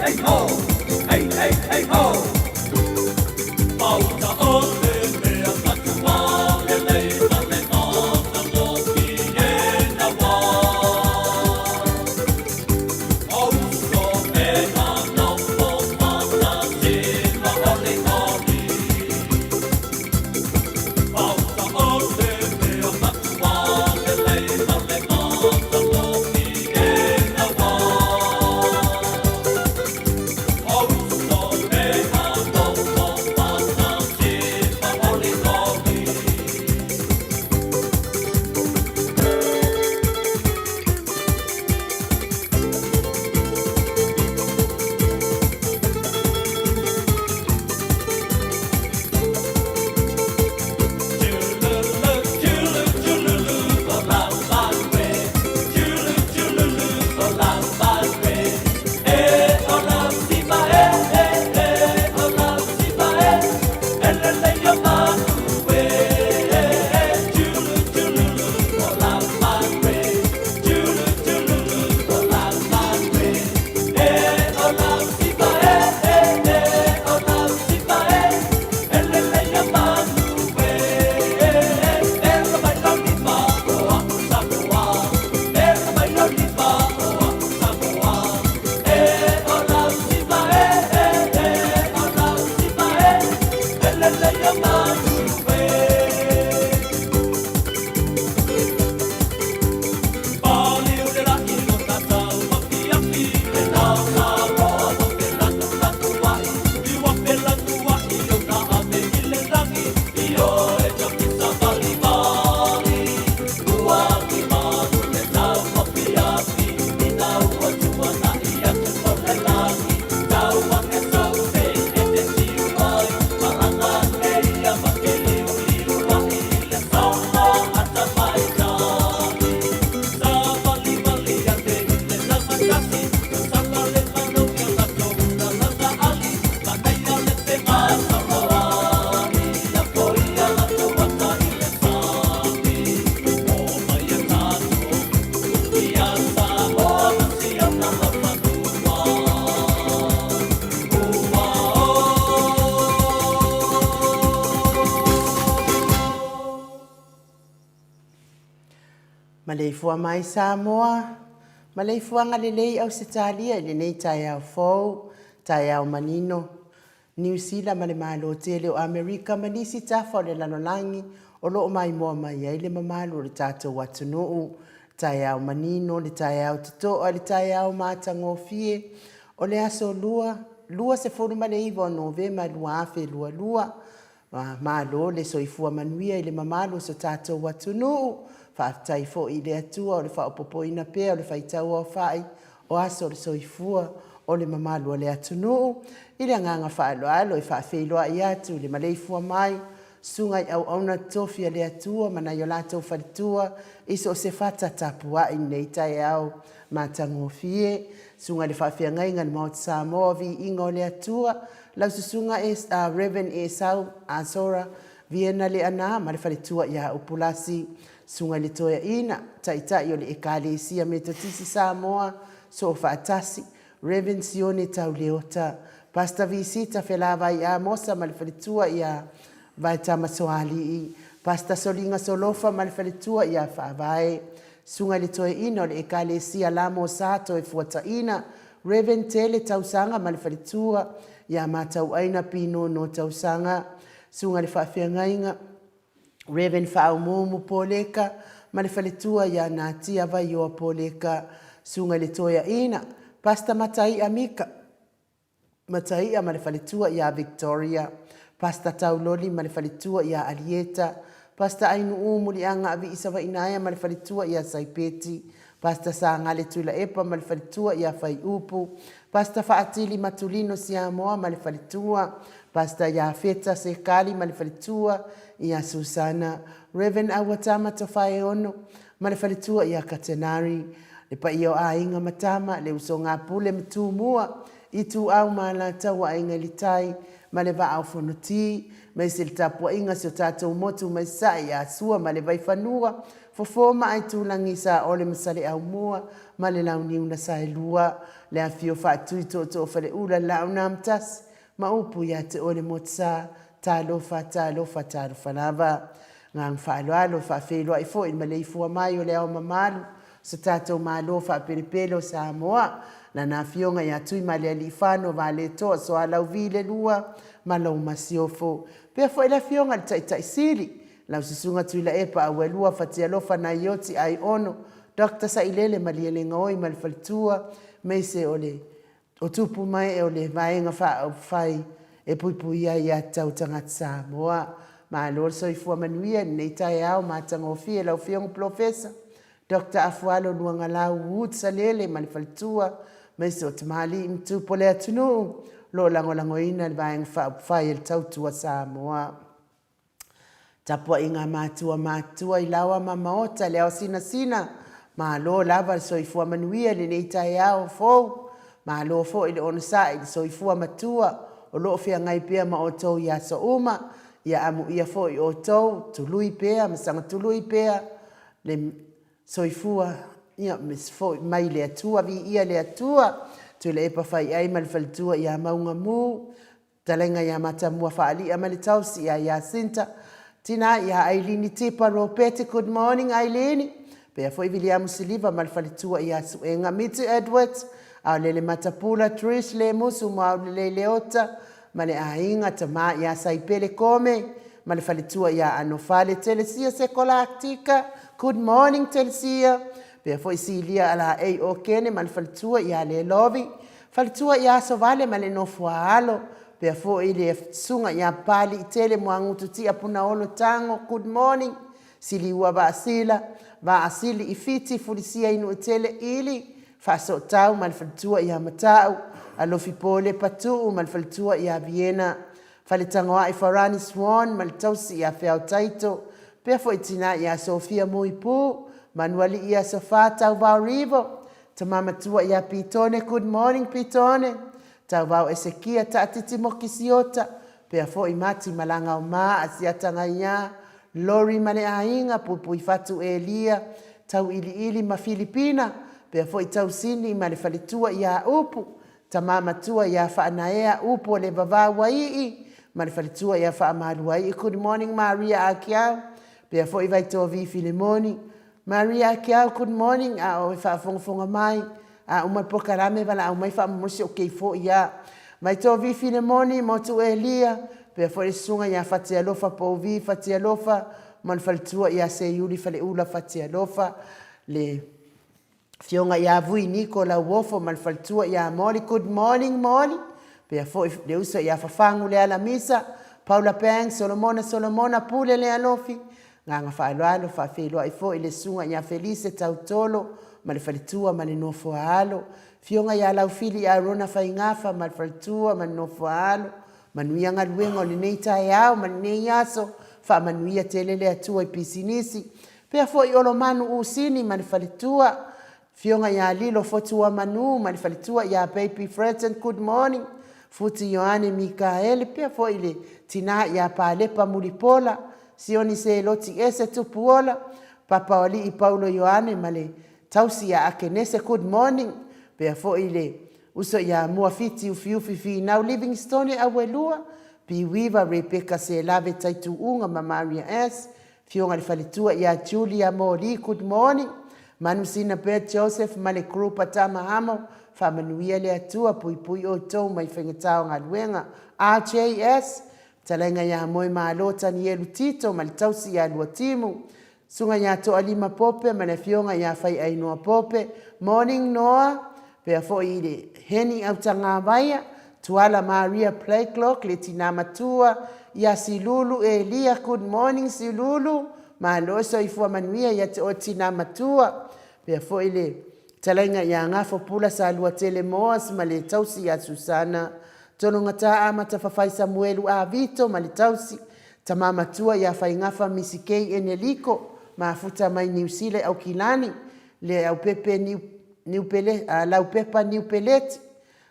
hey ho, hey ho. Maota ole mea Atua le leila le mata loki e na wā. Auso me ana po mata tina ole oli. Maota ole mea Atua le leila le mata loki e na wā. Maleifua mai Samoa, maleifua ngalelei Australia, ile nei tai au fou, tai au manino. New Zealand male malo tele o Amerika manisi tafa le lanolangi, o loo mai moa mai ai le mamalo le tātou watunuu, tai au manino, le tai au titoa, le tai au matangofie, o le aso lua se furu male iwa o Novema, lua afe, lua, malo le soifua manuia ile mamalo so tātou watunuu, whaatai fo i le atua o le whaopopoina pea o le whaitau o whai o aso le soifua o le mamalu o le atunuu. I le anganga whaaloalo i whaafeiloa i atu le maleifua mai sungai au auna tofia le atua mana i o lātou wharitua iso o se whata tapua i nei tai au matangofie. Sunga le whaafia ngainga ni Maota Samoa Viiga o le atua lau susunga Reverend Esau Azora Viena le ana ma le wharitua i a upulasi. Sunga le toia ina, taitai o le ekalesia me totisi Samoa, so o whaatasi, Reverend Sione tau leota, Pastor Visita whelava i a mosa ma le whalitua i a vai tamasoali i, Pastor Solinga Solofa ma le whalitua i a whaavae, sunga le toia ina o le ekalesia lamo sato e fuata ina, Reverend Tele tausanga ma le whalitua i a matau aina pino no tausanga, sunga le whaafia Reverend Faumomu Poleka, ma le whaletua ia nā tia vai o Poleka, sunga le toia ina, Pasta Matai Amika, Matai ma le whaletua ia Victoria, Pasta Tauloli ma le whaletua ia Arieta, Pasta Ainu Umuli anga avi isawa inaia ma le whaletua ia Saipeti, Pasta Sangale Tuila Epa ma le whaletua ia Whai Upu, Pasta Faatili Matulino Siamoa ma le whaletua, Pasta ia Feta Sekali ma le whaletua, ia Susana, Reverend Awatama Tawhae Ono, ma le whaletua ia Katenari, le pa ia o ainga matama, le uso ngā pule mtu mua, i tu au ma la tawa ainga li tai, ma le va au whanoti, mai se le tapua inga si o tātou motu mai sa i a sua, ma le vai whanua, fofoma ai tūlangi sa o le masale au mua, ma le launiuna sa e lua, le afio whaatui to whare ula la una amtas, ma upu ia te ole motsa, tā lofa nawa, ngang whaaloalo, whaafeloa i fo, ma leifua mai o le au mamalu, sa tātou mālo whaaperepele o Samoa, na nā fionga ia tui ma le ali whano wa le toa, so alau vile lua, ma lau masiofo. Pea fo ila fionga le tai siri, lau sisunga tui la epa awe lua whatia lofa na ioti ai ono, Dr. Sailele ma lia le ngoi ma le whalitua, me se ole, o tupu mai e ole vaenga whai, e pui ia tau tangata Samoa, ma lor so i fua manuia, nei tai au ma tangofie lau fionga profesa, Dr. Afualo luanga lau Woodsa lele ma le whalitua, me se o tamali imtu pole atunu, lo lango ina le vaenga whai el tau tua Samoa. Tapua inga matua i lawa ma Maota leo sina, ma lo lava so i fua manuia le nei tai au fou, ma lo fo i le ona sai so i fua matua, o lo fia ngai pea ma o tau ia so uma, ia amu ia fo i o tau, tului pea, masanga tului pea, le soifua, ia mis fo mai le atua, vi ia le atua, tu le epa fai ai mal faltua ia maunga mu, talenga ia mata mua faali, ama le tausi ia sinta, tina ia Ailini tipa ropete, good morning Ailini, pea fo i vili amu siliva mal faltua ia suenga, Miti Edwards, au lele matapula Trish le musu mau le leota, ma le ainga ta ma ia saipele kome, ma le falitua ia anofale Telesia Sekolaktika, good morning Telesia, pea foi silia ala ei o kene ma le falitua ia le lovi, falitua ia so vale ma le nofua alo, pea foi le sunga ia pali i tele muangutu tia puna olo tango, good morning, sili ua va asili i fiti fulisia inu i tele ili, faso tau mal faltua ia matau, alofi pole patu mal faltua ia Viena, falitangoa i Farani Swan mal tausi ia Feau Taito, pea fo itina ia Sofia Muipu, manuali ia Sofa tau vau rivo, tamamatua ia Pitone, good morning Pitone, tau vau Esekia taatiti mokisiota, pea fo imati malanga o maa asiatanga ia, Lori mane ainga pupui fatu Elia, tau ili ma Filipina, pea foi tau sini ma le falitua ia upu, tamama tua ia whaanaea upu le vavawa ii, ma le falitua ia whaamahalua ii, good morning Maria Akiau, pea foi vai toa vi Filemoni, Maria Akiau, good morning, a o whaafongafonga mai, a umai pokarame wala au mai whaamosi o kei fo ia, mai toa vi Filemoni, motu Elia, pea foi sunga ia fatia lofa po vi fatia lofa, ma le falitua ia se yuli fale ula fatia lofa, le fionga ia vui niko la wofo mal faltua ia Molly, good morning Molly, pea foi le usa ia fafangu le ala misa, Paula Peng, Solomona pule le alofi, nganga whaaloalo, whaafeloa i fo i le sunga ia Felice tautolo, mal falitua mal nofo alo, fionga ia laufili ia Rona Faingafa mal falitua mal nofo alo, manuia ngaluenga o le neita e au, mal nei aso, wha manuia telele atua i pisinisi, pea foi olo manu usini mal falitua, fionga ia lilo fotua manu, ma le falitua ia baby Fredson, good morning, futi Ioane Mikaele, pea foi le tina ia palepa mulipola, sioni se loti ese tupuola, papa oli i Paulo Ioane, ma le tausi ia akenese, good morning, pea foi le uso ia muafiti ufiufi fi now Livingstone awelua, pi wiva Rebecca se lave taitu unga ma Maria S, fionga le falitua ia Julia Mori, good morning, Manu sina Beth Joseph ma le grupa tama hamo, wha manuia le atua pui o tau mai whengatao ngā luenga. RJS, talenga ia moe maa lota ni elu tito ma le tausi ia lua timu. Sunga ia toa lima pope ma le fionga ia whai ainoa pope. Morning Noah, pea fo i le heni au tanga vaia, tuala Maria Playclock le tina matua, ia Silulu Elia, good morning Silulu, ma loso i fua manuia ia te o tina matua, pea fo i le talenga ia ngafo pula sa lua tele moas ma le tausi ia Susana, tono ngata amata fafai Samuelu a Vito ma le tausi, tama matua ia fai ngafa misikei eneliko, ma futa mai niusile au kilani, le au pepe lau pepa niu peleti,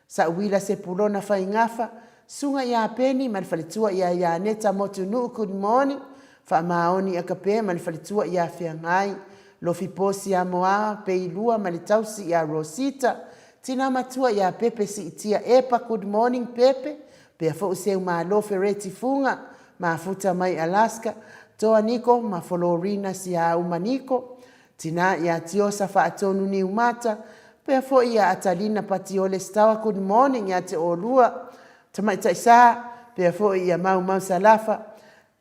sa uila se pulona fai ngafa, sunga ia peni ma le falitua ia neta motu nuu, good morning, fa maoni akape ma le falitua ia whiangai, lofi posi a moa, peilua ma le tausi ia Rosita, tina matua ia pepe si itia epa good morning pepe pe fo se malo fereti funga ma futa mai Alaska toa niko ma Florina si a umaniko tina ia tiosa fa atonu ni umata pe fo ia atalina patiole stawa good morning ia te olua tama taisa pe fo ia mau salafa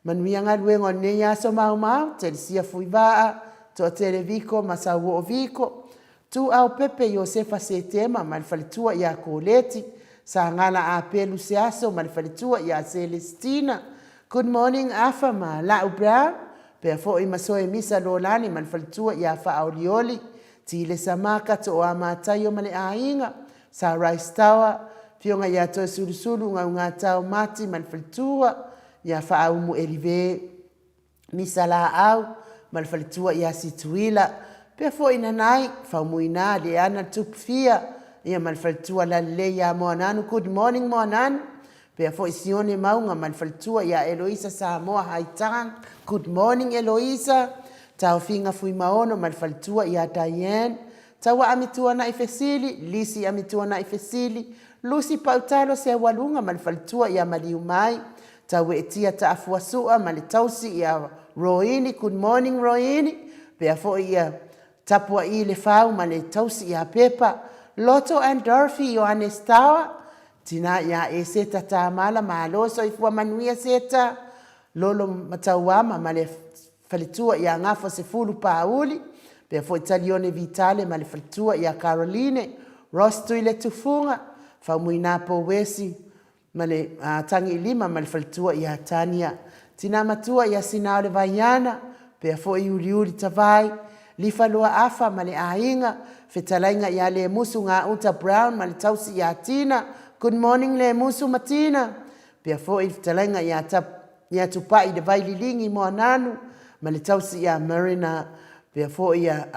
manuianga luengo ne ia so mau te sia fuiva to televiko masawo viko tu au pepe Josefa Setema malfalitua ia koleti sa ngala apelu seaso malfalitua ia Celestina good morning afa ma la ubra pe fo i masoe misa lolani malfalitua ia fa aulioli tile samaka to amatayo male ainga sa rice tower fionga ia to sulusulu nga tau mati malfalitua ia fa au mu elive misa la au malfalitua ia situila pe fo ina nai fa muina de ana tupfia ia malfaltua la le ya moananu good morning moananu pe fo isione maunga malfaltua ya Eloisa Samoa haitang good morning Eloisa tau finga fui maono malfaltua ya Diane tawa amitua na ifesili Lisi amitua na ifesili Lucy Pautalo se walunga malfaltua ya maliumai tawe etia taafuasua malitausi ya Roini good morning Roini pe fo ia tapua i le fau ma le tausi ia pepa Loto and Dorothy Yohanes Tawa tina ia e seta tamala ma loso i fua manuia seta lolo matauama ma le falitua ia ngafo se fulu pauli pe fo italione vitale ma le falitua ia Caroline rosto ile tufunga fa muina po wesi ma le tangi lima ma le falitua ia Tania tina matua ia Sinale Vaiana pe fo i uri tavai lifa loa afa male ainga fetalainga ya le musu nga uta brown male tausi ya Tina good morning le musu Matina pia fo fetalainga ya tupai de vaililingi moananu male tausi ya Marina pia fo ya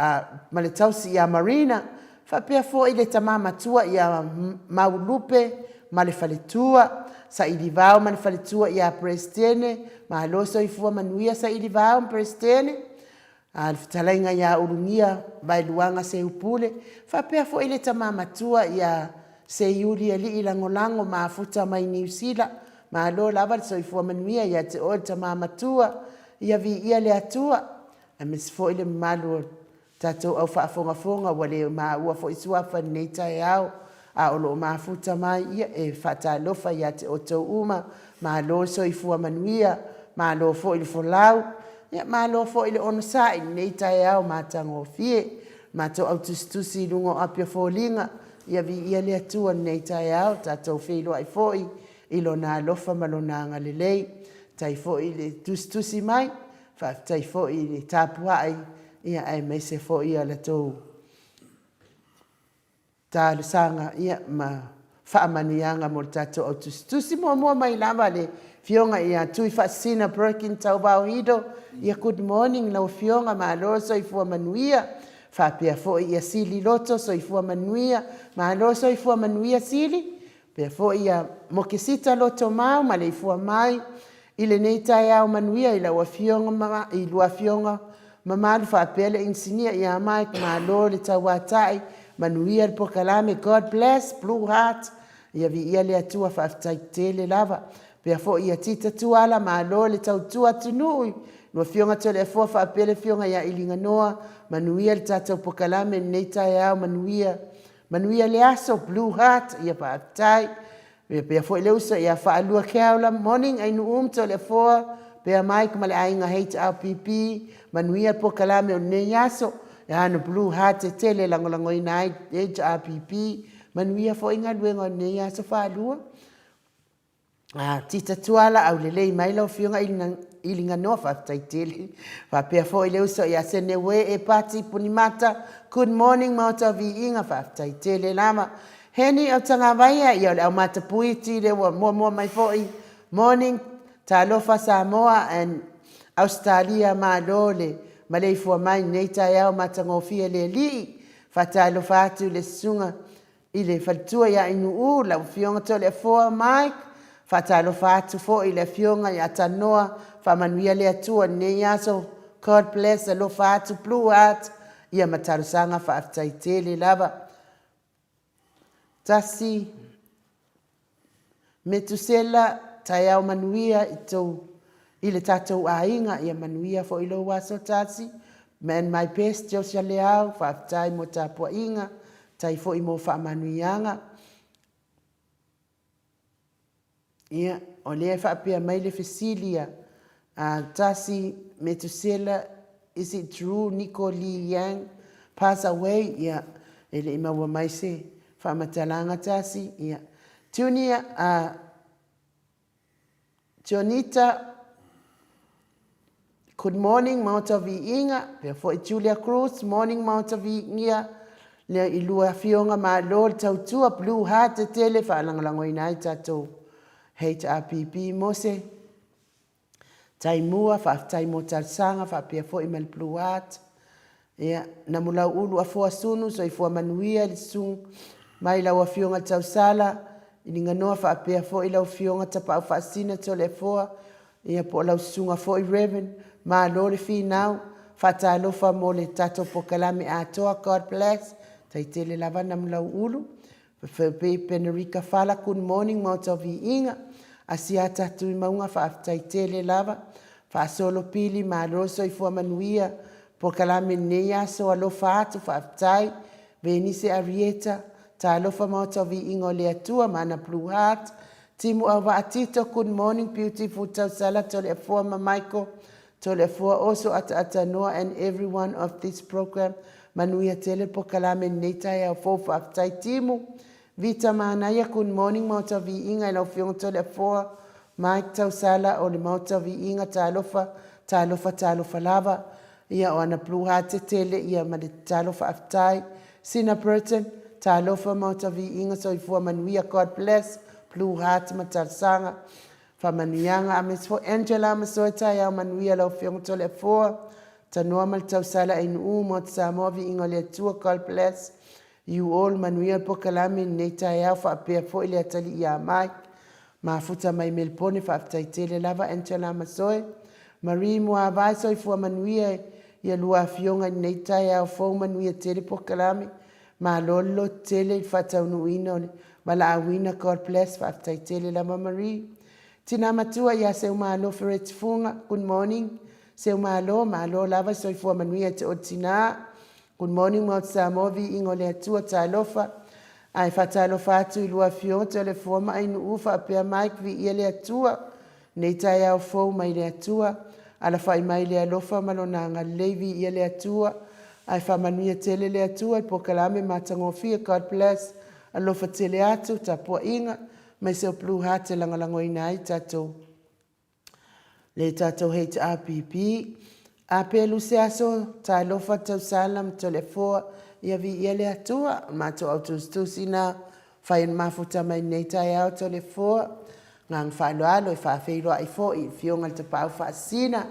male tausi ya Marina fa pia fo ile tamama tua ya maulupe male faletua sa ilivao male faletua ya Prestene mahaloso ifua manuia sa ilivao Prestene talainga ya urungia bailuanga se upule fa pea fo ile tamama tua ya se yuri ali ilangolango mafuta mai New Zealand ma lo lava so ifua manuia ya te o tamama tua ya Viiga le Atua amis fo ile malu tato au fa fonga wale ma ua fo isua fa neita yao a olo mafuta mai ya e fata lofa ya te o to uma ma lo so ifua manuia ma lo fo ile fo lau ya malo fo ile ono sai nei tai au matango fie mato autustusi lungo apia folinga ya Viiga le Atua nei tai au tato filo ai foi ilo na lofa malona ngalelei tai fo ile tustusi mai fa tai fo ile tapua ai ia ai mai se fo ia la to ta sanga ia ma fa manianga mo tato autustusi mo mai lava le fionga ia tui fasina breaking taubao hido ia good morning na fionga ma lo so ifua manuia fa pia fo ia sili loto so ifua manuia ma lo so ifua manuia sili pia fo ia mokisita loto mau ma le ifua mai ile neita ia manuia ila wa fionga ma ilua fionga mama fa pele insinia ia mai ma lo le tawatai manuia po kalame God bless blue heart ia Viiga le Atua fa tele lava pea fo ia tita tuala ma lo le tautua tunui no fionga tole fo fa pele fionga ya ilinga noa manuia le tata pokalame neita ya manuia le aso blue heart ia pa tai pea fo le usa ia fa alua keaula morning ai nu tole fo pea mai kuma le ainga HRPP manuia pokalame o ne yaso ya no blue heart tele langolango ina HRPP manuia fo inga luenga ne yaso fa alua tita tuala au lelei mai lau fionga ilinga noa fa taitele fa pea fo ile uso ia senewe e pati punimata good morning Maota Viiga fa taitele lama heni au tanga vaia ia au mata puiti le mo mai foi morning talofa Samoa and Australia ma lole malei fo mai neita ia mata ngofia le li fa talofa atu le sunga ile fatua ya inu la fionga tole fo mai fatalo fatu fo ile fionga ya tanoa fa manuia le Atua ne yaso God bless lo fatu blue heart ia matarusanga fa taitele lava tasi metusela tai au manuia i le tatou ainga ia manuia fo ilo waso tasi man my best jo sia le au whaafitai mo tāpua inga tai fo i mo whaamanuianga ia o lea whaapea mai le fesilia tasi metusela is it true Nico Lee Yang pass away ia ele ima wa mai se whaamatalanga tasi ia tunia Jonita, good morning, Maota Viiga. Before Julia Cruz, morning, Maota Viiga. Le ilua fionga ma lol tautua blue heart te tele whaalangalango inai tatou HRPP mose. Taimua, whaafitai mo tarsanga, whaapea fo i mal blue heart. Ia, namulau ulu a fua sunu, so i fua manuia, li sung mai lau a fionga tausala. Ini nganoa whaapea fo i lau fionga tapau whaasina to le foa. Ia po lau sunga fo i Reverend. Ma lore fi nau. Whaatalofa mo le tato po kalame Atua. God bless. Tai tele lava nam lau ulu. Pe Penerica fala. Good morning. Maota Viiga. Asia tatu i maunga whaafitai tele lava. Whaasolo pili ma roso i fua manuia. Po kalame neia so alofa atu whaafitai. Venise Arieta. Ta alofa Maota Viiga o le Atua, mana Blue Heart. Timu awa atito, good morning, beautiful tausala, tole afua Michael, tole afua also ata Noah and everyone of this program. Manuia tele po kalame neita ya fofa aftai timu. Vita manaya, good morning, Maota Viiga, ila ufiong tole afua. Mike tausala o le Maota Viiga, ta alofa lava. Ia o ana Blue Heart tele, ia male ta alofa aftai. Sina Burton, ta alofa Maota Viiga, so ifua manuia, God bless. Blue Heart matarsanga. Fa manuianga ames fo Angela masoita ya manuia lau fiong tole foa. Ta noa mal tausala inu mot Samoa Viiga le Atua, God bless. You all manuia po kalame neita ya fa apea fo ile atali ia Mike. Mafuta mai melpone fa aftaitele lava Angela masoi. Marie mua vai so ifua manuia ia lua fionga neita ya fo manuia tele po kalame. Ma lolo tele fataunuina mala awina, God bless, whaafitai tele lama Marie. Tina matua ia seu malo feret funga, good morning. Seu malo lava soifua manuia te o tina. Good morning, Maota Samoa Viiga le Atua ta alofa. Ai whatalofa atu i lua fionga te le fuama ainu ufa apea Mike Viiga le Atua. Nei tai au fou mai le Atua. Ala whai mai le alofa malona ngalei Viiga le Atua. Ai whamanuia tele le Atua i po kalame matangofia, God bless. Alofa tele atu, tapua inga, mai seo Blue Heart e langalango ina ai tatou. Le tatou HRPP. A pelu se aso, ta alofa tau salam, tole foa, ia Viiga le Atua, mato au tusina, whain mafuta mai nei tai au tole foa, ngang whaaloalo i whaafeiro ai fo, i fionga te pau whaasina,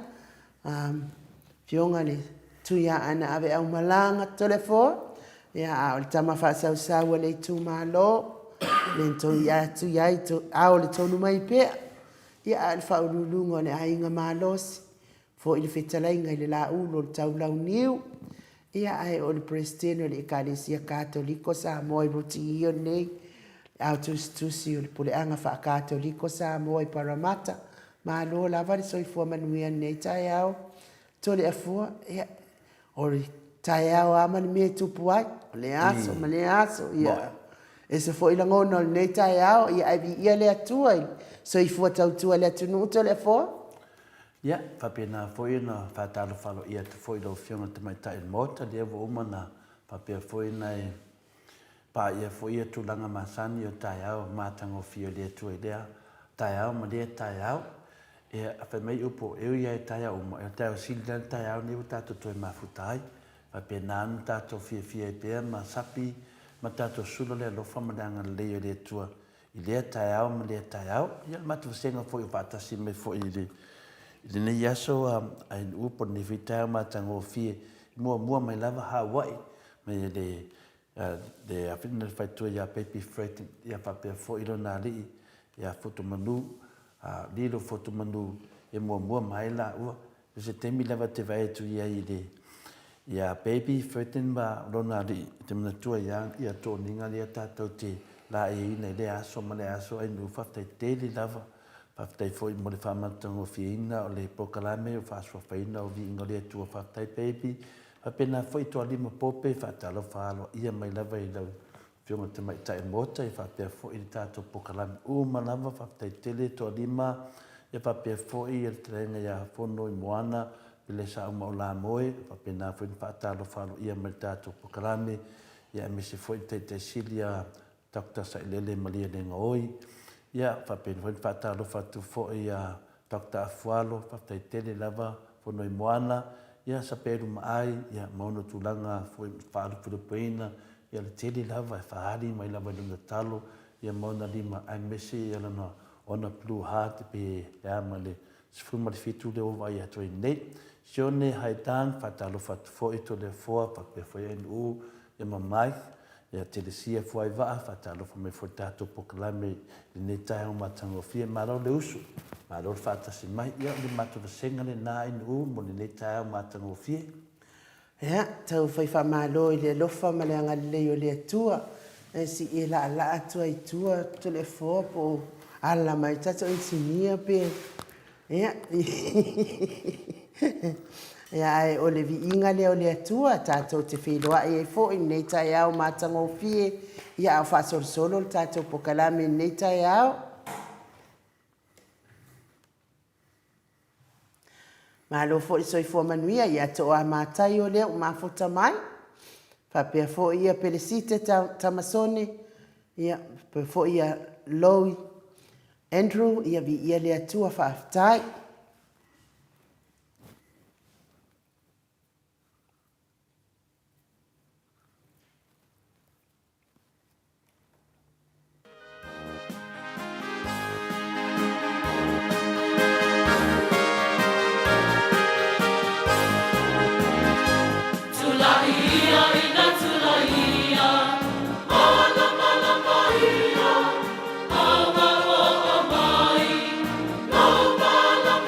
fionga le tuia ana ave au malanga tole foa, ia o le tama whaasau le tu malo, le to ia tu ia to au le tonu mai pea, ia al whaurulunga le ainga malosi, fo ili whetalainga i le la ulo le tau lau niu, ia ai o le presteno le ekalesia katoliko Samoa i roti io nei, au tusi o le puleanga wha katoliko Samoa i Paramata, malo lava le soifua manuia nei tai au, tole afua, ia o le tai au amani me tupu ai, o le aso, ma le aso, ia. E se fo ila ngona o le nei tai au, ia ai Viiga le Atua, soifua tautua le atunu tole afua, ia whapena foi na whatalo whalo ia te foi lau whionga te mai tai Maota lea wa uma na whapea foi nei pa ia foi ia tūlanga masani o tai au mātango whio lea tua lea tai au ma lea tai au e a mei upo eu ia e tai au ma e tai au sili lea tai au newa tato toi mafutai whapea nānu tato fia e pēr ma sapi ma tato sula lea lofa ma leanga lea lea tua i lea tai au ma lea tai au ia matu wasenga foi o vatasi me foi i lea le nei aso ai upo ni vita ma tango fie mua mai lava Hawaii me le afina fai tu ya baby freight ya pape fo ilo na li ya foto manu lilo foto manu e mua mai la u se temi lava te vai tu ya ide ya baby freight ba lo na li te mana tu ya to ninga le ta te la e nei le aso ma le aso ai nu whaftai tele lava. Whaftai fo i mo le whamatango fiina o le pokalame o whasua whaina o Viiga le atua whaftai baby. Pena fo i toa lima pope whatalo whalo ia mai lava i lau. Whiunga te mai tae Maota i whapea fo i tātou pokalame. Ma lava whaftai tele toa lima. Ia whapea fo i el trenga ia whono i moana. Ile sa uma o la moe. Whapena fo i whatalo whalo ia mai tātou pokalame. Ia misi fo i te silia Dr. Sailele Malia Nenga Oi. Ia whapena fo i whatalo whatu fo i Dr. Afualo. Whaftai tele lava whono i moana. Ia sa peru maai, ia mauna tūlanga fo i whaaru Filipina. Ia le tele lava e whaari mai lava i lunga talo. Ia mauna lima ai mesi ia lana ona Blue Heart pe ia ma le sifuma le fitu le ova i ato i nei. Sione haidang whatalo whatu fo i to le foa whakpe fo i enu ia mamai. Ia telesia fo ai waa whatalo fo me fo tātou pokalame i nei tae o matango fia marau le usu. Marau le whatasi mai ia le matu vasenga le nā enu mo le nei tae o matango fia. Ia, tau whai whamalo i le lofa ma le angalilei o le atua. E si i la ala atua i tua to le foa po ala mai tato insinia pe. Ia, ia ai o le Viiga le o le atua tato te whiloa i e fo i nei tai au matango fie. Ia au whasorsolo le tato pokalame nei tai au. Malo fo i soifua manuia ia to a mātai o leo mafota mai. Whapea fo ia Pelisite tamasone. Ia fo ia Lowi Andrew ia vi ia le atua whaaftai. Mala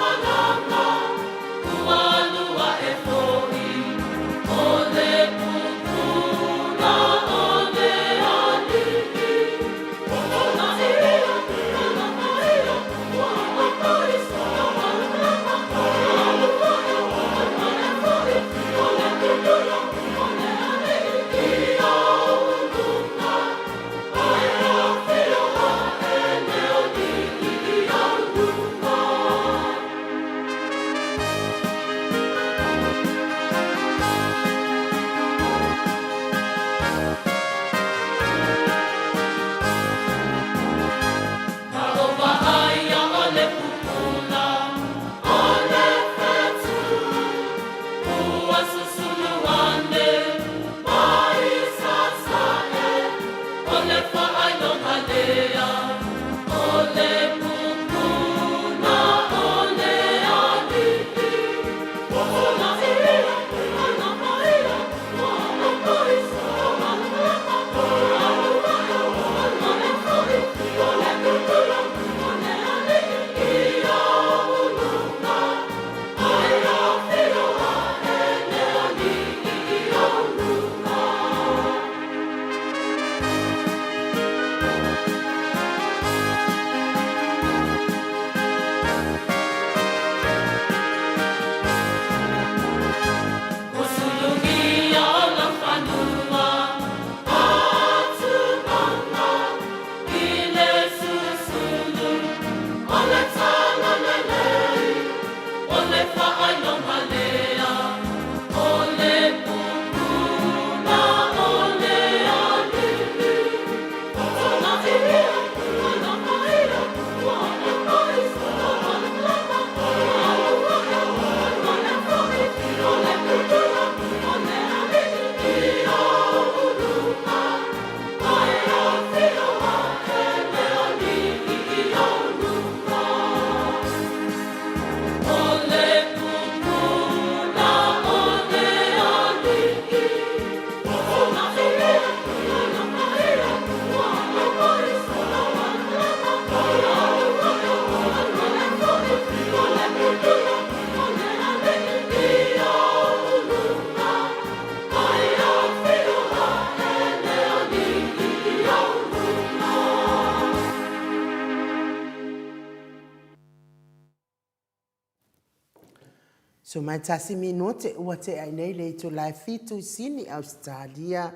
So mai tasi minute ua te ai nei le to lai fitu sini Australia.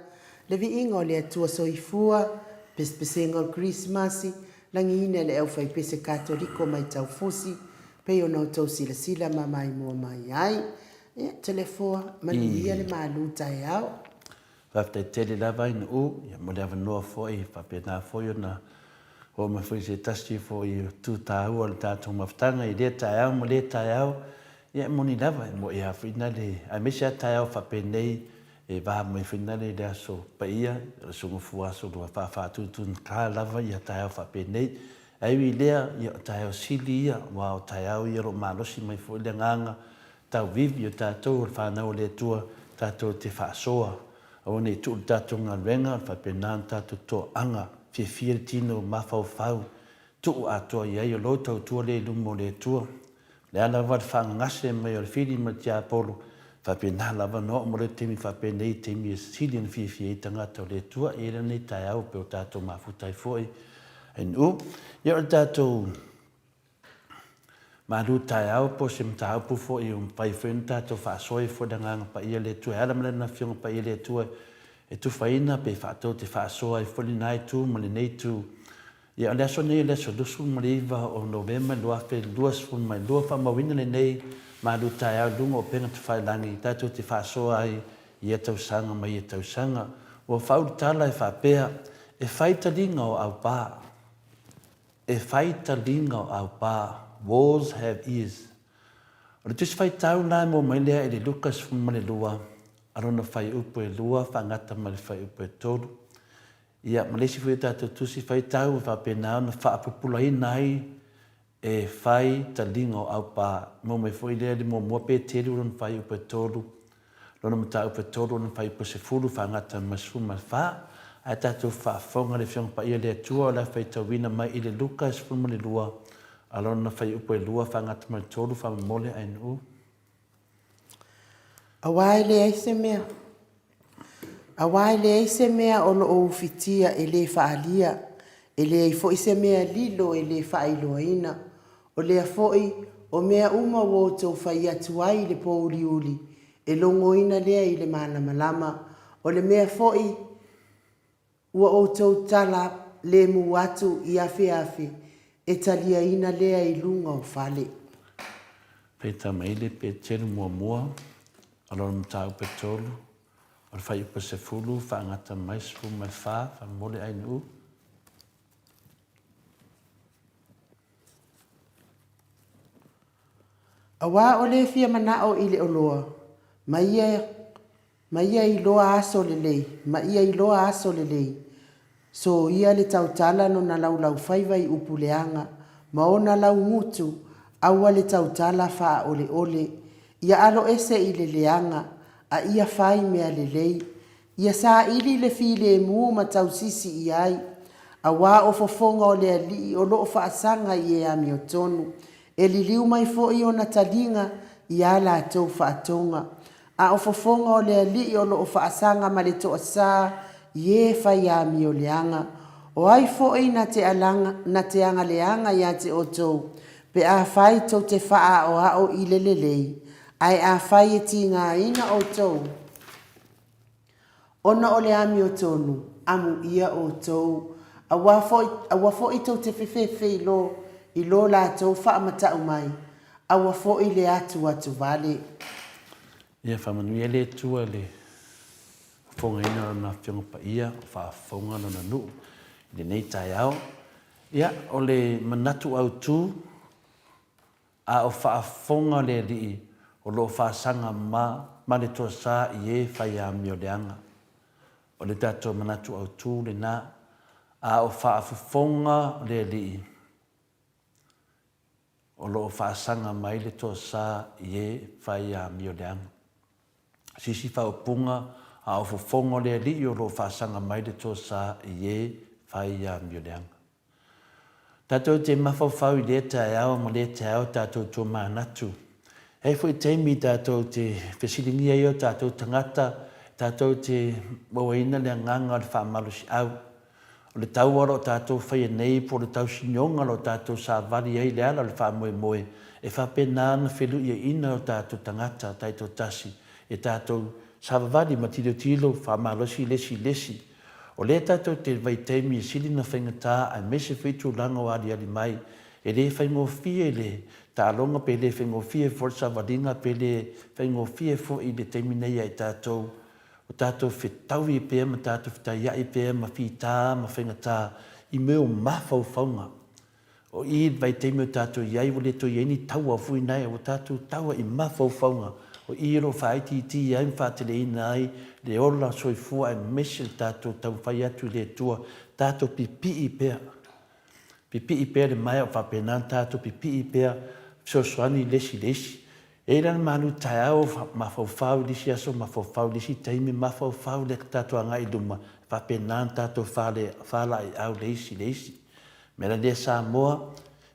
Le vi ingo le atua soifua, pespesenga o Christmasi, langi ine le au fai pese katoliko mai tau fusi, pe o nau tau sila sila ma mai mua mai ai. Telefoa, manuia le maalu tai au. Whaftai tele lava ina u, ia mo le awanoa foi, whapena foi o na o ma foi se tasti foi tu tāua le tātou maftanga i le tai au, mo le tai au, ia mo ni lava, mo ia whina le, a mesia tai au whapenei, e waha mai whina le le aso pa ia, le sunga fuaso lua whawhatutun kā lava ia tai au whapenei, ai wi lea ia tai au sili ia, wa o tai au ia ro malosi mai foi le nganga, tau vivi o tātou o whanau le tua, tātou te whaasoa, o nei tu tātou ngā renga, whapena tātou tō anga, fie tino mawhau tu Atua iai o lo tau tua le lumo le tua. Le ala wad whangase mai o le whiri ma tia polo, whapena lava no mo le temi whapenei temi e silian fie tangata o le tua, e ra nei tai au pe o tātou mafutai foi. En u, ia o tātou malu tai au po se mta au po fo i un pai fenta to fa soi fo da nganga pa ia le tu ala mele na fiong pa ia le tu e tu faina pe fa to te fa soi fo li nai tu mo le nei tu ia le so nei le so du su mo va o november lo afe duas fo mai lo fa ma wina le nei malu tai au lungo o penga tu fa langi ta to te fa soi ia tau sanga mai ia tau sanga o fa u tala e fa pe e faita dinga o au pa e faita dinga o au pa. Wars have ears. O le tusi whai tau nai mō mai lea e le lukas fuma le lua. Arona whai upo e lua, whangata ma le whai upo e tolu. Ia, malesi fui tātou tusi whai tau, whapena na whaapupula i nai e whai ta linga o au pā. Mō mai fui lea le mō mua pe teru rona whai upo e tolu. Rona mata upo e tolu rona whai upo se furu, whangata ma suma wha. Ai tātou whaafonga le whiong pa ia le atua, la whai tau wina mai i le lukas fuma le lua. Alona fai upo e lua whangata mai tolu whamole ai nu. Awai le eise mea. Awai le eise mea ono o ufitia e le whaalia. E le i fo ise mea lilo e le whaailoaina. O le a foi o mea uma wo tau whai atuai le pōuri uli. E longoina lea i le malama lama. O le mea foi ua o tau tala le muatu i afe. E talia ina lea i lunga o whale. Peta maile pe tēru mua, alora mtau pe tolu, o le whai upa se fulu, whaangata mai sifu mai wha, whamole ai nu. Awa o le fia manao i le oloa, ma ia i loa aso le lei, so ia le tautala no na lau whaiwai upuleanga, ma o na lau ngutu, aua le tautala wha ole, ia alo ese i le leanga, a ia whai mea le lei, ia sa ili le file e mua ma tausisi i ai, a wā o fofonga o le ali o loo whaasanga i e ami o tonu, e li liu mai fo i o na talinga i ala atou whaatonga, a o fofonga o le ali o loo whaasanga ma le toa saa, ye fai a mi o leanga. O ai fo i na te anga leanga ia te otou. Pe a fai tau te faa o a o i lelelei. Ai a fai e ti ngā ina o tou. Ona o le ami o tonu. Amu ia o tou. A wafo i tau te whewhewhe i lo la tau faa mata umai. A wafo i le atu vale. Ia whamanui le tua le. Fonga ina na whionga pa ia, whaafonga na nu, le nei tai au. Ia, o le manatu au tū, a o whaafonga le rii, o lo whaasanga ma le toa sā i e whai a mio leanga. O le tato manatu au tū le nā, a o whaafonga le rii, o lo whaasanga mai le toa sā i e whai a mio leanga. Sisi whaupunga, a o fofongo le li o lo whaasanga mai le tō sā i e whai a mioleanga. Tātou te mawhawhau i le tai au ma le tai au tātou tō mānatu. Hei fwoi teimi tātou te whesilingia i o tātou tangata, tātou te wawaina le nganga o le whaamalu si au. O le tau aro tātou whaia nei po le tau sinionga lo tātou sa wari ei le ala le wha moe moe. E whapena ana whelu ia ina o tātou tangata taito tasi. E tātou sa wari ma tilo wha malosi lesi. O le tātou te vai teimi e sili na whaingatā ai mese whitu langa wari ali mai. E le whaingofie le tā longa pe le whaingofie for sa waringa pe le whaingofie fo i le teimi nei ai tātou. O tātou whetau i pēr ma tātou whetai i pēr ma whitā ma whaingatā i meo mawhau whaunga. O i vai teimi o tātou iai o le to ieni taua fui nei o tātou taua i mawhau whaunga. O i ro whaiti ti ai mwhatele ina ai le ola soifua e mese tātou tau whai atu le tua tātou pipi i pēr. Pipi i pēr le mai o whapenan tātou pipi i pēr sosoani lesi. Eira manu tai au mawhauwhau lisi aso, mawhauwhau lisi taimi, mawhauwhau le tātou anga i luma, whapenan tātou whala i au leisi. Mera lea Samoa,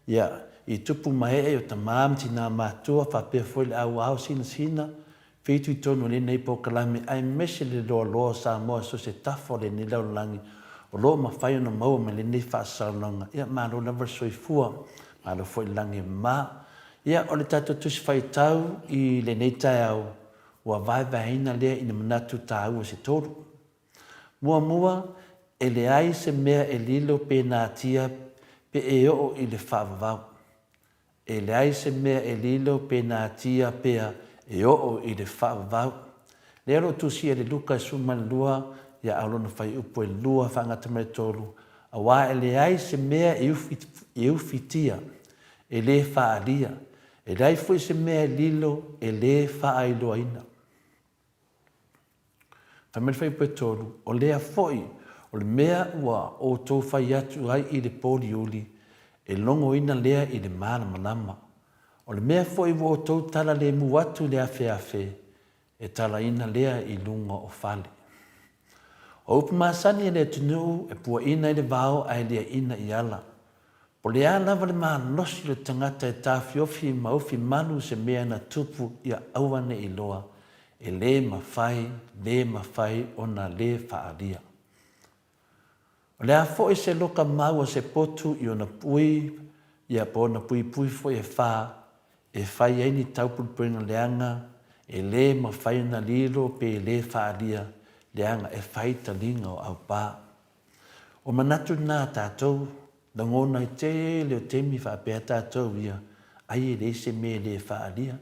ia, i tupu mai o ta maamti nā mātua, whapea foi le au sina, whitu i tonu le nei po kalame, ai mese le loa Samoa so se tafo le ni laulangi, o loo mawhai ona maua me le nei whaasaulanga, ia mālo na versoifua, mālo foi langi maa, ia o le tātou tusi whaitau i le nei tai au ua vaevaeina lea ina manatu tāua se tolu. Mua e le ai se mea e lilo pe nā tia pe e o i le whaavavau. E le ai se mea e lilo pe nā tia pea e o i le whaavavau. Le alo tusi e le luka e suman lua ia aulona whai upo e lua whangata mai tolu. A wā e le ai se mea e ufitia e le whaalia. E rai foi se mea lilo e le whaailoa ina. Whamere whai pui tolu, o lea foi, o le mea ua o tō whai atu ai i le pōri uli, e longo ina lea i le mana manama. O le mea foi ua o tō tala le mu atu le afe, e tala ina lea i lunga o whale. O upu maasani e le tunu e pua ina i le vao ai lea ina i ala. O le lava le mānosi le tangata e tāwhiofi maufi manu se mea na tupu ia auane i loa. E le mawhai ona le whaaria. O le afo e se loka maua se potu i ona pui, ia po ona pui fo e wha, e whai eini taupulpuina leanga, e le mawhai na lilo pe le whaaria, leanga e whai talinga o au pā. O manatu nā tātou, da ngona i te leo temi whapea tātou ia, ai e le se me le whaaria,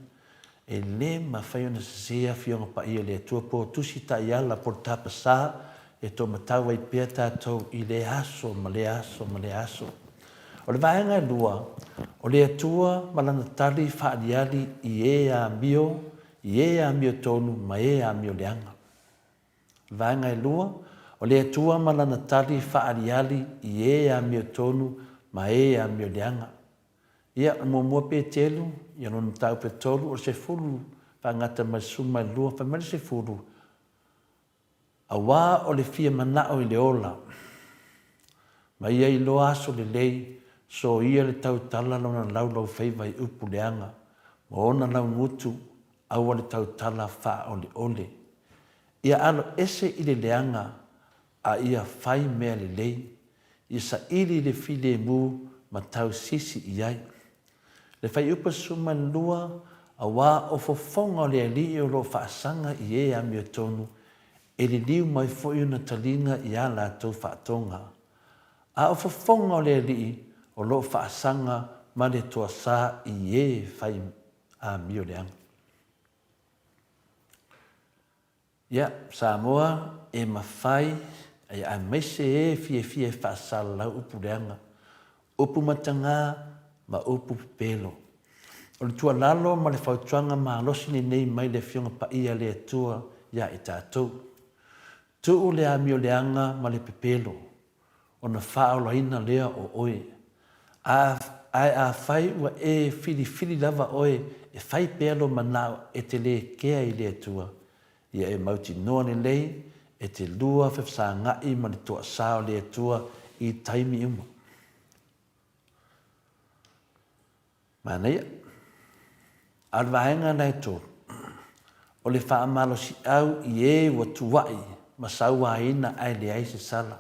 e le mawhai ona sea fionga pa ia le tua po tusi ta iala por tapasa, e tō matawa i pea tātou i le aso, ma le aso. O le vaenga e lua, o le atua malana tali whaariali i e a mio tonu, ma e a mio leanga. Vaenga e lua, o le atua malana tali whaariali i e a mio tonu, ma e a mio leanga. Ia mua pe telu, ia non tau pe tolu, o se fulu, whangata mai suma i lua, whamere se fulu. A wā o le fia manao i le ola. Ma ia i loa aso le lei, so ia le tau tala launa laulau whaiva i upu leanga. Ma ona lau ngutu, aua le tau tala wha ole. Ia alo ese i le leanga, a ia whai mea le lei, i sa ili le file mu ma tau sisi i ai. Le whai upa suma lua, a wā o fofonga o le ali o lo whaasanga i e a mio tonu, e le liu mai foi una talinga i a lātou whaatonga. A o fofonga o le ali o lo whaasanga ma le toa sā i e whai a mio leanga. Ia, Samoa e mawhai, ai mese e fie whaasala lau upu leanga. Upu matanga, ma upu pelo. O le tua lalo ma le whautuanga ma alosini nei mai le fionga pa ia le atua ia i tātou. Tuu le amio leanga ma le pepelo. O na whaola ina lea o oe. Ai a whai ua e fili lava oe e whai pelo manao e te le kea i le atua. Ia e mauti noa ni lei e te lua whewsa ngai ma le toa sao le atua i taimi uma. Manea, alwaenga nei tō. O le whaamalo si au i e wa tuwai ma saua ina ai le ai se sala.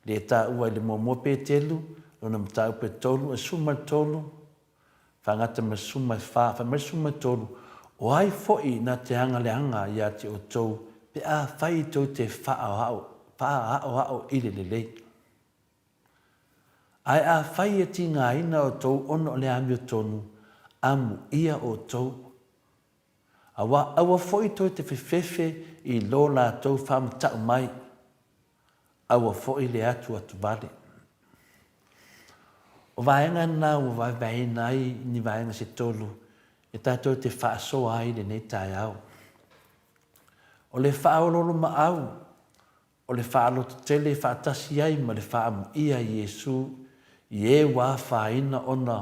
le ta ua le mo pe telu lona mata pe tolu e suma tolu fangata me suma fa me suma tolu o ai foi na te anga le anga ia te o tou pe a fai to te fa o ile le ai a fai e tinga ina o tou ono le amio tonu amu ia o tou awa foi to te fefefe i lo la tou fa mata mai awa foi le atu vale o vaenga na o vai nai ni vaenga se tolu e tatou te fa so ai le nei tai au o le fa o lo ma au o le fa lo tele fa tasi ai ma le fa mu ia Yesu ye wa fa ina ona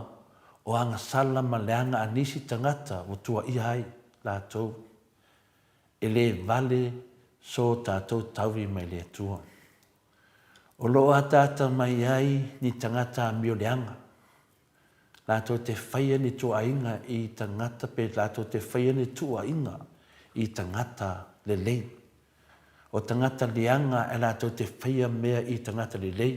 o anga sala ma le anga anisi tangata o tua ia ai la tou ele vale so tatou tawi mai le tua o lo atata mai ai ni tangata mio leanga. Lato te whaia ni tua inga i tangata pe lato te whaia ni tua inga i tangata le lei. O tangata leanga e lato te whaia mea i tangata le lei.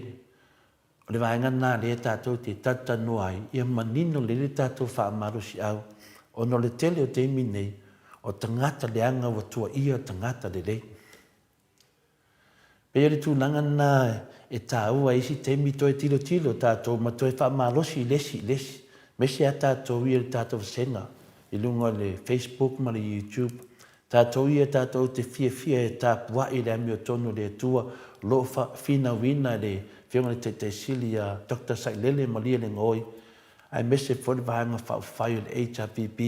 O le vaenga nā le tātou te tata nuai ia manino le tātou wha amaru si au. O no le tele o te imi nei o tangata leanga wa tua ia tangata le lei. Pea le tūnanga nā e tā ua isi te mito e tilo tātou ma toi wha malosi lesi. Mese a tātou ia le tātou senga i lunga le Facebook ma le YouTube. Tātou ia tātou te fia e tāpua i le amio tonu le tua lo fina wina le whionga le te sili a Dr. Sailele ma lia le ngoi. Ai mese fwori vahanga whai le HRVP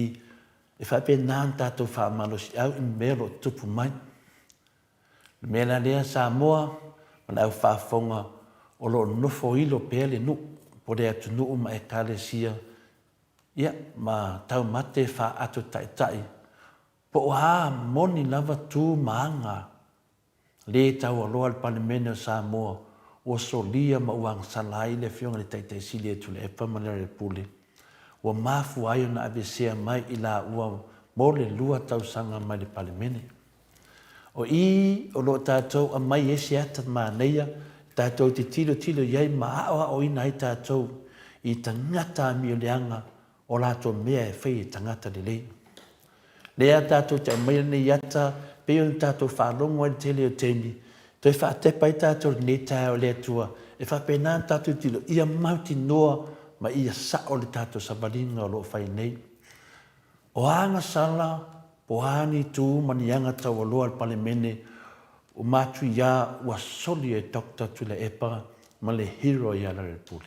e whape nān tātou wha malosi au i mero tupu mai. Mela lea Samoa, mana au whaafonga o lo nofo ilo pele nu, po rea tu nuu ma e kale sia. Ia, ma tau mate wha atu tai. Po o moni lava tū maanga. Le tau aloa le palemene o Samoa, o solia ma uang salai le whionga le taitai sili e tule e pamana le pule. O mafu ayo na avesea mai ila ua mo le lua tau sanga mai le palemene. O lo tātou a mai esi ata māneia, tātou te tilo iai maa o ina i tātou i tangata mi o leanga o lātou mea e whai i tangata le lei. Lea tātou te mai nei ata, peo ni tātou whaalongo i tele o temi, toi whaatepa i tātou nei tae o lea tua, e whapena tātou tilo ia mauti noa ma ia sa o le tātou sabalinga o lo whai nei. O anga sala, pohani tu manianga tau aloa al palemene o matu ia ua soli e Dr. Tule Epa ma le hero ia la repule.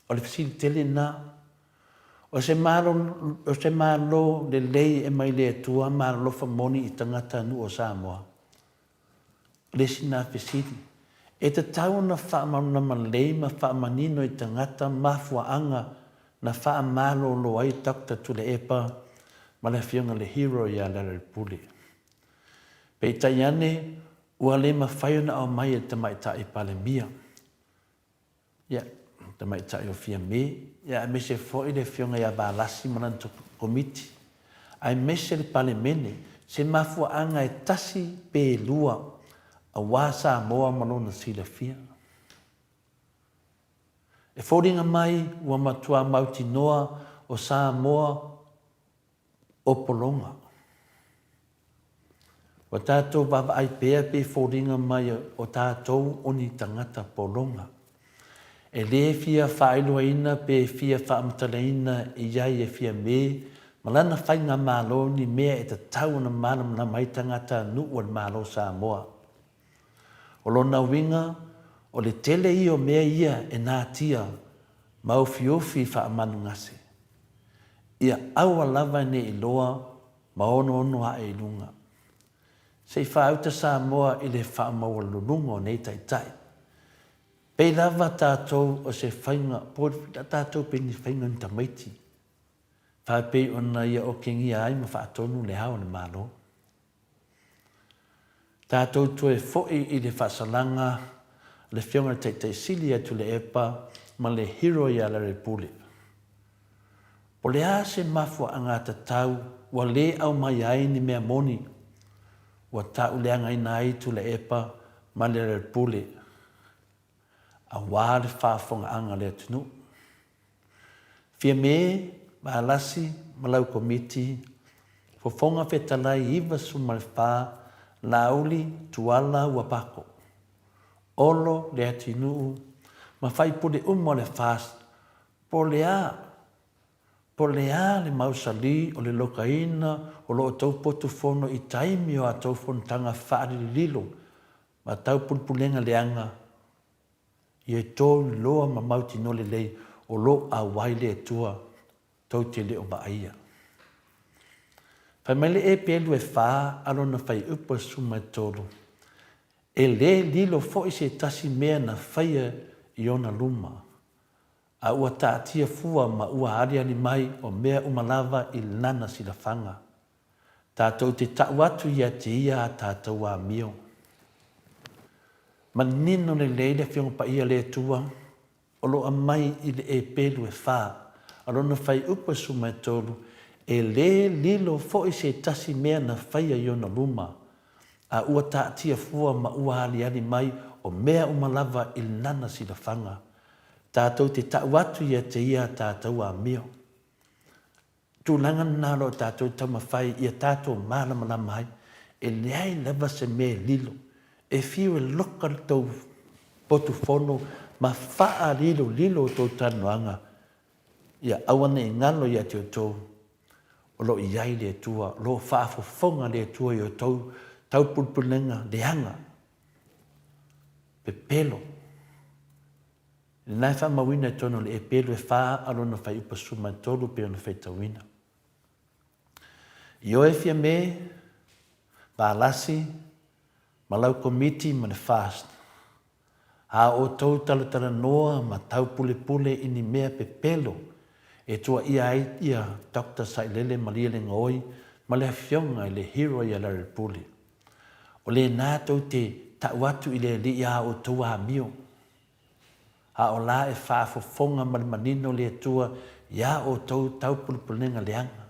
O le fisili tele na o se malo le lei e mai le tua malo fa moni i tangata nu o Samoa. Le sina fisili e te tau na whaamana ma lei ma whaamanino i tangata mafuaanga na whaamalo lo ai Dr. Tule Epa ma le whionga le hero ia la repule. Pei taiane, ua le ma whaiona au mai e te maita i pale mia. Ia, te maita i o fia me, ia me se fo i le whionga ia vālasi mananto komiti. Ai me se le pale mene, se mafua anga e tasi pe lua, a wasa moa malona si le fia. E fōringa mai, ua matua mauti noa o Samoa o polonga. O tātou baba ai pēa pe fōringa mai o tātou oni tangata polonga. E le fia whaelua ina pe fia whaamtaleina i iai e fia me, malana whainga malo ni mea e ta tau na manam na mai tangata nuua malo Samoa. O lona winga, o le tele i o mea ia e nā tia, mau fiofi whaamanu ngase. Ia aua lava ne i loa, ma ono ha e lunga. Sei whaauta Samoa i le whaamaua lulunga o nei tai. Pei lava tātou o se whainga, po tātou pe ni whainga ni tamaiti. Whapei ona ia o kengia ai ma whaatonu le hao ni malo. Tātou tue foi i le whasalanga, le whionga te sili atu le epa, ma le hero ia la repule. O le ase mafua angata tau, wa le au mai ai ni mea moni, wa tau le anga ina ai tu le epa, ma le repule. a wā le whaafonga anga le tunu. Fia me, maalasi, malau komiti, fofonga whetalai iwa sumare wha, lauli, tuala, wapako. Olo le atinu, ma whai pule le fast, po lea le mausali o le lokaina o lo tau potu fono i taimi o a tau fono tanga whaari lilo, ma tau pulpulenga leanga i e tō loa ma mauti no le lei o lo a waile e tua tau te leo ba aia. Pai mele e pelu e wha alo na whai upa suma tolu. E le lilo fo i se tasi mea na whaia i ona luma. A ua tātia fua ma ua ariani mai o mea umalava i nana sila whanga. Tātou te tauatu ia te ia a tātou a mio. Ma nino le leile whionga pa ia le tua, o lo a mai i le e pelu e wha, alo na whai upa suma tolu, e le lilo fo i se tasi mea na whaia i ona luma. A ua tātia fua ma ua ariani mai o mea umalava i nana sila whanga. Tātou te tauatu ia te ia tātou a mio. Tūlanga naro tātou tamawhai ia tātou mālamala mai, e leai lewa se me lilo, e whiu e loka tau potu fono, ma whaa lilo tau tanuanga, ia awane i ngalo ia te o tau, o lo iai le tua, lo whaafofonga le tua i o tau pulpulenga leanga, pe pelo. Nai wha mawina tono le e pelu e wha alo na whai upa suma tolu pe ona whai tawina. I oe fia me, pālasi, malau komiti ma le fast. A o tau talatala noa ma tau pule ini mea pe pelo. E tua ia ai ia Dr. Sailele Malia le ngoi, ma le fionga i le hero ia la repule. O le nā tau te tauatu i le li ia o tau a mio. A o la e whaafofonga manino le tua ia o tau pulpulenga leanga.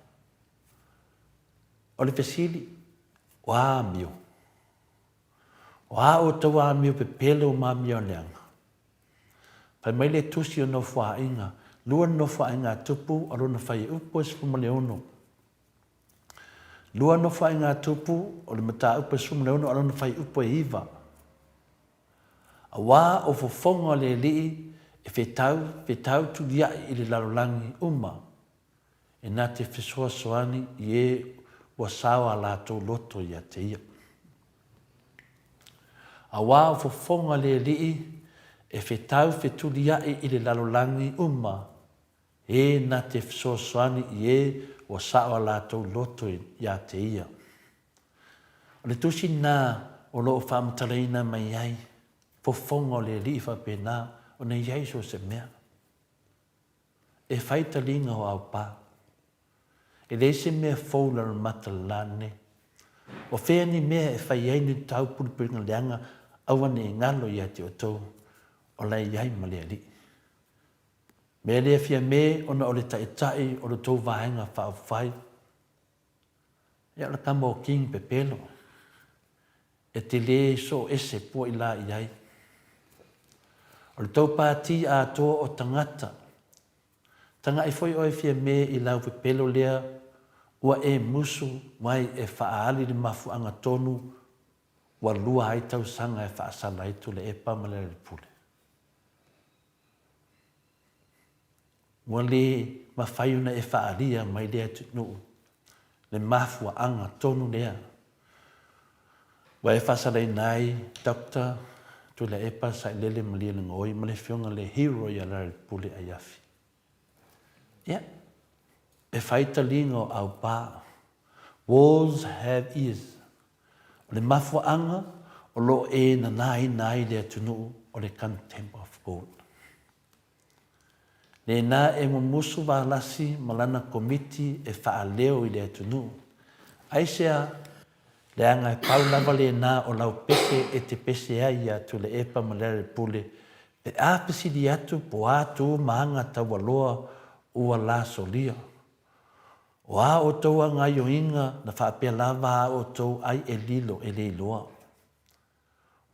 O le fesili, o a mio. O a o tau a mio pe pele o ma mio leanga. Pai mai le tusi o no wha inga, lua no wha inga tupu o rona whai upo e spuma leono. Lua no wha inga tupu o le mata upo e spuma leono o rona whai upo e iwa. A wā o fofonga le lii e whetau tu dia i le larolangi uma. E nā te whesoa soani i e ua sawa la tō loto i a te ia. A wā o fofonga le lii e whetu dia i le larolangi uma. E nā te whesoa soani i e ua sawa la tō loto i a te ia. O le tusi nā o loo whaamtaraina mai ai. Fofonga le li fa pena o nei iaiso se mea. E whaita linga o au pā. E le se mea fōla o matalane. O whea ni mea e whai aini tau pulipinga leanga awane e ngalo ia te o tau. O lai iai ma lea li. Mea lea fia me ona o le tai o le tau vahenga whao whai. Ia la kama o king pe pelo. E te le so ese po i la iai. O le tau pāti a toa o tangata. Tanga i foi oe fia me i lau pe pelo lea, ua e musu mai e whaali le mafu anga tonu, ua lua ai tau sanga e whaasala itu le e pamale le pule. Ua le mawhaiuna e whaalia mai lea tutnu, le mafu anga tonu lea. Ua e whaasala nai, Dr. Tu le epa sa lele malia le ngoi, ma le fionga le hero ia la pule a yafi. Ia, e whaita lingo au pā. Walls have ears. O le mafuanga, o lo e na nai le atunu o le contempt of God. Le nā e mumusu wālasi malana komiti e whaaleo i le atunu. Aisea, le anga e paulava le nā o lau pese e te pese ai atu le epa malere pule. Pe āpesi di atu po atu maanga tawaloa ua la solia. O a o tau a ngaio inga na whaapea lava a o tau ai e lilo e le iloa.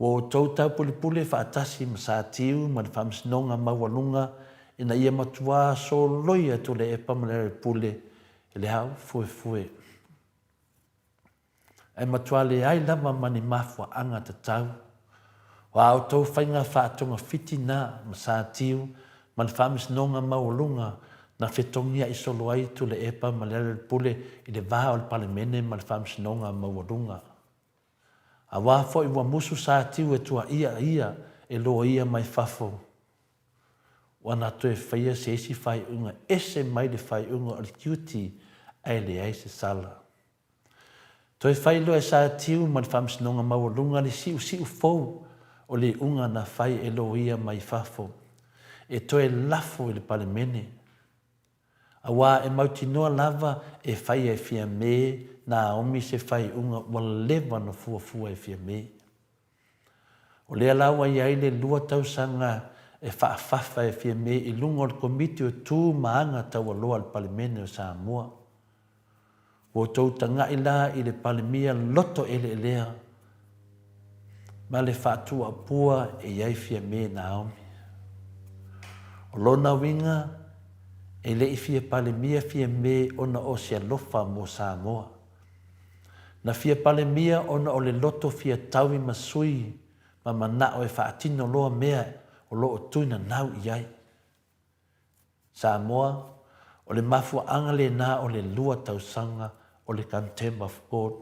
o tau tau pule whaatasi ma sa tiu ma le whamsinonga maualunga ina ia matua so loia tu le epa ma le pule i le hau fue. Ai matua le ai lava mani mafua anga te tau. Wa au tau whainga whaatonga fitina ma sa tiu ma le whamsinonga maualunga na whetongia i solo ai tu le epa ma le pule i le vaha o le palemene ma le whamsinonga maualunga. A wā fo i wa musu sa tiu e tua ia e loa ia mai fafo. Wana to e whaia se esi whai unga ese mai le whai unga o le kiuti ai le ai se sala. To e whai loa e sa tiu ma le whamsinonga maualunga le siu fou o le unga na whai e loa ia mai fafo. E to e lafo i le palemene. A wā e mautinoa lava e whai e fia me na omi se whai unga walewa no fuafua e fia me. O lea lawa i aile lua tausanga e whaafafa e fia me i lunga o le komiti o tū maanga tau aloa le palemene o Samoa. O tau tanga i la i le palemia loto ele lea. Ma le whaatua pua e iai fia me na omi. O lona winga e le i fia palemia fia me ona o se alofa mo Samoa. Na fia palemia ona o le loto fia taui masui ma manao e whaatino loa mea o loo tuina nau iai. Samoa o le mafua angale na o le lua tausanga o le contempt of God.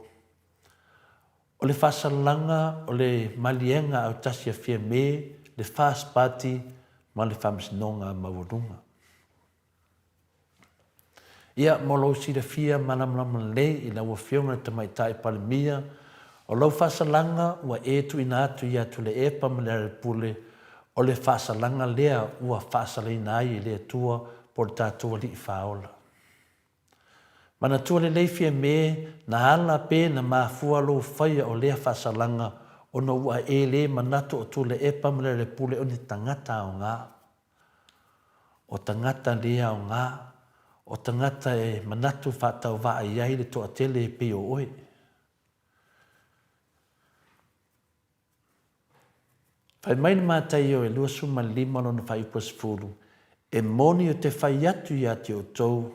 O le whasalanga o le malienga au tasia fia me le fast party ma le whamsinonga maualunga. Ia molo si le fia manamlama le i la wafionga te mai tai palemia o lau whasalanga ua e tu ina atu ia tu le epa ma le pule o le whasalanga lea ua whasalina ai i le tua po le tātua li i whaola. Mana tua le leifia me na ala pe na mafua lo whaia o lea whasalanga o no ua e le manatu o tu le epa ma le pule o ni tangata o ngā. O tangata lea o ngā. O tangata e manatu whatau waa iai le toa tele pe o oe. Whai maini mātai o e lua suma lima no na whai upas furu. E moni o te whai atu i ati o tau.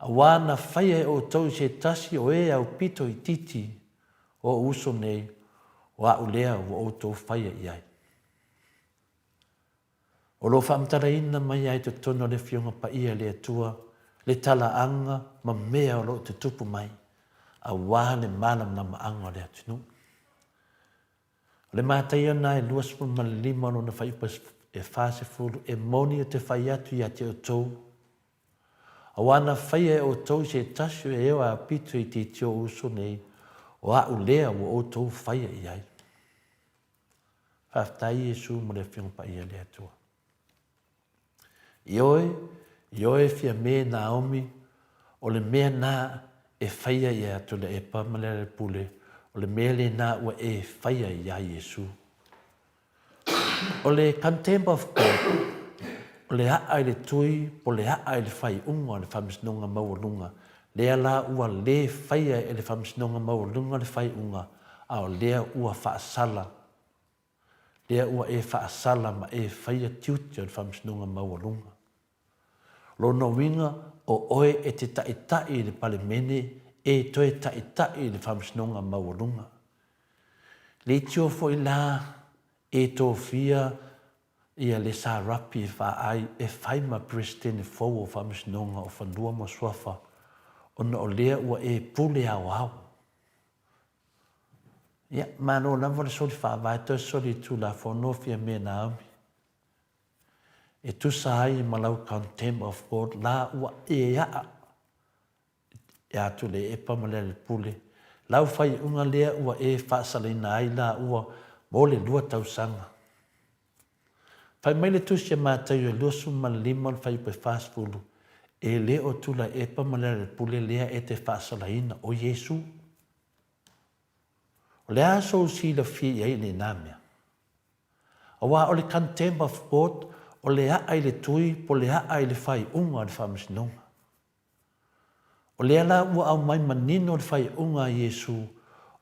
A wāna whai e o tau se tasi o e au pito i titi o uso nei o a ulea o o tau whai iai. O lo whamtara ina mai ai te tono le fionga pa ia le atua. Le tala anga ma mea o lo te tupu mai, a wāle malam na maanga o le atinu. Le mātai ana e luaspu ma le lima no na whaipas e whase furu e moni o te whai atu i ate o tau. A wāna whai e o tau se tasio e ewa a pitu i te tio uso nei o a ulea o tau whai e iai. Whaftai Jesu mo le whiong pa ia le atua. Ioe fia me Naomi o le mea na e whaia i atu le e pamale pule o le mea le na ua e whaia i a Jesu. O le contempt of God o le haa i le tui po le haa i le whai unga o le whamisnonga maualunga lea la ua le whaia e le whamisnonga maualunga le whai unga a o lea ua whaasala. Lea ua e whaasala ma e whaia tiuti o le whamisnonga maualunga. Lono winga o oe e te taitai le palemene e toe taitai le whamsinonga maualunga. Le tio fo i la e tō fia ia le sa rapi e whaai e whaima presidente fau o whamsinonga o whanua ma swafa o na o lea ua e pule au au. Ia, mano lava le soli whaavai toi soli tu la whanofia me Naomi. E tu sai malau contempt of God la ua e aa. E atu le e pamale le pule. Lau whai unga lea ua e whaasalina ai la ua mo le lua tausanga. Whai mai le tusia mātai o lua suma lima le whai pe fast fulu. E le o tula e pamale le pule lea e te whaasalaina o Jesu. O le aso si la fi e le namea. Awa o le contempt of God o le haa i le tui po le haa i le whai unga le whamisnonga. O le ala ua au mai manino le whai unga Jesu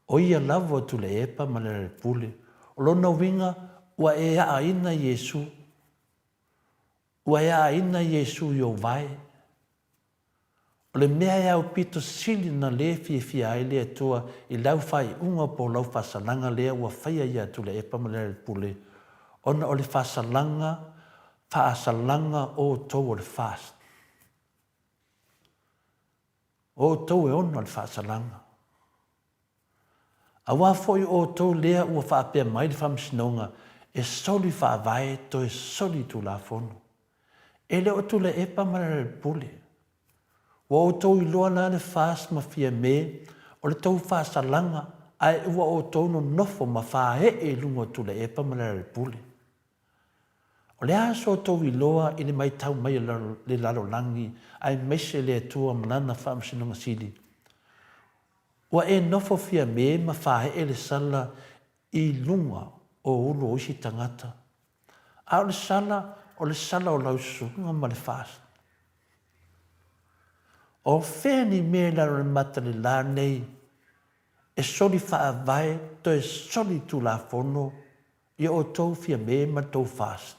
o ia lavo tu le epa ma le pule O lona winga ua e aaina Iesu. Ua e aaina Iesu i o vai. O le mea e au pito sili na le fia ai le atua i lau fai unga po lau fasalanga lea ua whaia ia tu le epa malere pule. Ona o le faasalanga o tau o le fast. O tau e ona o le faasalanga. A wā foi o tau lea ua whaapea mai le whamsinonga e soli whaavae to e soli tu la fono. E le o tu le epa malere pule. Wa o tau i loa la le fast ma fia me, o le tau faasalanga, ai ua o tau no nofo ma whahe e lungo tu le epa malere pule. O le aso tau i loa i le mai tau mai le lalo langi, ai mese le atua manana whaamsinonga sili. Wa e nofo fia me ma whahe e le sala i lunga o ulo oisi tangata. A o le sala o lausunga ma le fast. O wheni me la mata le la nei, e soli whaavae to e soli tu la fono, i o tau fia me ma tau fast.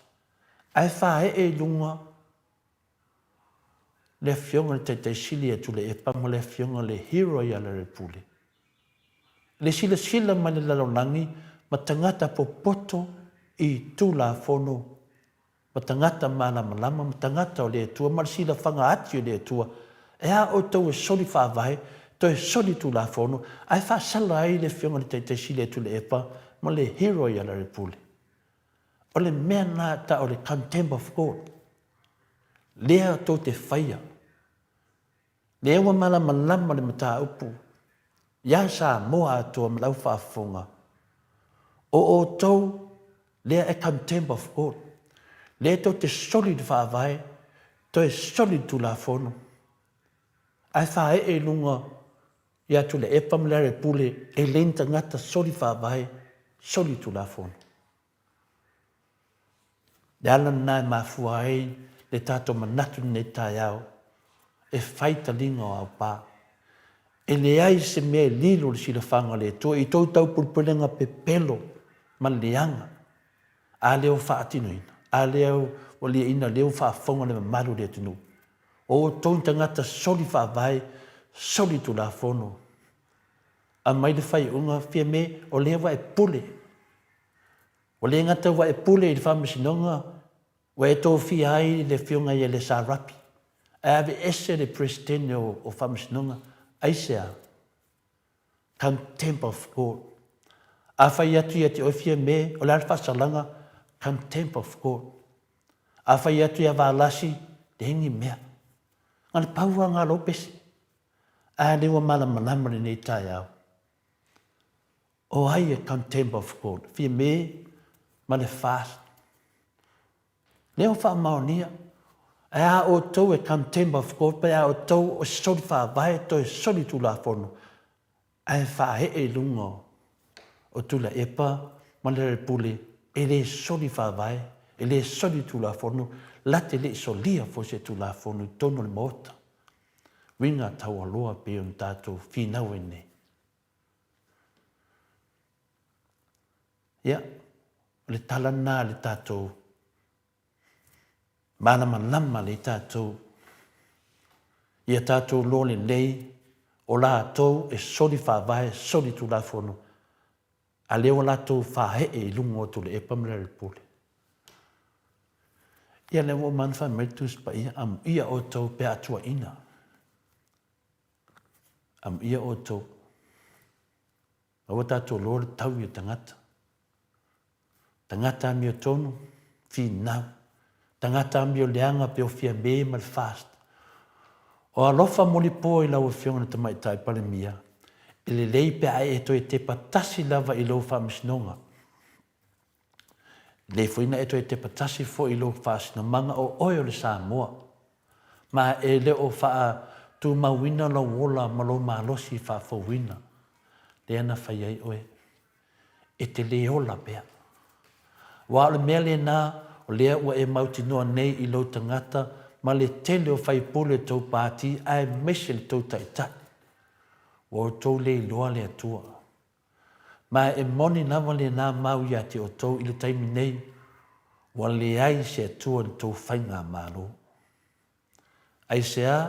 Ai whae e lunga, le fionga te sili e tu le epa ma le fionga le hero i ala repule. Le sila ma le lalonangi, ma tangata po poto i tu la fono, ma tangata ma la malama, ma tangata o le tua, ma le sila whanga ati o le tua, e a o tau e soli whaavae, to e soli tu la fono, ai wha sala ai le fionga te sili e tu le epa, ma le hero i ala repule. O le mea nā ta o le contempt of God. Lea tō te whaia. Lea wa malama le mata upu. Ia Samoa atua malau whaafonga. O tau, lea e contempt of God. Lea tō te solid whaavai, tō e solid tu la fono. Ai whae e lunga, ia tu le epa malare pule, e lenta ngata solid whaavai, solid tu la fono. Le ala nai mafua ai, le tato manatu ne tai au, e whaita linga o au pā. E le ai se mea lilo le sila whanga le tua, i tau tau pulpulenga pe pelo, ma leanga. A leo whaatino ina, a leo o lia ina leo whaafonga le maru le tunu. O tau tangata soli whaavai, soli tu la fono. A mai le whai unga fia me, o lea wa e pule. O le ngata wa e pule i le whamasinonga, wa e tō fia ai le fionga i le sarapi. A ave ese le presidente o whamasinonga, aisea. Contempt of God. A whai atu i te ofia me, o le alfasalanga, contempt of God. A whai atu i a wālasi, te hengi mea. Ngana paua ngā lopesi. A lewa malamanamari nei tai au. O ai e contempt of God. Fia me, ma le fast. Leo wha maonia. E a o tau e contempt of God, pe a o tau o soli wha vai, to e soli tu la fono. E wha he e lungo o tu la epa, ma le repule, e le soli wha vai, e le soli tu la fono, late le solia fo se tu la fono, tono le Maota. Winga tau aloa pe un tātou whinau e nei. Ia, le talana le tātou, malama lama le tātou, ia tātou lo le lei, o la tau e soli whaavae, soli tu la fono, a leo la tau whahe e lungo tu le epamere le pule. Ia leo manwha metus pa ia, am ia o tau pe atua ina. Am ia o tau. Awa tātou lo le tau ia tangata. Tangata mi o tonu, fi nau. Tangata mi o leanga pe o fia me mal fast. O alofa moli po i lau o fionga na tamai tai pale mia. Ele lei pe ai e to e te patasi lava i lau whamisnonga. Le fuina e to e te patasi fo i lau whasinamanga o oi o le Samoa. Ma e le o wha tu mawina la wola ma lo malosi wha fawina. Le ana whai ai oe. E te leola pea. Wa le mele na o lea ua e mauti noa nei i lau tangata ma le tele o whai pole tau pāti ai mese le tau taitai. Wa o tau le loa le atua. Ma e moni lava le nā mau ia te o tau i le taimi nei, wa le ai se atua ni tau whainga mālo. Ai sea,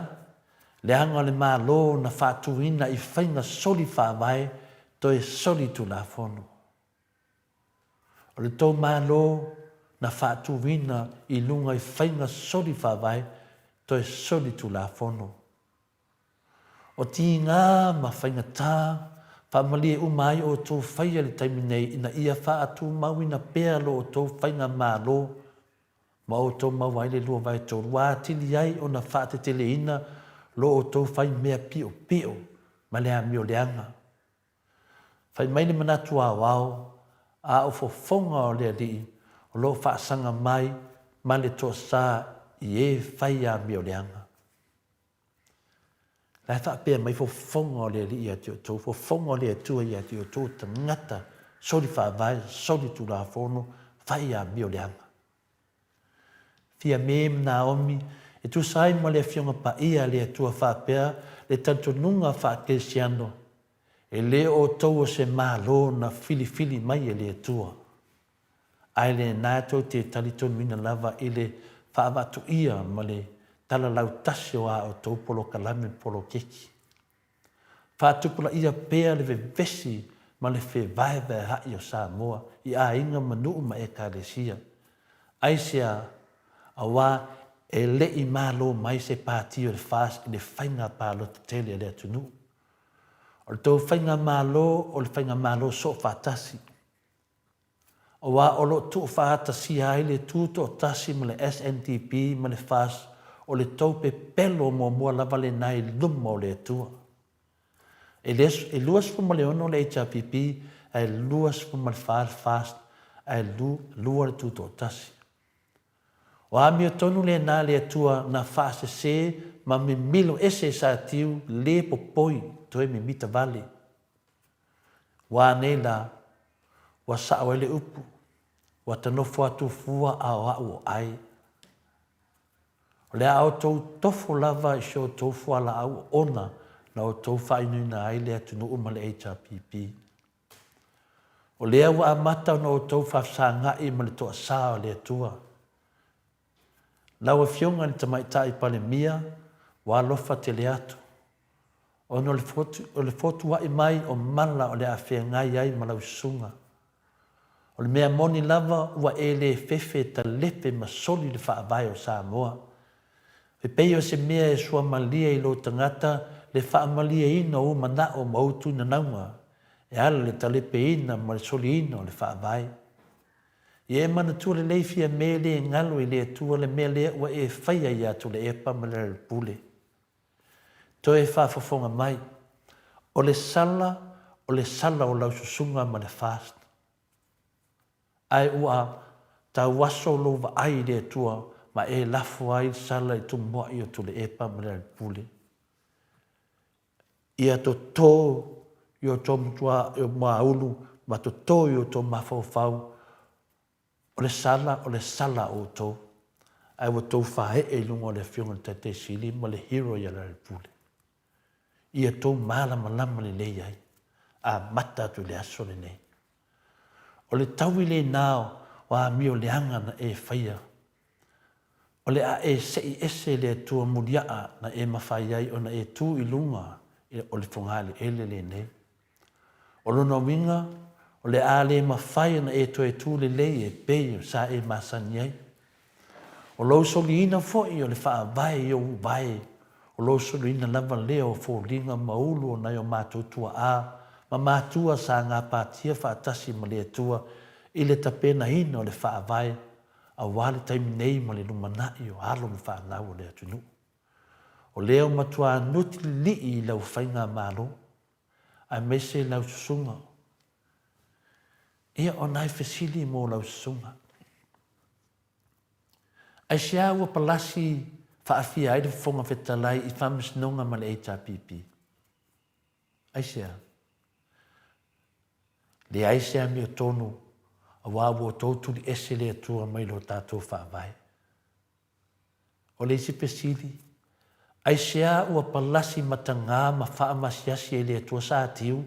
le anga le mālo na whātuina i whainga soli whāwai, to e soli tu la whono. O le tau mālo na whātuina i lunga i whainga soli whāwai, to e soli tu la whono. O ti ngā ma whainga tā, whaamalie umai o tō whaia le taimi nei, ina ia wha atu mau ina pēa lo o tō whainga mālo, ma o tō mau ai le lua vai tō rua tili ai o na wha te tele ina, lo o tō whai mea pio pio, ma lea mio leanga. Whai mai le manatu a wao, a o fofonga o lea li, o lo wha sanga mai, ma le tō sā i e whai a mio leanga. Lai wha pēr mai fofonga o lea li i ati o tō, fofonga o lea tua i ati o tō, ta ngata, sori wha vai, sori tu la whono, whai a mio leanga. Fia mem na omi, e tu sai mo le fionga pa ia le tua wha pēr, le tanto nunga wha kesiano, e le o tau o se mālo na fili mai e le tua. Ai le nātou te taliton mina lava i le wha avatu ia ma le tala lau tasi o a o tau polo kalame polo keki. Whātupula ia pēr le vesi ma le whe vaevae hai o Samoa i a inga manu ma e kāresia. Ai sea a wā e le i mālo mai se pāti o le whās i le whainga pālo te tele le atunu. O le tau whainga mālo o le whainga mālo so whātasi. O wā o lo tu whātasi ai le tūto o tasi ma le SNDP ma le whās o le tau pe pelo mo mua lava le nai luma o le atua. E luas fuma le ono le HRPP, e luas fuma le fast, e lua le tūto o tasi. O ami o tonu le nā le atua na whaase se, ma me milo ese sa tiu le popoi to e me mita vale. Wa nei la, wa sao ele upu, wa tanofo atu fua au ai. O le au tau tofu lava i sio tofu ala au ona na o tau whainu na ai le atu no uma le HRPP. O le awa amata na o tau whafsa ngai ma le toa sao le atua. Lau a fionga ni tamaitai pale mia, wa lofa te le atu. Ono le fotu wa mai o mala o le awhia ngai ai ma lau sunga. O le mea moni lava ua e le fefe ta lepe ma soli le whaavai o Samoa. E pei o se mea e sua malia i lo tangata le whaamalia ina o mana o mautu na naunga. E ala le talepe ina ma le soli ina o le whaavai. I e mana tua le leifia me le ngalo i le tua le mea lea ua e whaia i atu le epa ma le pule. To e whaafafonga mai. O le sala o lau susunga ma le fast. Ai ua ta waso lo va ai le tua ma e lafu ai sala i tumua i o tu le epa ma le pule. Ia to tō i o tō mtua i o maulu ma to tō i o tō mawhawhau o le sala o tō. Ai wa tō whahe e lunga o le fionga te sili ma le hero i ala le pule. Ia tō malama lama le lei ai. A mata tu le aso le nei. O le taui le nao wa mi o le anga na e whaia. O le a e sei ese le tua muliaa na e mawhai ai o na e tū i lunga o le whongale ele le nei. O lona winga o le a le mawhai na e to e tū le lei e pei sa e masani ai. O lo soli ina foi o le wha vai i o vai. O lo soli ina lava leo fo linga maulu o na o mātutua a. Ma mātua sa ngā pātia whaatasi ma le atua i le tapena ina o le wha vai. A wale taimi nei ma le lumanai o halo ma wha ngau o le atunu. O leo matua nuti li i lau whainga mālo. A mese lau susunga. Ia o nai fesili mo lau susunga. Ai sia ua palasi whaafia ai le fonga whetalai i whamisnonga ma le HRPP. Ai sia. Le ai sia mi o tonu a wawu o tautu li ese le atua mai lo tātou whaavai. O le isi pesili, ai sia ua palasi matangā ma whaamasiasi e le atua sa atiu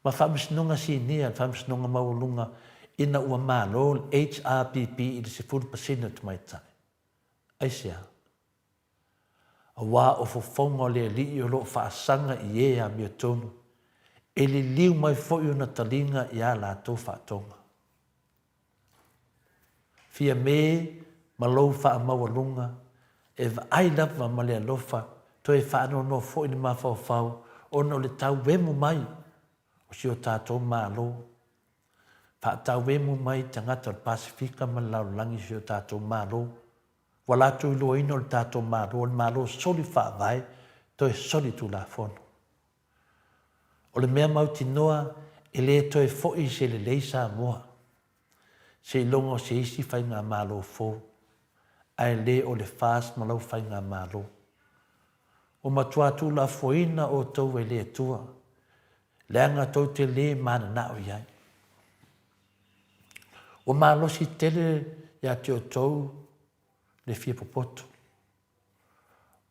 Ma whaamisnunga sinia, whaamisnunga maulunga, ina ua mālo, HRPP, i se 10% tu mai tai. Aisia. A wā o fofonga le li o lo whaasanga i ea mia tonu. E li liu mai foi o na talinga i a la tō whaatonga. Fia me, ma lou wha mawalunga, e wa ailapa ma le alofa, to e whaano no foi ni ma whau, o no le tau wemu mai, o si o tātou mālo. Wha tau wemu mai tangata o Pasifika ma laulangi si o tātou mālo. Wala tu lo ino le tātou mālo, le mālo soli wha vai, to e soli tu la fono. O le mea mauti noa, e le to e foi se le leisa moa. Se longo se isi whai ngā mālo fō. Ai le o le fast ma lau whai ngā mālo. O matua tu la foina o tau e le tua. Leanga tau te le mana nao iai. O mālo si tele ya te o tau le fia popoto.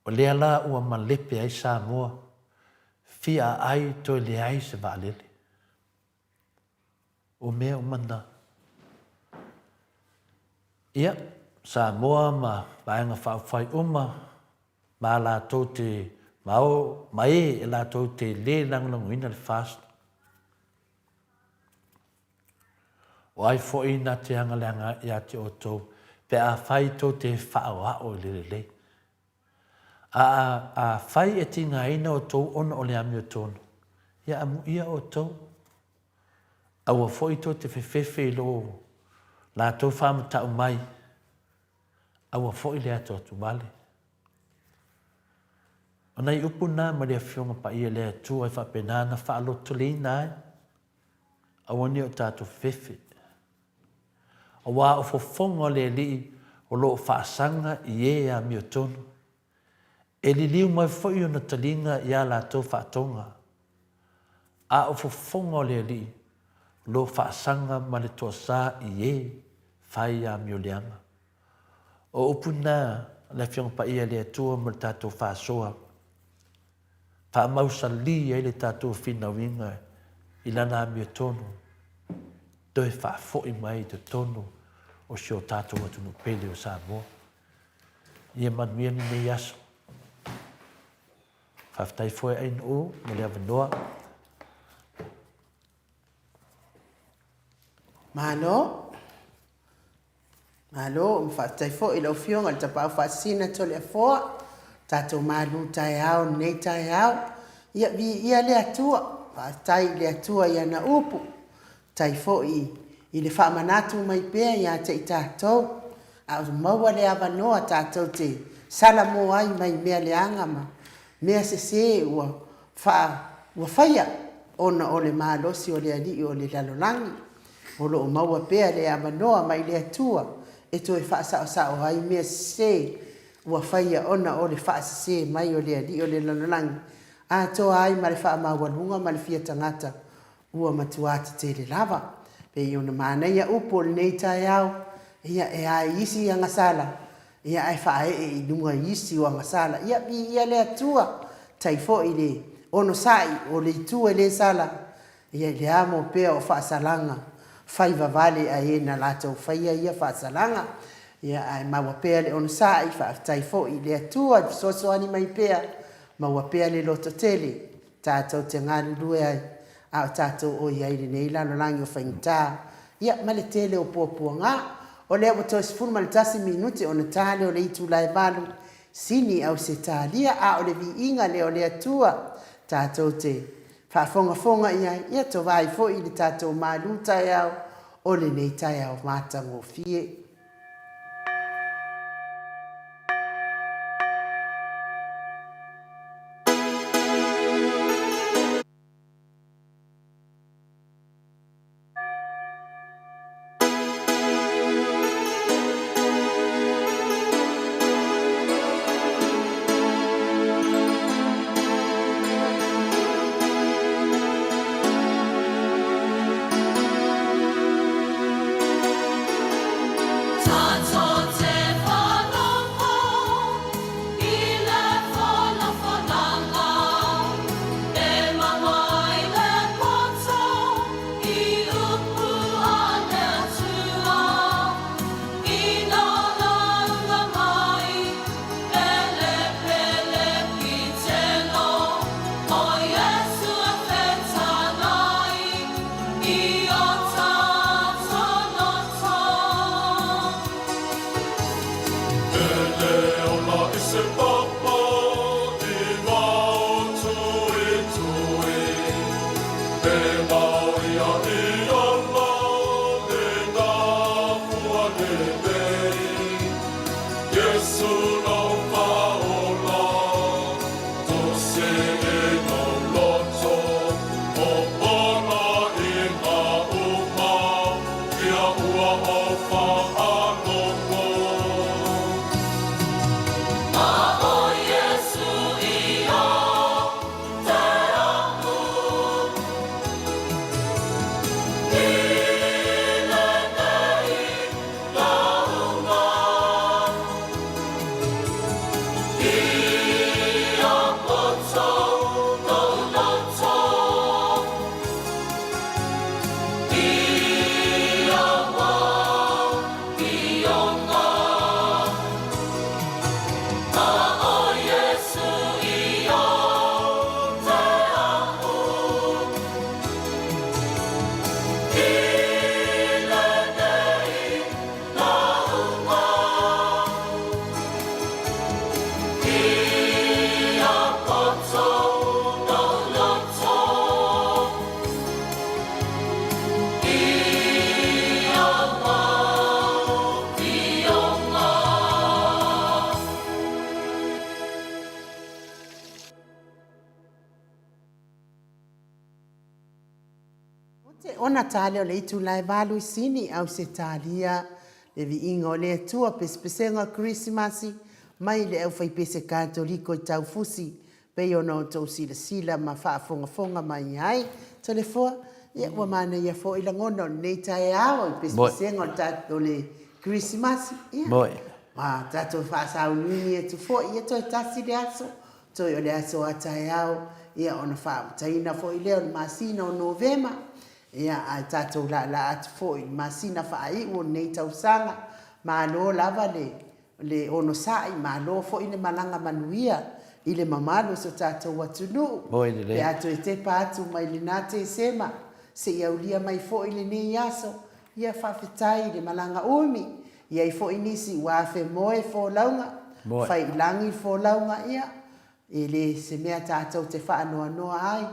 O lea la ua malepe ai Samoa. Fia ai to le ai se vaalele. O mea o mana. Ia, Samoa ma vaenga whawhai uma, ma la tau te mao, mai e la tau te le langlangu ina le fast. O ai fwoi na te angaleanga ia te o tau, pe a whai tau te whaawao le le. A whai e tinga ina o tau ona o le ami o tonu. Ia amu ia o tau. Aua fwoi tau te whewhewhe lo la tau whamata mai. Aua fwoi le ato atu wale. O nei upu nā ma lea whionga pa ia lea tu ai whapena na whaaloto le nai. Aua ni o tātou whewhe. Awa o fofonga le li o lo whaasanga i ea mi o tonu. E li liu mai fwoi o na talinga i a la tau whaatonga. A o fofonga le li lo whaasanga ma le toa sā i e whai a mi o leanga. O upu nā le whionga pa ia lea tua ma le tātou whaasoa. Wha mausa li e le tātou whina i lana mi o tonu. Doi wha fwoi mai te tonu o si o tātou atunu pele o Samoa. Ia manuia ni me yaso. Whaftai fwoi ein o, mo le avanoa. Malo. Malo, whaftai fwoi lau whionga, ta pao whaasina tole a fwoi. Tātou malu tai hao, nei tai hao. Ia le atua. Whaftai le atua ia na upu. Tai fwoi i le whaamanatu mai pēr ia te i tātou. A o maua le avanoa tātou te salamo ai mai mea le angama. Mea se ua whaia ona o le mālosi o le ali o le lalolangi. O lo o maua pēr le avanoa mai le atua. E to e whaasao ai mea se ua whaia ona o le whaasase mai o le ali o le lalolangi. A to ai ma le whaamawalunga ma le fia tangata. Ua matuata te le lava. Pe i ona mānaia upo le nei tai au. Ia e a isi i angasala. Ia e whae e i nunga isi o angasala. Ia le atua. Tai fo i le ono sai o le itua le sala. Ia le amo pea o whaasalanga. Whaiva vale a e na lato whaia ia whaasalanga. Ia ai maua pea le ono sai. Tai fo i le atua. Soso ani mai pea. Maua pea le loto tele. Tātou te ngāru lue ai. A tātou o iai le nei lalo langi o whaingitā. Ia, male tele o pōpua ngā. O lea o tō sifuru male tasi minute o na tāle o le itu lai valu. Sini au se tālia a o le Viiga le o le atua. Tātou te whaafonga iai. Ia tō vai fo i le tātou mālu tai au. O le nei tai au mātango fie. Ona tale o le itu lai valu sini au se talia le viiga o le atua pesepesenga Krismasi mai le au faipese katoliko i taufusi pei ona o tou silasila ma faafogafoga mai ai telefoa ia ua mana ia foʻi lagona o lenei taeao i pesepesenga o le tatou le Krismasi ia ma tatou faasaunuini atu foʻi ia toe tasi le aso toe o le aso a taeao ia ona faamataina foʻi lea o le masina o Novema ia ai tatou la atu foʻi masina faaiʻu o lenei tausaga malo lava le ono saʻi malo foʻi le malaga manuia i le mamalu so tatou atunuu le atu e tepa atu mai lenā tesema seʻi aulia mai foʻi lenei aso ia faafetai le malaga umi iai foʻi nisi ua afemoe folauga failagi folauga ia e le se mea tātou te whaanoanoa ai.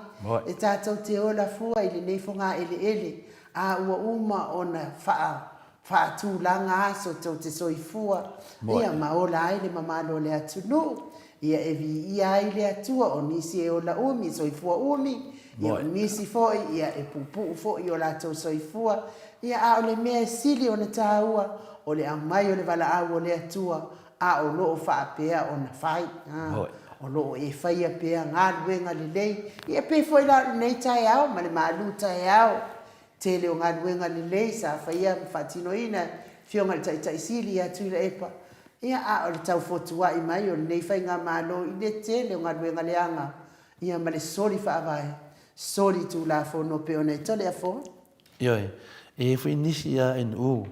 E tātou te ola fua i le nei whonga ele a ua uma o na whaatūlanga aso tau te soifua. Ia maola ai le mamalo le atunu. Ia e vi ia ai le atua o nisi e ola umi, soifua umi. Ia o nisi foi, ia e pupu foi o la tau soifua. Ia a o le mea sili o na tāua o le amai o le wala au o le atua. A o loo whaapea o na whai. O loo e whaia pea ngā luenga le lei. Ia pe foi la nei tai au, ma le maalu tai au. Te leo ngā luenga le lei, sa whaia whatino ina, fionga le tai sili atu i le epa. Ia a o le tau fotua i mai, o le nei whai ngā malo i le te leo ngā luenga le anga. Ia ma le soli whaavai. Soli tu la fono pe o nei tole a fo. Ioi, e whi nisi a en u,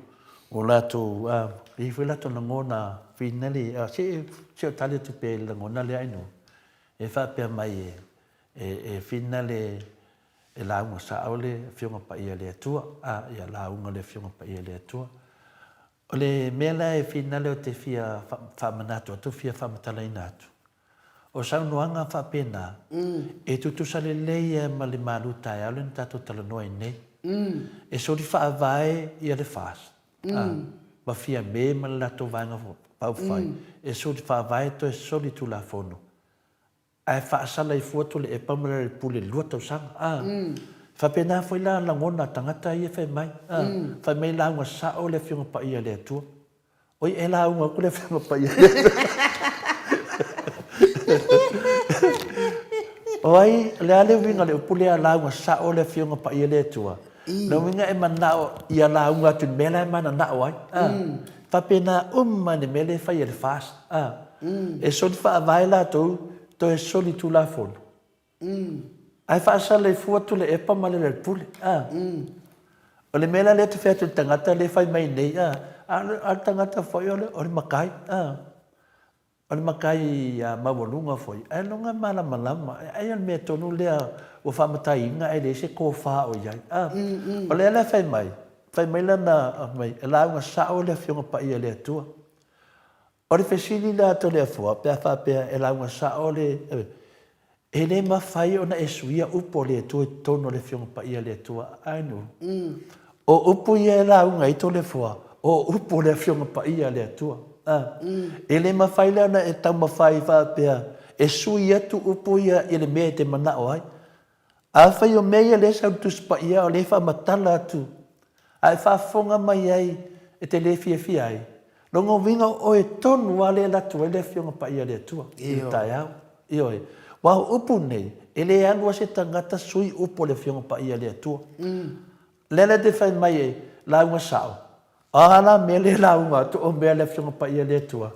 o lato, e whi lato na ngona finali, se o tali tu pe la ngona le ainu. E wha pia mai e finale e launga sa aule fionga pa ia le atua, ia launga le fionga pa ia le atua. O le mela e finale o te fia whamanatu, atu fia whamatala inatu. O saunuanga wha pena, e tutusa le leia ma le malu tai aule ni tato tala noa i nei. E sori wha avae ia le fast. Ma fia me ma le lato vanga pau fai. E sori wha avae to e sori tu la fono. Ai whaasala i fuatu le e pamara le pule lua tau sanga. Whapena foi la ngona tangata ia whai mai. Whai mai la unga sao le fionga pa ia le atua. Oi e la unga ku le fionga pa ia le atua. Oi le ale winga le pule la unga sao le fionga pa ia le atua. Na winga e manao ia la unga tu mela e mana nao ai. Whapena mane mele whai e le fast. E soni wha avai la tau. To e soli tu la fono. Ai whaasala i fuatu le epa ma le pule. O le mela le te wheatu tangata le whai mai nei. A tangata foi o le makai. O le makai mawalunga foi. Ai longa malama. Ai al mea tonu lea o whamatai inga ai le se ko wha o iai. O le ala whai mai. Whai mai lana mai. E la unga sao le fionga pa ia le atua. O le fesili la to le afua, pea whapea e launga sao le, E le mawhai o na e suia upo le atua e tono le fionga pa ia le atua ainu. O upo ia e launga i to le fua. O upo le fionga pa ia le atua. E le mawhai le ana e tau mawhai whapea. E sui atu upo ia i le mea te mana o ai. A whai o mea le sau tuspa ia o le wha matala atu. A e whafonga mai ai e te le fia fia ai. Longo winga o e tonu a le latu e le fionga pa ia le atua. I tai au. Io e. Wau upu nei. E le anua se tangata sui upo le fionga pa ia le atua. Lele te whai mai e launga sao. Ala me le launga tu o mea le fionga pa ia le atua.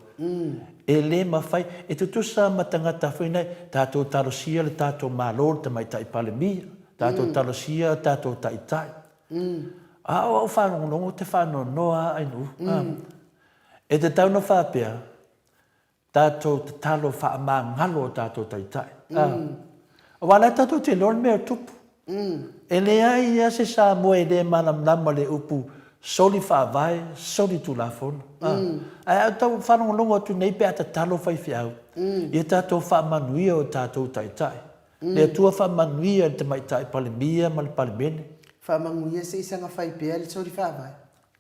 E le mawhai, e tutusa matangata whenai, tātou tarosia le tātou mālor, te mai tai pale mia, tātou tarosia, tātou tai tai. A o whanongonongo te whano noa ainu. E te tau no whapea, tātou te talo wha mā ngalo o tātou tai tai. Wala tātou te lor mea tupu. E le ai ia se Samoa e le manamnama le upu, soli whaavai, soli tu la fono. Ai au tau whanongonongo atu nei pe ata talo whai whiau. Ia tātou whaamanuia o tātou tai tai. Le atua whaamanuia te mai tai pale mia, ma le pale mene. Whamanguia se isanga whai pea le sori whaavai.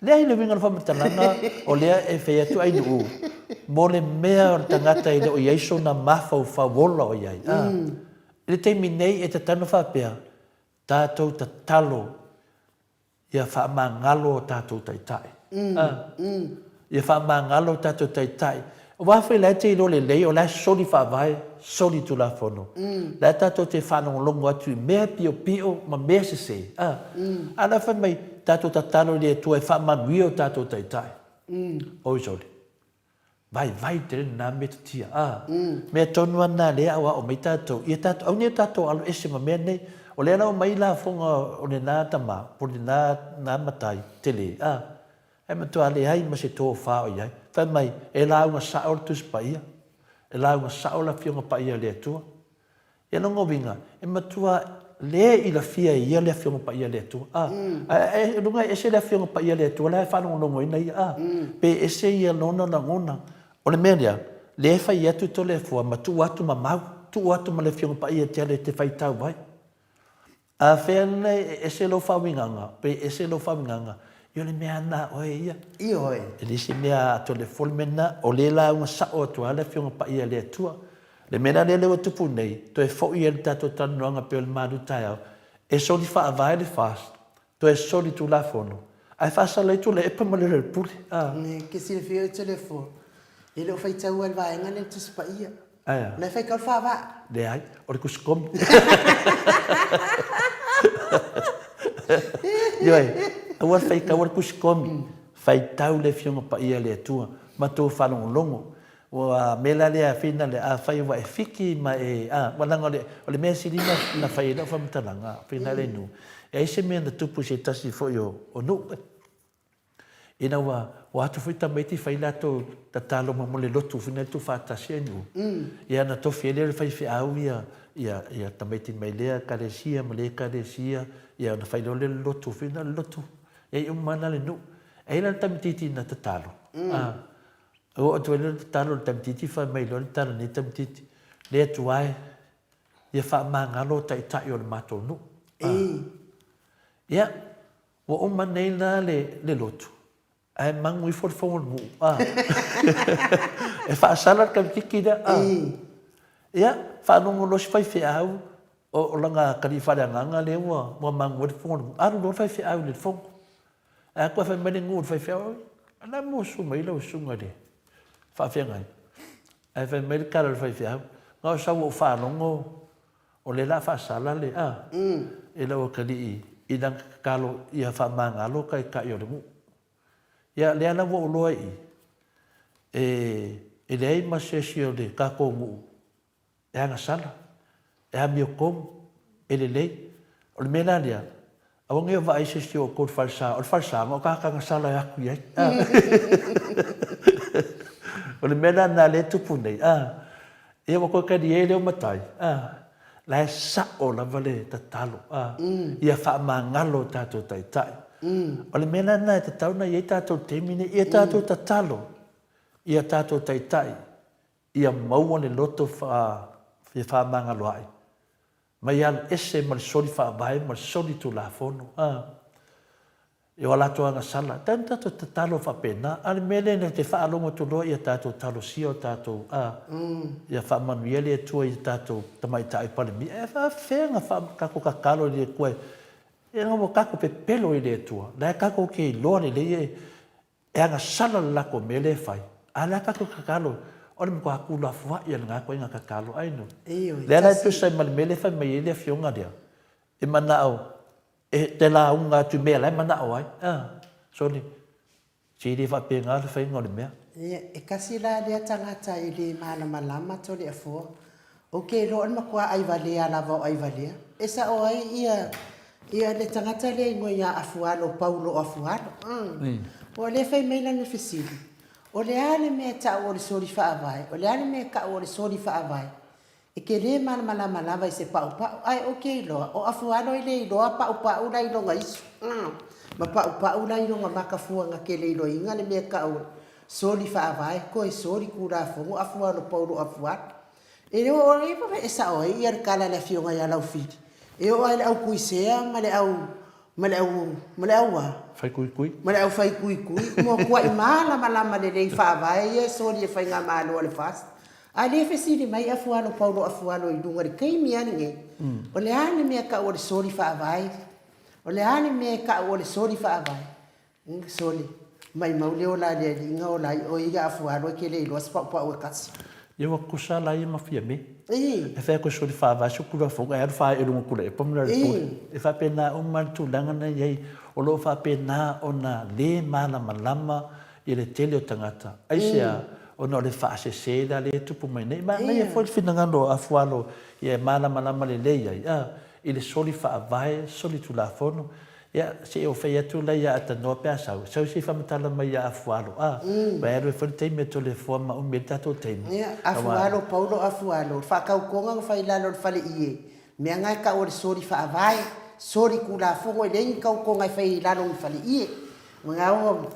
Lea i le winga na whamatalanga o lea e whai atu ai nuu. Mo le mea o le tangata i le o iaiso na mawhau whawola o iai. Le teimi nei e te tano whapea, tātou ta talo ia whaamangalo o tātou tai tai. Ia whaamangalo o tātou tai tai. Wawhi lai te ilo le lei o lai soli whaavai, soli tu la whono. Lai tātou te whanongonongo atu mea pio pio ma mea se se. Ana whai mai tātou ta talo le tua e whaamanuia o tātou tai tai. Oi soli. Vai te nā me te tia. Mea tonu ana lea awa o mai tātou. Ia tātou, au nia tātou alo ese ma mea nei. O lea nao mai la whonga o le nā tama, po le nā matai, te le. E matua le hai ma se tō whao iai. Whai mai, e launga sao le tus pa ia. E launga sao la fionga pa ia le atua. E longo winga, e matua le i la fia ia le fionga pa ia le atua. E lunga ese le fionga pa ia le atua, le whanongo longo ina ia. Pe ese ia lona na ngona. O le mea lea, le whai atu to le fua, ma tu atu ma mau, tu atu ma le fionga pa ia te ale te whai tau vai. A whea nei e se lo whawinganga, pe e se lo whawinganga, i o le mea nā oe ia. I oe. E le se mea ato le wholemena, o le la unga sao atua, le fionga pa ia le atua. Le mena le lewa tupu nei, to e fo ia le tato tanuanga pe o le manu tai au, e soli whaavai le fast, to e soli tu la fono. Ai whasa le tu le epa ma le repuli. Ke si le fio i telefon. I le o whai tau al vaenga le tus pa ia. Aia. Le whai kau whaava. Le ai, o le kuskomi. Ioi, aua whai kau ar kuskomi, whai tau le fionga pa ia le atua, ma tō whanongo longo. Wa mela le a fina le a whai wa e fiki ma e, walanga o le mea sirina na whai lau whamatalanga, fina le nu. E eise mea na tupu se tasi fo o nu. Ina wa atu fai tamaiti whai lato ta talo ma mole lotu, fina tu whātasi e nu. Ia na tofi ele le whai whiau ia tamaiti mai lea karesia, ma lea karesia, ia na whai lole lotu, fina lotu. Ia umana le nu. E ila tamititi na ta talo. O atu ele ta talo le tamititi whai mai lole talo ni tamititi. Lea tuai, ia wha mangalo ta itai o le mato nu. Ia, wa umana ina le lotu. Ai mangu i forfongo mu. E wha salar ka tiki da. Ia, wha nongo losi whai whiau o langa kari whareanganga le wa mangu i forfongo mu. Aru lo whai whiau le fongo. A kua whai mene ngu whai whiau. Ana mo suma i lau sunga le. Wha whiangai. Ai whai mene kara whai whiau. Ngau sau o wha nongo o le la wha salar le. E lau kari i nang kalo i a wha mangalo kai ka i o le mu. Ia le ana wo loa i. E le ai masesi o le kako ngu. E anga sala. E ha mio kom. E le lei. O le mena lea. Awa ngea wa aisesi o kod falsa. O le falsa o kakanga sala e aku iai. O le mena na le tupu nei. E wako kani e leo matai. La e sa o la vale ta talo. Ia wha mangalo tato tai tai. O le mena na e te tauna i e tātou temine, i e tātou ta talo, i e tātou tai tai, i a maua le loto wha mangalo ai. Mai ala ese ma le soli whaavae, ma le soli tu la fono. E o alato anga sala, tan tato tatalo whapena, ale mele ne te whaalongo tu loa ia tato talo sio tato, ia whaamanuele e tua i tato tamai tai pale mi, e whenga kako kakalo i le koe, e ngamo kako pe pelo i le tua, na e kako ke i loa le e anga sala lako mele whai, ala kako kakalo, ole mo ko hakula fua ia nga ko inga kakalo aino. Le ala tu sai mal mele whai mai ele fionga dia, e mana au, e te la unga tu mea lai mana o ai. Soni, si li whape ngā le whai ngore mea. E kasi la lea tangata i le malama lama to le afua. O ke lo an makua ai valea la vau ai valea. E sa o ai ia le tangata le ingo ia afualo, paulo afualo. O le whai meila na fesili. O le ale mea ta o le sori whaavai. O le ale mea ka o le sori whaavai. E ke le malama lama lava i se pau pau. Ai o ke iloa. O afualo i le iloa pau pau la ilonga isu. Ma pau la ilonga makafua nga ke le iloa inga le mea ka o sori whaavai. Ko e sori kura fongo afualo paulo afualo. E reo o rei pawe e sa oi i ar kala le fionga i alau whiri. E o ai le au kuisea ma le au wa. Whai kui kui? Ma le au whai kui kui. Mo kua i malama lama le rei whaavai e sori e whai ngā malo ale fast. A le fesiri mai afualo paulo afualo i dunga ri keimi ani nge. O le ane mea ka o le sori whaavai. O le ane mea ka o le sori whaavai. Sori. Mai mauleo la le inga o lai o iga afualo ke le iloa spau pau e kasi. Ia wa kusa la ia mafia me. E whai ko sori whaavai so kura fonga e arwha e runga kura e pamura le pui. E wha pena o mantu langana iei o lo wha pena o na le malama lama i le tele o tangata. Aisea o no le whaase se la le tupu mai nei. Ma ia fwoi finangano a fualo i e malama lama le leia. I le soli whaavai, soli tu la fono. Ia se o whai atu la ia ata noa pia sau. Sau se whamatala mai a fualo. Vai aru e whai teime to le fua ma ume tato teime. Ia a fualo, paulo a fualo. Whakau konga whai lalo whale ie. Mea ngai ka o le soli whaavai. Sori ku la fongo e lengi kau konga whai lalo whale ie. Mga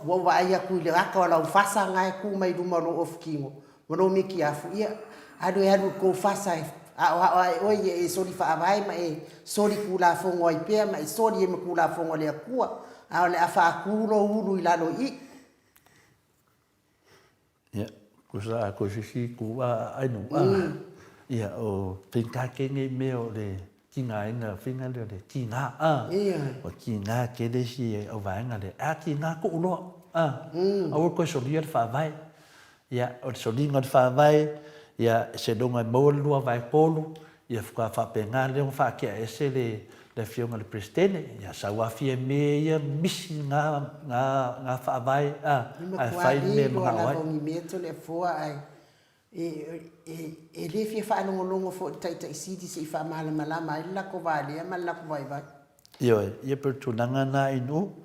o wa ai aku le aka o lau fasa ngai ku mai rumaro of kingo. Mano miki afu ia. Adu ko fasa o e sori whaavai ma e sori ku la fongo ai pia ma e sori e ku la fongo le akua. A le afa akuro uru i lalo i. Ia, kusa ko sisi ku ainu. Ia o pinkake ngai meo le ki ngā inga whinga leo le ki ngā o ki ngā kedesi e au vaenga le ki ngā ko uloa au koe solia le whaavai ia o le solinga le whaavai ia se longa maua lua vai polu ia whaka whape ngā leo whakea ese le fionga le prestene ia sa wafia me ia misi ngā whaavai ai whai me mga oai Ima me to le fua ai e le fia whaanongolongo fo taita i sidi se i wha malama lama i lako vale ma lako vai vai. Ia per tunanga na inu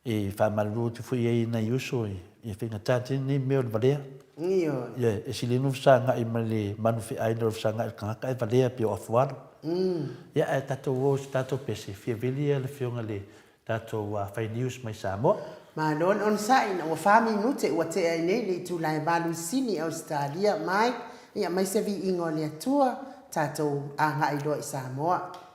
e wha malu te fui e na iuso e whinga tātini ni meo le valea. Ia e silinu wsanga i male manufi aina wsanga i kangaka e valea pio afuaro. Ia e tato o si tato pese fia vili e le fionga le tato whai news mai Samoa. Ma non on sai na wa minute wa te ai nei le tu lai balu sini Australia mai ia mai se vi ingo le Atua tato a ngai do i Samoa.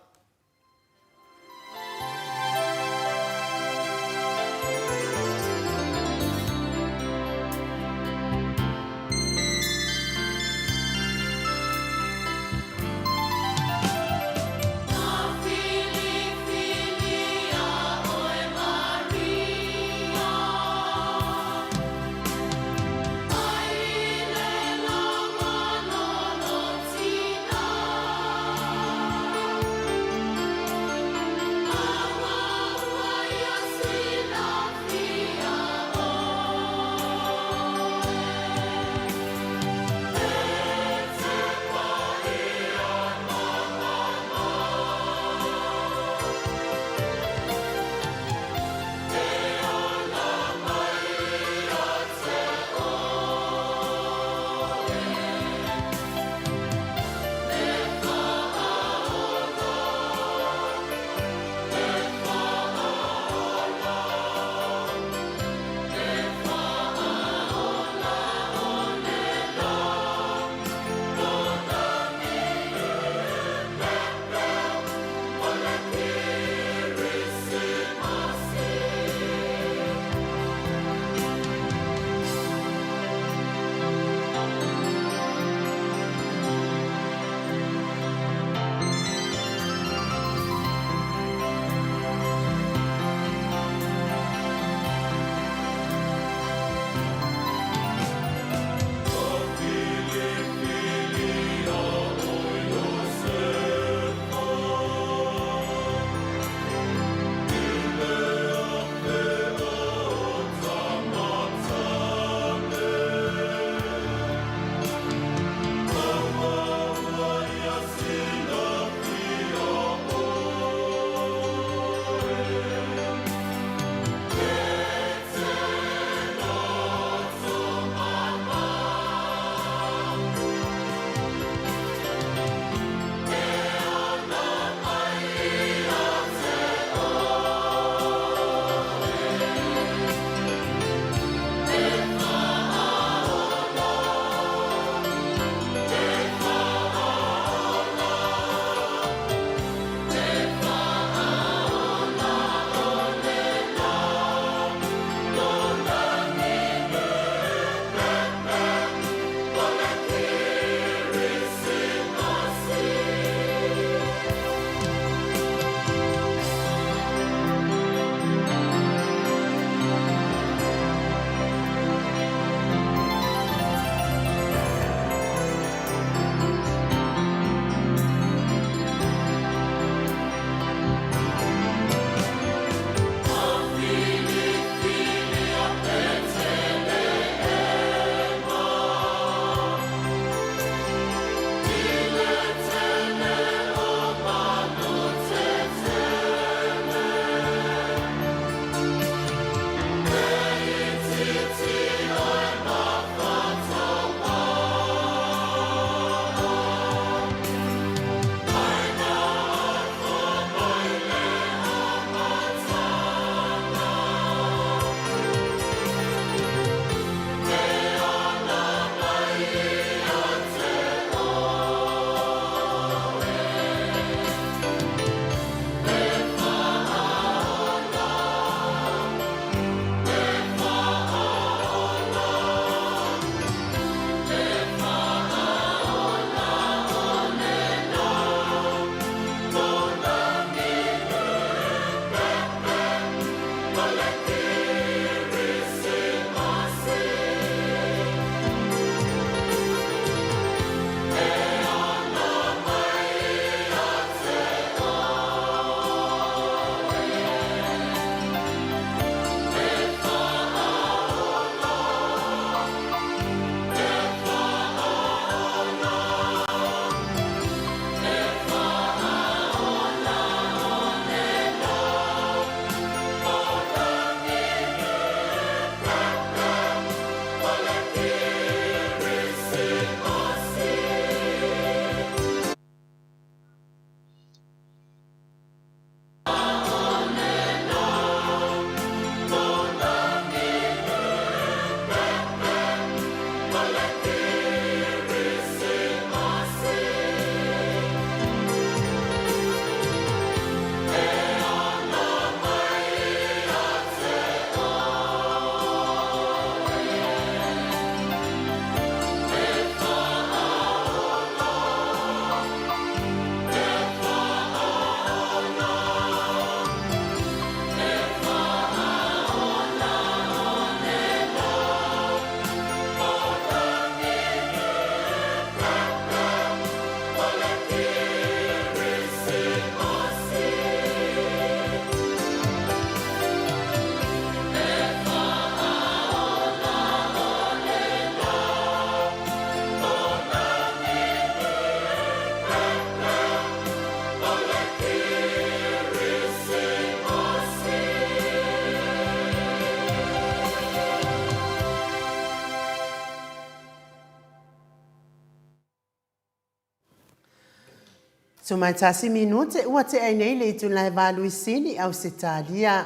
Tumaitasi minute ua te ai nei le itu lai valu isini au se talia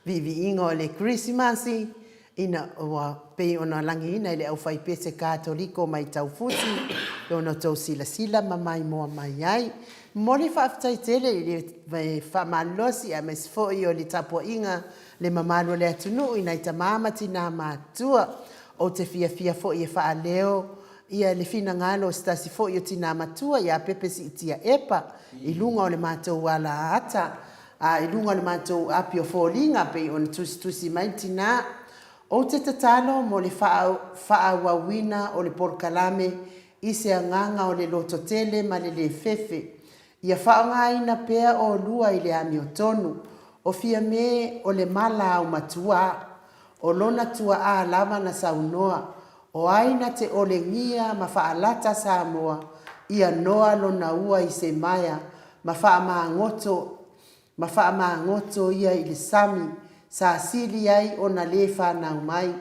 viiga o le Krismasi ina ua pei ona langi ina le au fai pese katoliko mai taufuti e ona tau silasila ma mai moa mai ai mo le faafetaitele i le faamalosi a mesi foʻi o le tapuaʻiga le mamalo le atunuu ina i tamā ma tinā matua o te fiafia foʻi e faaleo ia le finagalo o se tasi foʻi o tinā matua ia pepe siitia epa i luga o le matou alaata i luga o le matou api o foliga pei ona tusitusi mai tinā o te tatalo mo le faauauina o le polokalame i se agaga o le lototele ma le lē fefe ia faaaogāina pea o lua i le ami o tonu o fia me o le mala au matua o lona tuaā lava na saunoa o aina te olengia ma faalata Samoa ia noa lona ua i se maya ma faamagoto ia i le sami sa sili ai ona lē fanau mai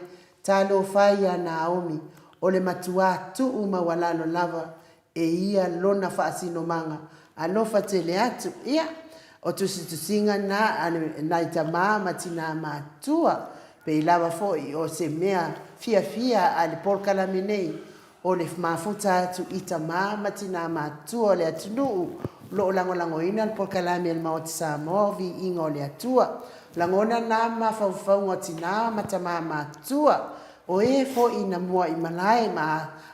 talo fai ia Naomi o le matuā tuu ma walalo lava e ia lona faasinomaga alofa tele atu ia o tusitusiga na i tamā ma tinā matua pei lava foʻi o se mea fiafia a le polokalame nei o le mafuta atu i tamā ma tinā matua o le atunuu loo lagolagoina le polokalame le maota Samoa viiga o le atua lagona na mafaufauga o tinā ma tamā matua o foʻi na mua i malae ma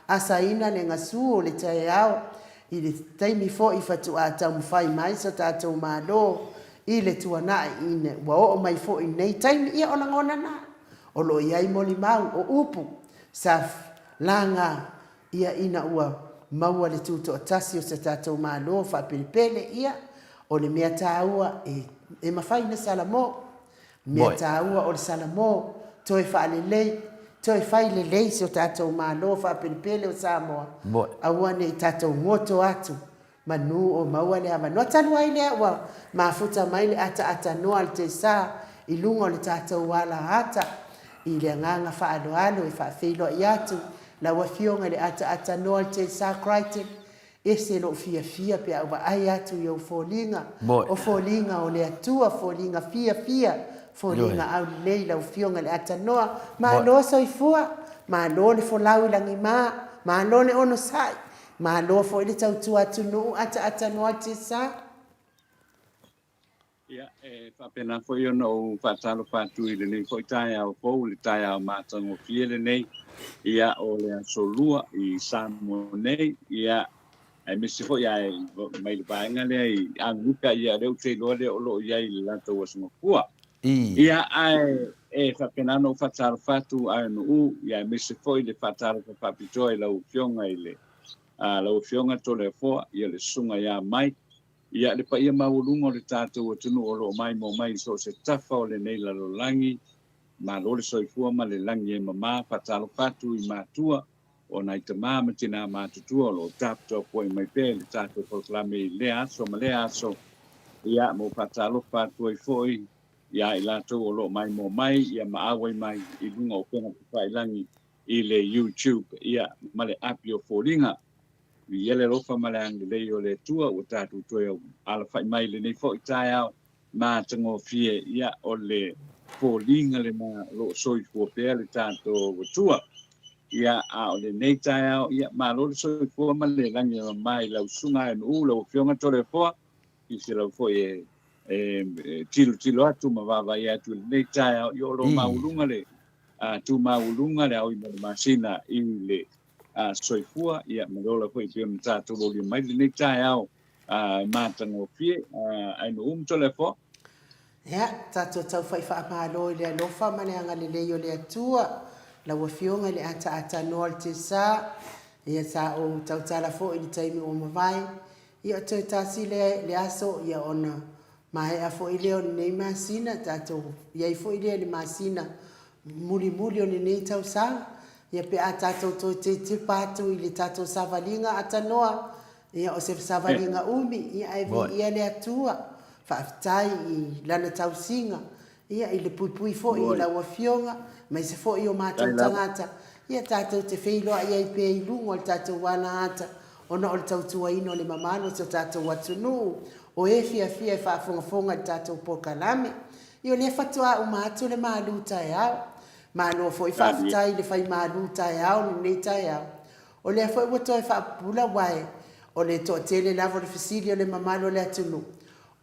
asaina le gasū o le taeao i le taimi foʻi fatuā taumafai mai so tatou mālō i le tuanaʻi ina ua oo mai foʻi nei taimi ia o lagona na o loo i ai molimau o upu sa laga ia ina ua maua le tutoʻatasi o se tatou mālō faapelepele ia o le mea tāua e mafai na salamo mea tāua o le salamo toe faalelei toe fai lelei se o tatou mālō faapelepele o Samoa aua nei tatou goto atu manu o maua le avanoa talu ai lea ua mafuta mai le ataatanoa le tesā i luga o le tatou alaata i le agaga faaaloalo e faafeiloaʻi atu laua fioga le ataatanoa le tesā Crichton e se loo fiafia pe auvaai atu i ou foliga o foliga o le atua foliga fiafia foliga aulelei lau fioga le atanoa malo soifua malo le folau i lagimā malo le ono saʻi malo foʻi le tautua atunuu ataatanoa le tesā ia faapena foʻi ona ou faatalo fatu i lenei foʻi taeao fou le taeao matagofie lenei ia o le asolua i Samoa nei ia ai misi foʻi ae mai le vaega lea i aguka ia leu teiloa lea o loo i ai le latou asogafua ia ae faapena ona ou faatalo fatu ae nuu ia misi foʻi le faatalo faapitoa i lau fioga i le lau fioga toleafoa ia le susuga iā mai ia le paia maualuga o le tatou atunuu o loo mai mo mai so se tafa o lenei lalolagi malo le soifua ma le lagi e mamā faatalo fatu i matua ona i tamā ma tinā matutua o loo taputaupua i mai pea le tatou polokalame i lea aso ma lea aso ia mo faatalo fatu ai foʻi ia i latou o loo mai mo mai ia maau ai mai i luga o pega failagi i le YouTube ia ma le api o foliga ia le lofa ma le agelei o le atua ua tatou toe ala fai mai lenei foʻi taeao matagofie ia o le foliga lena loo soifua pea le tatou atua ia a o lenei taeao ia malo le soifua ma le lagi mamā i lausuga e nuu lau fioga toleafoa i se lau foʻi tilo atu ma vavaia atu lenei taeao i o loo mauluga le tumauluga le au i ma le masina i le soifua ia malola foʻi pe ona tatou olia mai lenei taeao matagofie ai nuu ma toleafoa ia tatou taufai faamālō i le alofa ma le agalelei o le atua laua fioga i le ataatanoa le tesā ia sa ou tautala foʻi le taimi ua mavae ia o toe tasi le aso ia ona maea foʻi lea o lenei masina tatou iai foʻi lea le masina mulimuli o lenei tausaga ia pe a tatou toe teitepa atu i le tatou savaliga atanoa ia o se savaliga umi ia e viia le atua faafetai i lana tausiga ia i le puipui foʻi i laua fioga mai se foʻi o matou tagata ia tatou te feiloaʻi ai pea i luga o le tatou alaata ona o le tautua ino le mamalo se tātou atunu, o e fia e whaafongafonga le tātou pokalame. I o le fatua o mātu le mālu tai au. Mano fo i whaafitai le whai mālu tai au, le nei tai au. O le fo i wato e whaapula wai, o le to tele lavo le fisili o le mamalo le atunu.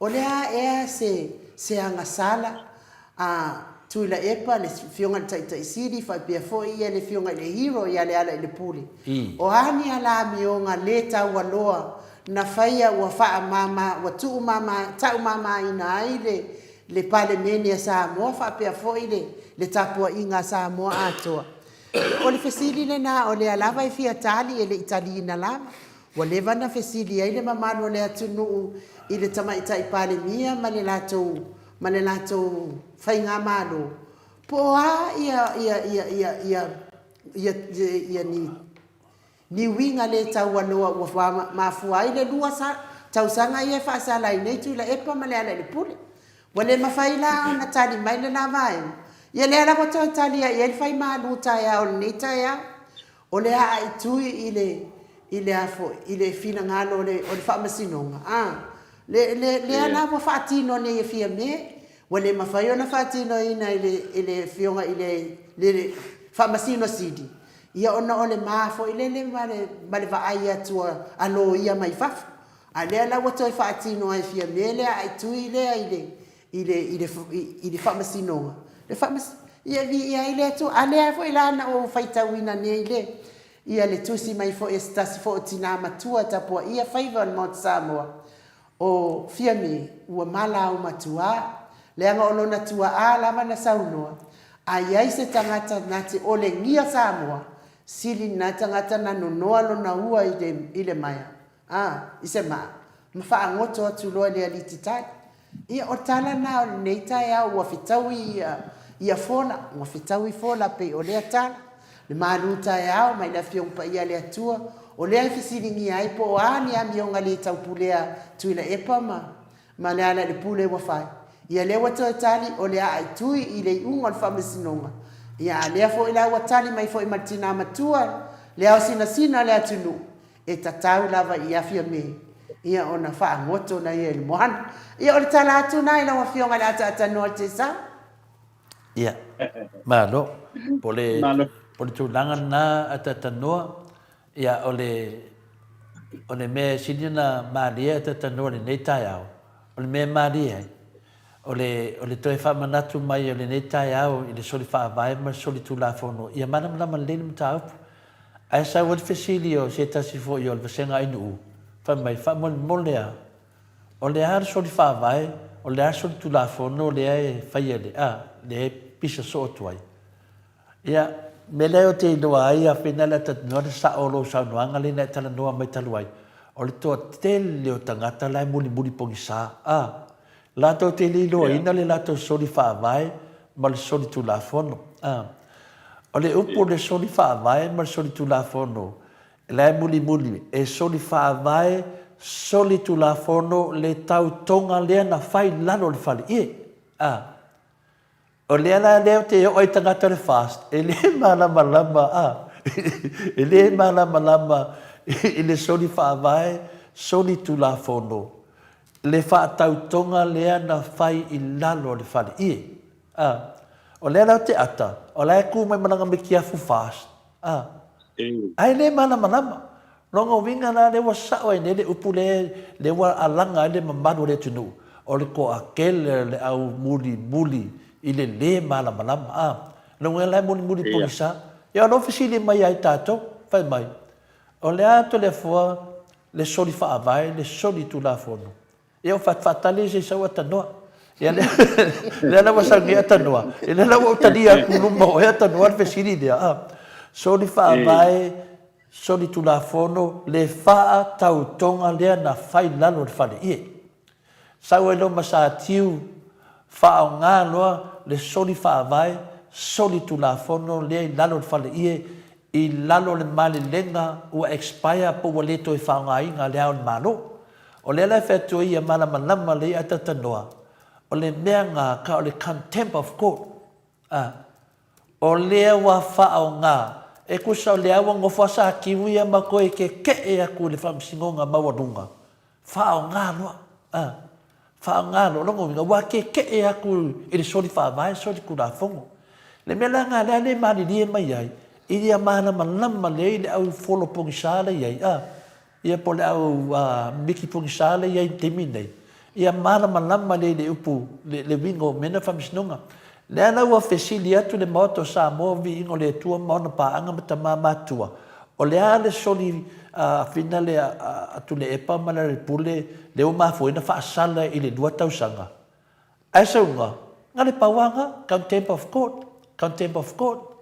O le a se anga sala, tui la epa le fionga le taita isiri, whai pia fo i le fionga le hero i ale ala i le puli. O ani ala mionga le tau aloa, na whaia ua wha mama, ua tuu mama, tau mama ina ai le pale mene a Samoa, wha pia fo i le tapua inga Samoa Atua. O le fesili le na, o le alava i fia tali e le itali ina lama. Wa le vana fesili ai le mamalo le atunu i le tamaita i pale mia ma le latou whainga malo. Po a ia ni winga le tau aloa ua mafua ai le lua sa tausanga ia whaasala i nei tu la epa ma le ala le pule. Wa le mawhaila o na tali mai le la vai. Ia le ala wato tali ia le whai malu tai au le nei tai au. O le a i tui i le afo, i le fina ngalo o le whaamasinonga. Le ana wa whaatino ne ia fia me, wa le mawhai o na whaatino ina i le fionga i le whaamasino sidi. Ia ona o le mafo i le male vaai atua alo ia mai fafu. A le ala wato i whaatino ai fia me, le a i tui lea i le whaamasinonga. Le whaamasino, ia i le atu, a le afo i lana o whaitawina ne i le. Ia le tusi mai fo estasi fo tina matua tapua ia faiva on Mount Samoa o fiami ua mala o matua le anga ono na tua a lama na saunoa a iai se tangata nati o le ngia Samoa sili na tangata na nonoa lo na ua i le maya i se maa mawha angoto atu loa le alititai ia o tala na o neitai a ua fitawi ia fona ua fitawi fona pe o lea tala le maluta e au mai la fiong pa ia le atua o le fisilingi ai po ani a mionga le tau pulea tui la epa ma le ala le pule wa fai ia le wato tali o le ai tui i le unga le famisinonga ia le fo ila watali mai fo i martina matua le au sina le atunu e tatau lava ia fia me ia ona fa ngoto na ia le mohan ia o le tala atu na ila wa fionga le ata no te sa ia malo pole o le tūlanga nā atatanoa, ia o le mea sinina māria atatanoa le nei tai au. O le mea māria ai. O le toe whamanatu mai o le nei tai au i le soli whaavai ma soli tūlafono. Ia manamana lene mta upu. Ai sa wad fesili o se tasi fo i o le vasenga inu u. Whamai whamolea. O le ar soli whaavai, o le ar soli tūlafono le ai whaia le pisa so otuai. Ia me leo te noa ai a whina le tatanoa le sa olo sa noanga le na tala noa mai talu ai. O le toa tele o tangata lai muli pongi sa. Lato te li loa ina le lato soli whaavai ma le soli tulafono. O le upo le soli whaavai ma le soli tulafono. Lai muli e soli whaavai soli tulafono le tau tonga lea na whai lalo le whali. O lea la leo te oi tangata le fast. E le malama. E le malama. E le soli whaavai, soli tulafono. Le whaatau tonga lea na whai i lalo le whali. O lea la te ata. O lea ku mai mananga me kiafu fast. Ai le malama. Rongo winga na le wa sao ne le upu le wa alanga le mamadu le tunu. O le ko akele le au muli. I le malama. Nonga lai muli polisa. Ia no fisili mai ai tato. Fai mai. O le ato le fua le soli whaavai, le soli tulafono. Ia o whatale se sau atanoa. Ia le ana wasangi atanoa. Ia le lau tania kuluma o atanoa le fisili lea. Soli whaavai, soli tulafono, le wha tau tonga lea na whai lalo le whale ie. Sau e lo masa tiu wha o ngā loa le soli whaavai, soli tulafono lea i lalo le whale ie, i lalo le mali lenga ua expire po wa leto i whaonga inga lea o le malo. O lea lai whetua ia malama le atatanoa. O le mea ngā ka o le contempt of court. O lea wa whao ngā e ku sa le awa ngo fa sa ki wi ma ko e ke e aku le fam singonga ma wadunga fa o ngalo fa ngalo lo ngo wa ke e aku e so di fa vai so di ku da fongo le mela nga le ma di mai ai ia mana malama le le au folo pongisala ia ia po le au miki pongisala ia intimidei ia mana malama le upu le wingo mena famisnunga le ana wa fesili atu le moto Samoa vingo le tua mona paanga matama matua o le ale soli fina le atu le epa mana le pule le o mafuina fa sala ile 2000 ai saunga ngale pawanga contempt of court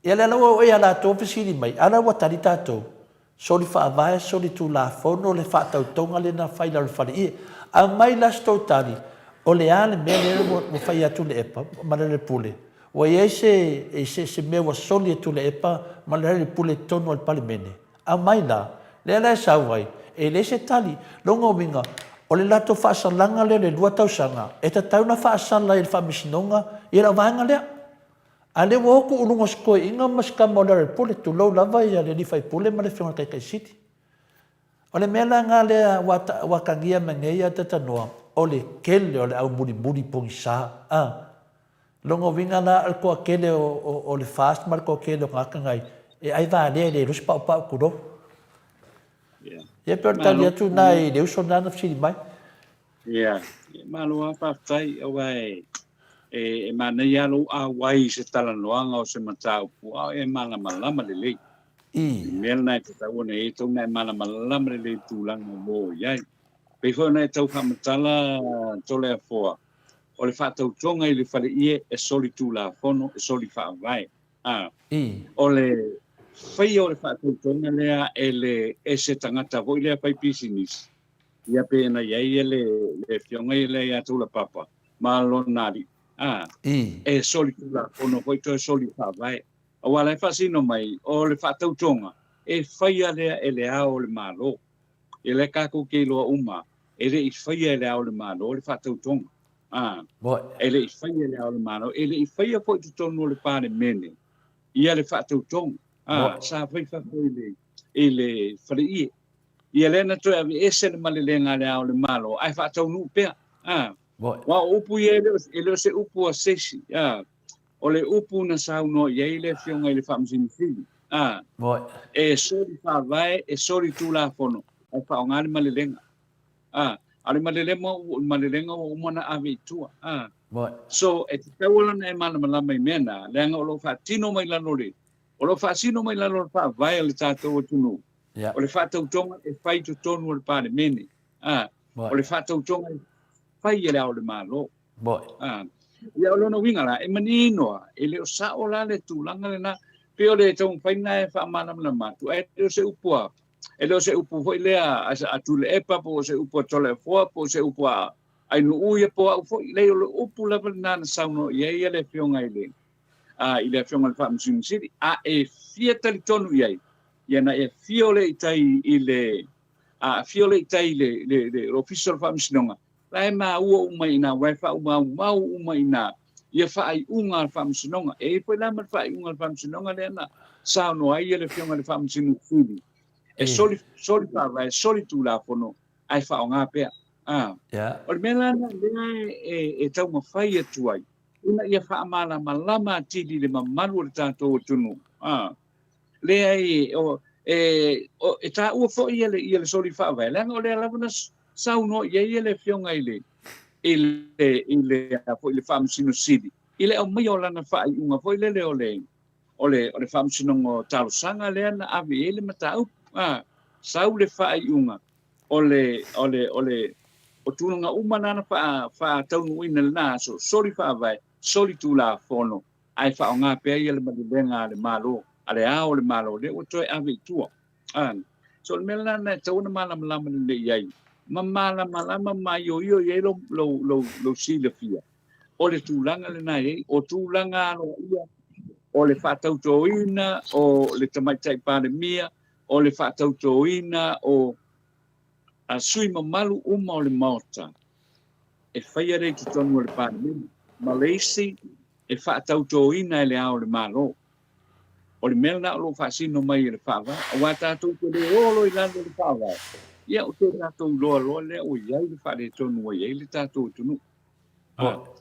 ia le alaua o ia latou fesili mai ala ua tali tatou soli faavae soli tulafono o le faatautoga lena faila o le faleʻia aumai lastou tali o le a le mea lea ua fai atu le epa ma le le pule ua iai se mea ua soli atu le epa ma le pule tonu o le palemene aumai la lea la e sau ai e lē se tali loga umiga o le latou faasalaga lea le 2000 e tatauna faasala i le faamasinoga ia le auvaega lea ale wo ko ulunga sko inga maska mola pole tu lo lava ya le fai pole ma le fiona kai city ole mela nga le wa kangia mengeia tata noa ole kele ole au budi pongisa longo vinga na al ko kele o le fast mar ko kele nga kangai e ai va le rus pa kudo per talia tu nai le uso na fsi mai malo pa tai awai e mana ia lo a wai se talanoanga o se matau pua e mana malama le mel na te tau nei to na mana malama le tulang mo ia pe fo na tau ka matala to le fo o le fatau tonga i le fale ie e soli tu la fono e soli fa vai o le fai o le fatau tonga lea e se tangata vo le pai pisinis ia pe na ia le fionga le ia tu la papa malonari e soli la ono foi to soli fa vai o wala fa sino mai o le fa tau tonga e fai ale ele a o le malo ele ka ko ke lo uma ele i fai ele a o le malo le fa tau tonga ele i fai ele a o le malo ele i fai a foi to no le pa le mene ia le fa tau tonga sa fai fa ele fali ia le na to e se le male le nga le a o le malo ai fa tau nu pe wa upu ele se upu a sesi o le upu na sauno ye le fionga le famsin fili e sori fa vai e sori tu la fono ai fa ngale malelenga ale malelenga o mona ave tua so e te wala na mala mai mena le nga lo fa tino mai la lore o lo fa sino mai la lore fa vai le tato o tunu o le fa tau tonga e fai to tonu le pa mene o le fa tau tonga fai ele au le malo ia lo no winga la e manino ele o sa o la le tulanga le na pe o le tong fai na e fa mana na matu e se upua ele se upu foi le a tu le epa po se upu tole fo po se upu ai no uia po foi le upu la na sauno ia le fionga ile ile fionga fa msin city e fieta le tonu ia na e fiole itai ile fiole itai le official fa msinonga lai ma ua uma ina wai fa uma ina ia fa ai unga fa msinonga e po la ma fa unga fa msinonga le na sa no ai le fionga le fa msinu fili e soli fa vai soli tu la fono ai fa nga pe o mela na e tau ma fai atu ai ina ia fa mala malama tili le mamalu le tato tunu le ai o ta u fo ia le soli fa vai la o le la sauno ia le fionga ile foi le famsino sidi ile o mai ola na fai unga foi le ole famsino ngo talo sanga le na ave ele matau sau le fai unga ole o tunga umana na fa tau ina na so soli fa vai soli tu la fono ai fa nga pe ile madenga le malo ale a ole malo le o toi ave tua so le mela na tau na mala le yai mamala mai yo lo si le fia o le tulanga le nai o tulanga no ia o le fatau toina o le tamaitai pandemia o le fatau toina o a sui mamalu uma o le Maota e faia re ki tonu o le pandemia Malaysia e fatau toina le ao le malo o le mea na lo fasino mai le fava wa tātou ko le olo I lana le fava ia o te tātou lo le o ia le fa le tonu ia le tātou tunu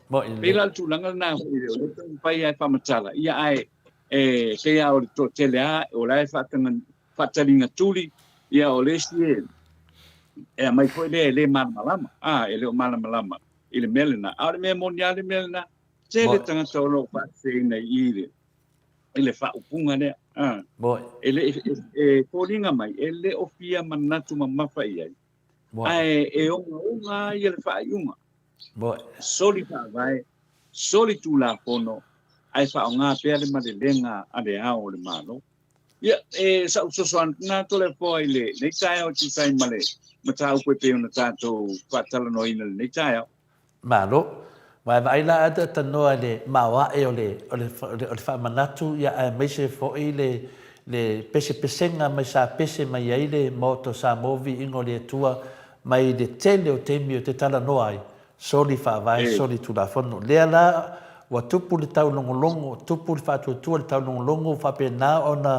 mo in le pela tulanga na ho le pai ai pamatala ia ai ke ia o to tele a o lai fatalinga tuli ia o le sie mai foi le malama ele o malama ile melena a le memonia le melena tele tanga tolo fa se nei ile fa upunga le mo ele polinga mai ele ofia manatu mamafa ia mo ai onga ile fa yunga mo soli fa vai soli tu la pono ai fa nga pe le madelenga ale ao le malo ia sa so na to le foi le tai o ti sai male mata o pe ona tato fatala no ina le tai malo vai la ata tanoa le mawa ole fa manatu ya mai se fo le pese pesenga mai sa pese mai ai le moto sa movi ingo le tua mai de tele o temi o te tala noai soli fa vai soli tu la fono le la wa tupu le tau longo tupu le fa tu le tau longo fa pe na ona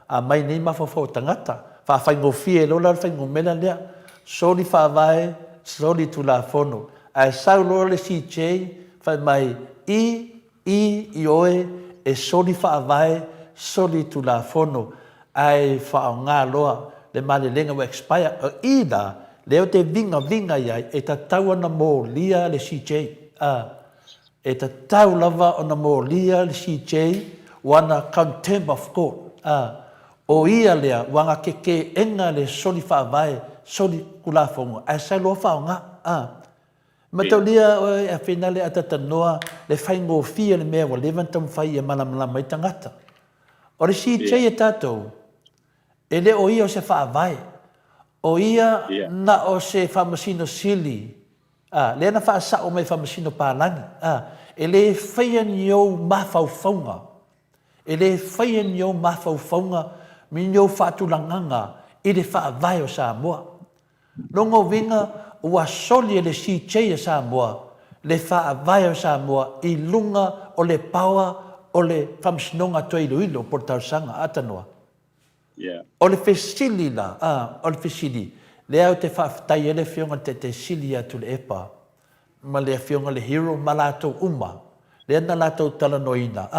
a mai nei ma fo tangata fa fa ngo fie lo la fa ngo mela le soli fa vai soli tu la fono ai sau lo le si che fa mai i oe e soli fa vai soli tu la fono ai fa nga loa le male lenga wa expire ida leo te vinga ia e ta tau na mo lia le si che e ta tau lava ona mo lia le si che wana contempt of court o ia lea wanga ke enga le soli fa vai soli kula fonga ai sa lo fa nga Matolia a finale atata noa le faingo fia le mea wa levantam fai e malamala mai tangata. O le si chei e tatou, e le o ia o se faa vai, o ia na o se famasino sili, le na faa sa o mai famasino pālangi, e le faia niou mafaufaunga, e le faia niou mafaufaunga, mi niou fatulanganga, i le faa vai o Samoa. Longo vinga, ua soli le si chei Samoa, le faa vai o Samoa, i lunga o le paua o le famsinonga toi iluilo por tausanga atanoa. O le fesili la, o le fesili. Le au te whaafitai ele fionga te sili atu le epa. Ma le fionga le hero ma lato uma. Le ana lato talanoina.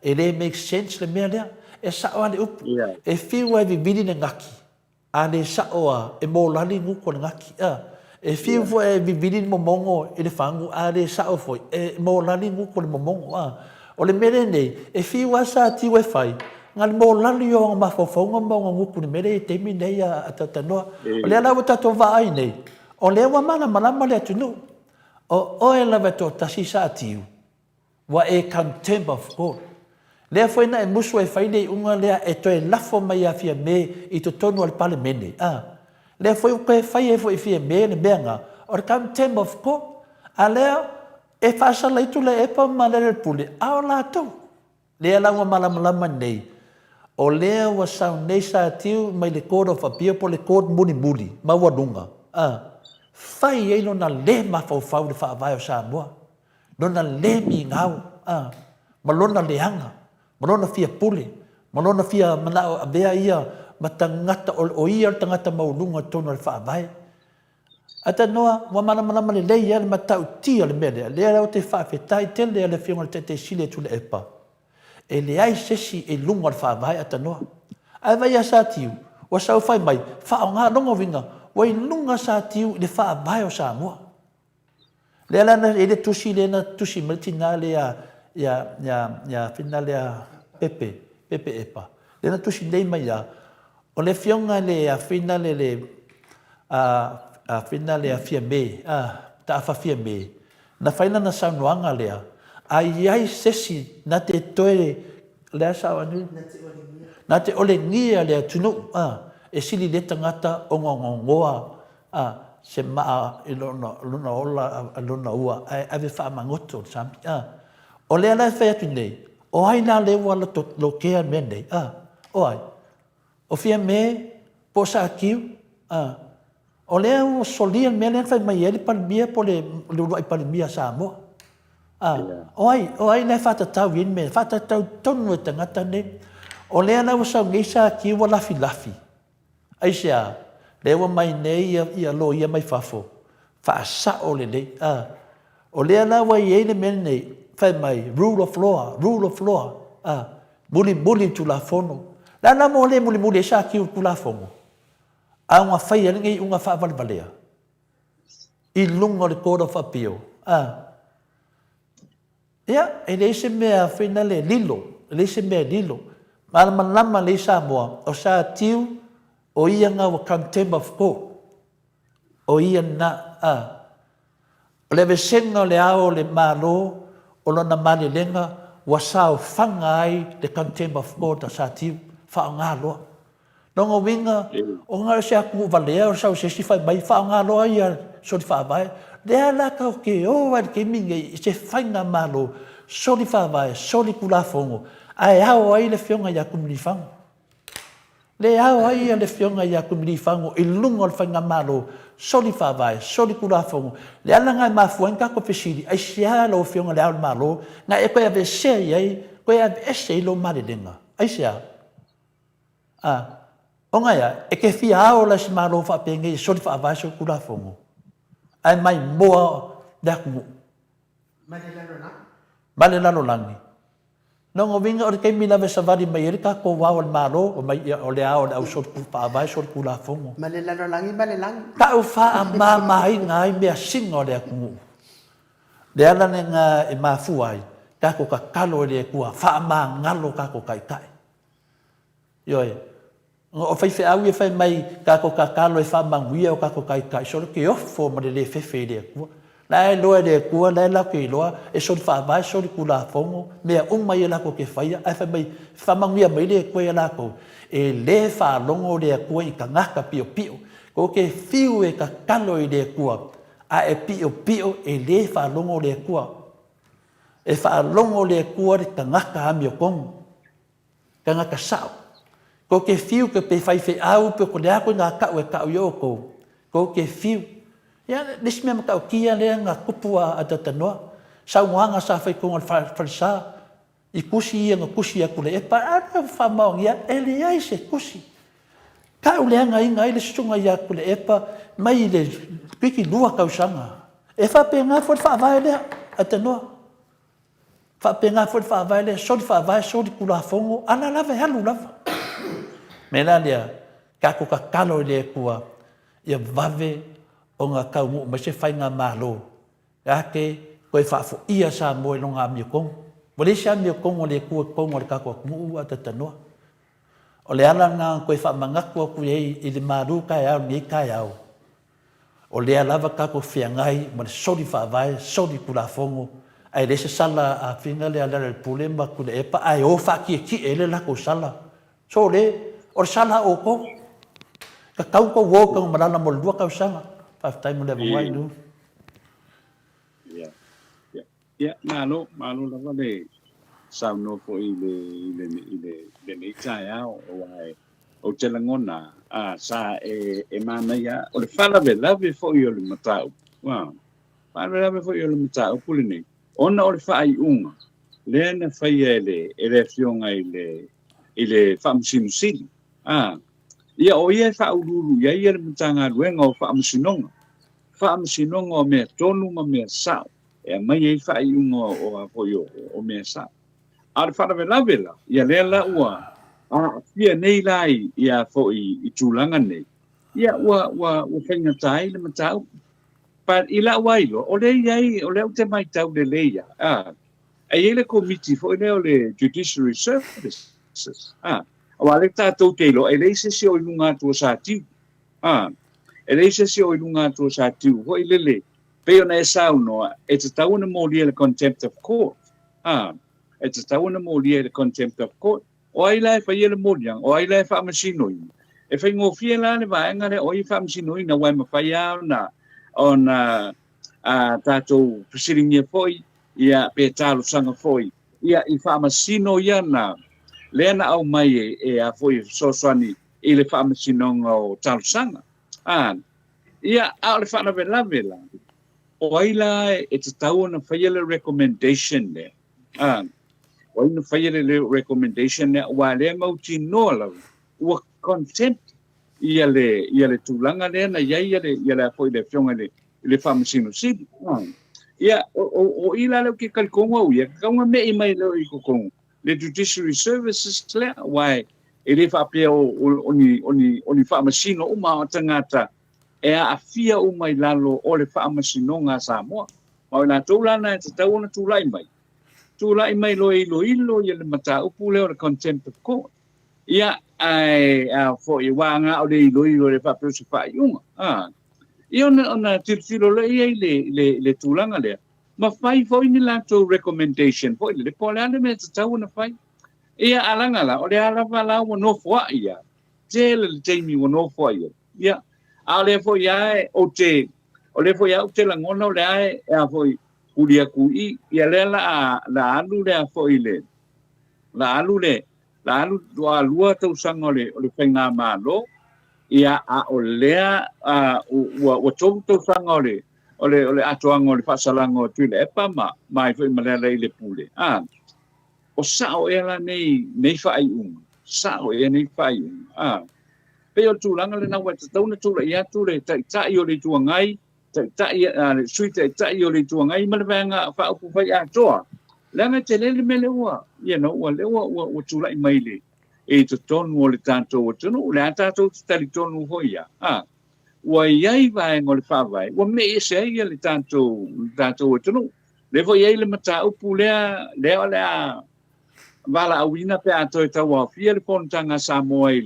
E le make sense le mea lea. E sao ale upu. E fiua e vividi ne ngaki. A le sao e mo lali nguko ne ngaki. E fiu e vividi ni momongo e le fangu. A le sao foi. E mo lali nguko ne momongo. O le mere nei. E fiu a sa ti we fai. Ngal mo lali o nga mafofonga mo nga nguku ni mere te mi nei a tatanoa. O le alawa tato vai nei. O le wa mana malama le atunu. O e lawa to tasi sa atiu. Wa e contempt of God. Lea foi na e musu e fai nei unga lea e to e lafo mai a fia me i to tonu al pale mene. Lea foi uke fai e foi fia me ne benga. O contempt of God. A lea e fasa leitu le epa ma le pule. A o la tau. Lea lawa malama nei. O lea wa sau nei sa atiu mai le court of appeal po le court muni ma wadunga. Fai e no na le mafau le whaavai o Samoa. No na le mi ngau. Malona leanga. Malona fia pule. Malona fia manao abea ia matangata o ia tangata maulunga tono le whaavai. Ata noa wa mana le lei ia le matau tia le mele. Lea o te whaafetai tele le fionga te sile tu le epa. E le ai sesi e lunga le whaavai ata noa. Ai vai a sa tiu. Wa sau fai mai. Whao ngā longa vinga. Wa i lunga sa tiu le whaavai o Samoa. Le alana e le tusi le na tusi militina le ya fina le pepe epa. Le na tusi le mai ya. O le fionga le a fina le fina le a fia me. Ta afa fia me. Na faina na saunoanga lea. Ai sesi na te toe le sa anu na te ole ngia le tunu e sili le tangata o ngongoa se maa luna ola luna ua ave fa mangoto sampi o le ala fa tu nei o ai na le wala to lo ke men nei o ai o fia me po sa kiu o le o solia me le fa mai ele pa mia po le lo ai pa mia Samoa o ai nei fata tau in me fata tau tonu tangata nei O lea na wasa ngesa ki wa lafi. Ai sea, lewa mai nei ia lo ia mai fafo. Fa sa o le nei. O lea na wa ye ne men nei, fa mai rule of law. Muli tu la fono. La na mo le muli sa ki tu la fono. A nga fai ngai unga fa valea. I lungo le Court of Appeal. Ia, e le se mea whina le lilo. Mara manama le Samoa, o sa tiu, o ia ngā wa contempt of court. O ia na, o le vesenga le ao le malo, o lona mali lenga, wa sao whanga ai le contempt of court a sa tiu, wha ngā loa. Nonga winga, o ngā se aku valea, o sao se si whai mai, wha ngā loa ia, so di wha vai. Lea la ka o ke o wai ke minge, se whainga malo, so di wha vai, so di kula fongo. Ai hao ai le fionga ia kumili fango. Le hao ai le fionga ia kumili fango, i lungo le whainga malo, so di wha vai, so di kula fongo. Le ala ngai mafuan ka ko pesiri, ai sea lo fionga le ao malo, nga e koe ave sea iai, koe ave ese ilo marilenga. Ai sea. O ngaia, e ke fia ao la si malo wha penge, so di wha vai, so di kula fongo. Ai mai moa daku. Male lalo langi. Nongo winga o kei mila ve savari mai erika ko wao al malo o mai o le ao au sort ku pa vai sort ku la fongo. Male langi. Ta u fa ma mai ngai me singo le aku. Le ala nga e ma fuai. Ka ko ka kalo le ku fa ma ngalo ka ko kai kai. Yo o fai fe au e fai mai ka ko ka kalo e fa manguia o ka ko kai kai so ke ofo ma le fe le ku la e loa le ku la ke loa e so fa vai so ku la fongo me mai la ko ke fai ai fai mai fa manguia mai le ku la ko e le fa longo le ku i ka ngaka pio ko ke fiu e ka kalo i le ku a e pio e le fa longo le ku e fa longo le ku ka ngaka mi ko ka ngaka sao ko ke fiu ke pe fai fe au pe ko le ko nga ka we ka yo ko ke fiu ya dis me ka kia le nga kupua atatano sa wanga sa fai ko falsa i kusi nga kusi ya kule e pa ana fa maong ya ele ai se kusi ka ule nga inga ile sunga ya kule e pa mai le piki lua ka usanga e fa pe nga fo fa vai le atano fa pe nga fo fa vai le so fa vai so di kula fongo ana lava halu lava Melalia, kako ka kalo le kua, ia vave o ngā kaumu ma se whainga malo. Ake, koe whafo ia sa moe no ngā mio kong. Wale sa mio kong o le kua kong o le kako muu a tatanoa. O le ala ngā koe whamangakua kui i le maru kai au ni kai au. O le alava kako whiangai ma le sori whawai, sori kula fongo. Ai le se sala a whinga le ala le pule ma kule epa, ai o whaki e ki ele lako sala. So le, o sala o ko ka kau ko wo ka malala mo lua ka sanga five time le wai no ya malo la vale sa no fo ile ne tsaya o wai o telangona a sa e mama ya o le fala ve lave fo yo le matau wa fala lave fo yo le matau pulini ona o le fai unga le na fai ele fionga ile famsimusili ia o ia fa ururu ia le mtanga luenga o fa amsinonga o me tonu ma me sa e mai ai fa unga o apoio o me sa ar fa vela ia lela ua ia nei lai ia fo i tulanga nei ia wa fenga tai le matau pa ila wailo o le ai o le te mai tau le leia ai ele committee fo le judiciary services Wa le tātou te ilo, e leise se o ilunga tua sa tiu. E leise se o ilunga tua sa tiu. Hoi lele, peo na e sau noa, e te tauna mō lia le contempt of court. E te tauna mō lia le contempt of court. O ai lai fa ia le mōliang, o ai lai fa amasino ina. E fai ngō fia la le vaenga le o i fa amasino ina, wai mawhai au na, o na tātou presidengia foi, ia pe tālo sanga foi, ia i fa amasino ia na, Lena au mai e a foi sosani i le whamasinonga o talusanga. Ia au le whana vela. O aila e te tau na whaiele recommendation le. o ina fai le recommendation ne wa le mau tino la wa consent ia le tulanga le na ia le foi le fionga le famasino si ia o ila le ke kalkonga ia kaunga me mai le i kokong le judiciary services le wai ele fa pe oni famasino uma tangata e a fia uma i lalo o le famasino nga Samoa ma na tulana te tauna tulai mai lo ilo ia le mata upu le o contempt of court ia ai fo i wanga o le ilo le fa pe se fa iunga ia ona tiro le ia le tulanga le ma fai fo ni la to recommendation fo le po le me te tauna fai ia alanga la o le ala vala o no fo ia te le taimi o no fo ia a le fo ia o le fo ia o te la ngona o le ai fo ulia kui ia le la alu le fo ile la alu doa lua tau sanga o le whainga malo ia o lea o tau sanga o le atoanga o le whasalanga o tuile epa mai fai malala i le pule o sao e la nei whai sao e nei whai pe o tūlanga le nawa te tauna tūla i atu le tai o le tuangai tai sui tai o le tuangai ma le vanga whaupu whai atoa langa te lele mele ua ua lewa ua tūla i mai le e te tonu o le tātou o tunu le tātou te tari tonu hoia ua iai vai ngole whawai ua me e se ia le tātou o tunu le vo iai le mata upu lea wala awina pe ato e tau a fia le ponutanga Samoa i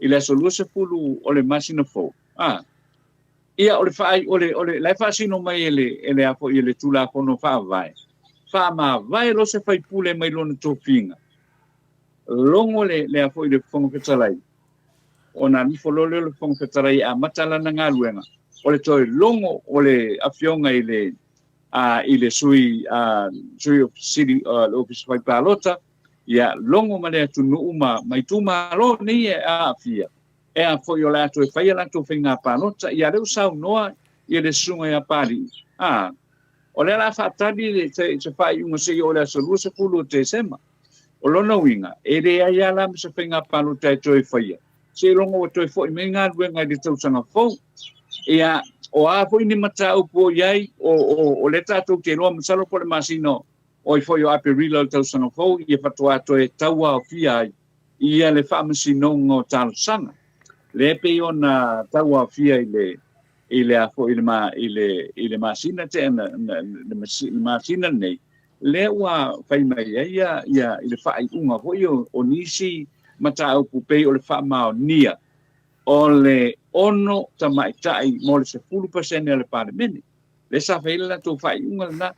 le solua se pulu o le masina fo ia o le whai o le lai whaasino mai e le apo i le tula kono whawai wha vai lo se fai pule mai lona tōwhinga longo le a foi le fonga fetalai ona ni folole le fonga fetalai a matala na ngaluenga o le toi longo o le afionga i le sui of city office fai palota ia longo male tunu uma mai tuma lo ni a fia e a foi o la to fai la to finga palota ia le usau noa ia le sunga ia pali o le la fatali le se fai un se o la solusa pulu te sema o lona winga e le ia la se finga palota to fai se longo to foi menga wenga de tau sanga fo ia o a foi ni mata upo iai o le tatou te loa masalo po le masino o foi o ape rilo tau sanga fo ia fatua to e taua o fia ia le fa masino ngo tal sanga le pe ona taua fia ile a foi ile masina te na masina nei le wa fai mai ia ile fa unga foi o nisi mata upo pe o le fa ma nia o le ono tamaitai mo le 10% le parlamento le sa feila to fai unga na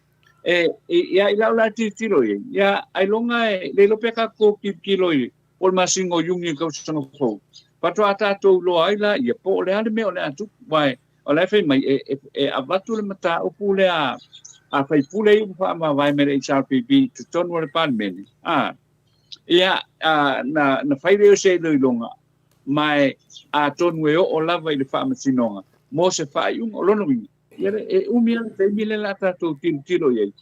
ia ila la tiro ia ai longa le lo peka ko kilo o masingo yungi ka sanga fo pato ata to lo aila ia po le ale me o le atu vai o le fai mai avatu le mata o pule a fai pule u fa ma vai me le HRPB to ton o le parlamento ia na fai le se lo longa mai a tonu o lava i le whaamasinonga. Mo se whai o lono wingi. Ia umi ala te mile la tātou tiro iei.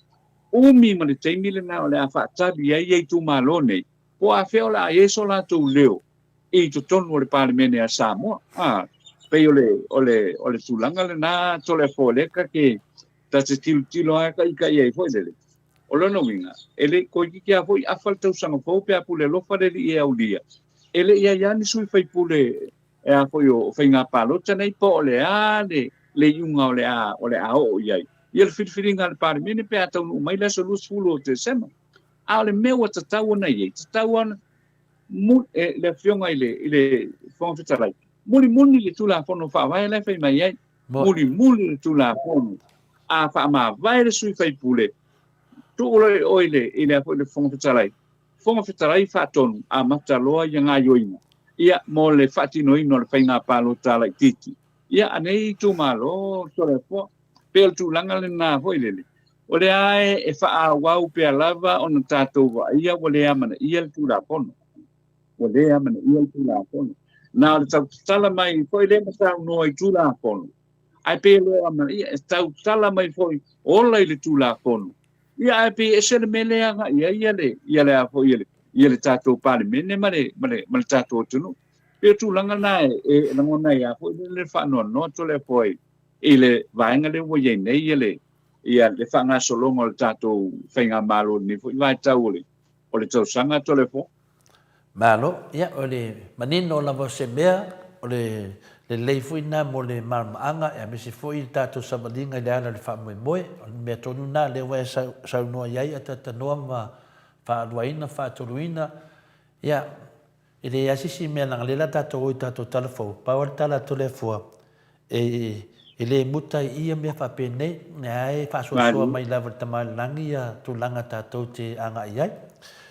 Umi ma le te mile na o le a whaatabi iei tu malo nei. Po a wheo la a yeso la tau leo. I to tonu o le parlamene a Samoa. Pei o le tulanga le na tole fōleka ke ta te tilo aka ika iei fwoi lele. O lono winga. Ele koi ki a fwoi afal tau sanga fō pe a pule lofa lele i au lia. Ele ia ni sui fai pule e a foi o fai ngā palota nei po o le le iunga o le a o iai. Ia le whiriwhiringa le parimene pe a taunu mai la solus fulu o te sema. A le meua tatau ana iei. Tatau ana le fionga i le whonga whitarai. Muni le tula whono whaawai le fai mai iei. Muni le tula whono. A wha vai le sui fai pule. Tu oloi oile i le a foi le whonga whitarai. Fonga fitarai fatonu a mataloa ia ngā yoinga. Ia mo le fatino ino le whainga palo tala i titi. Ia anei tu malo, tore po, pēl tu langa le nā hoi lele. O le ae e wha wau pēa lava o na tātou wa ia o le amana ia le tu la pono. O le amana ia le tu la pono. Nā le tau tala mai, hoi le matau noa i tu la pono. Ai pēlo amana ia e tau tala mai hoi, ola i le tu la pono. ia pe ese le mele anga ia le a fo ia le tatou palemene ma le tatou tunu pe tulaga na e lagona ia fo le fa'anoanoa tole foi i le vaega le ua iai nei ia le fa'agasologa o le tatou faiga maloni fo'i vaetau o le tausaga tole fo Malo, ia o le manino lava se mea o le lei fuina mo le malamaanga e misi foi tātou samalinga le ala le whaamoemoe o le mea tonu nā le wai saunua iai a tatanoa ma whaaluaina, whaatoluina ia i le asisi mea langa lela tātou oi tātou talafou pawar tala tole fua e le muta ia mea whapenei ne ai whaasosua mai lava tamailangi ia tūlanga tātou te anga iai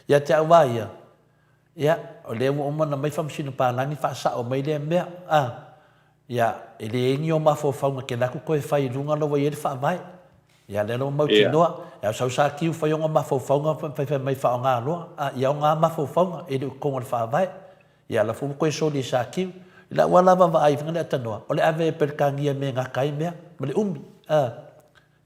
ia te awa ia ia o le uma na mai famsino palangi fa o mai le mea ia ele ingi o mafofaunga ke laku koe fai lunga lo wai ele fa vai ia le lo mauti noa ia sau sa kiu fai o mafofaunga fai mai fa o ngā loa ia o ngā mafofaunga ele konga le fa vai ia la fu koe so li sa kiu ila wala va ai finga le atanoa o le ave perkangia me ngā kai mea ma le umi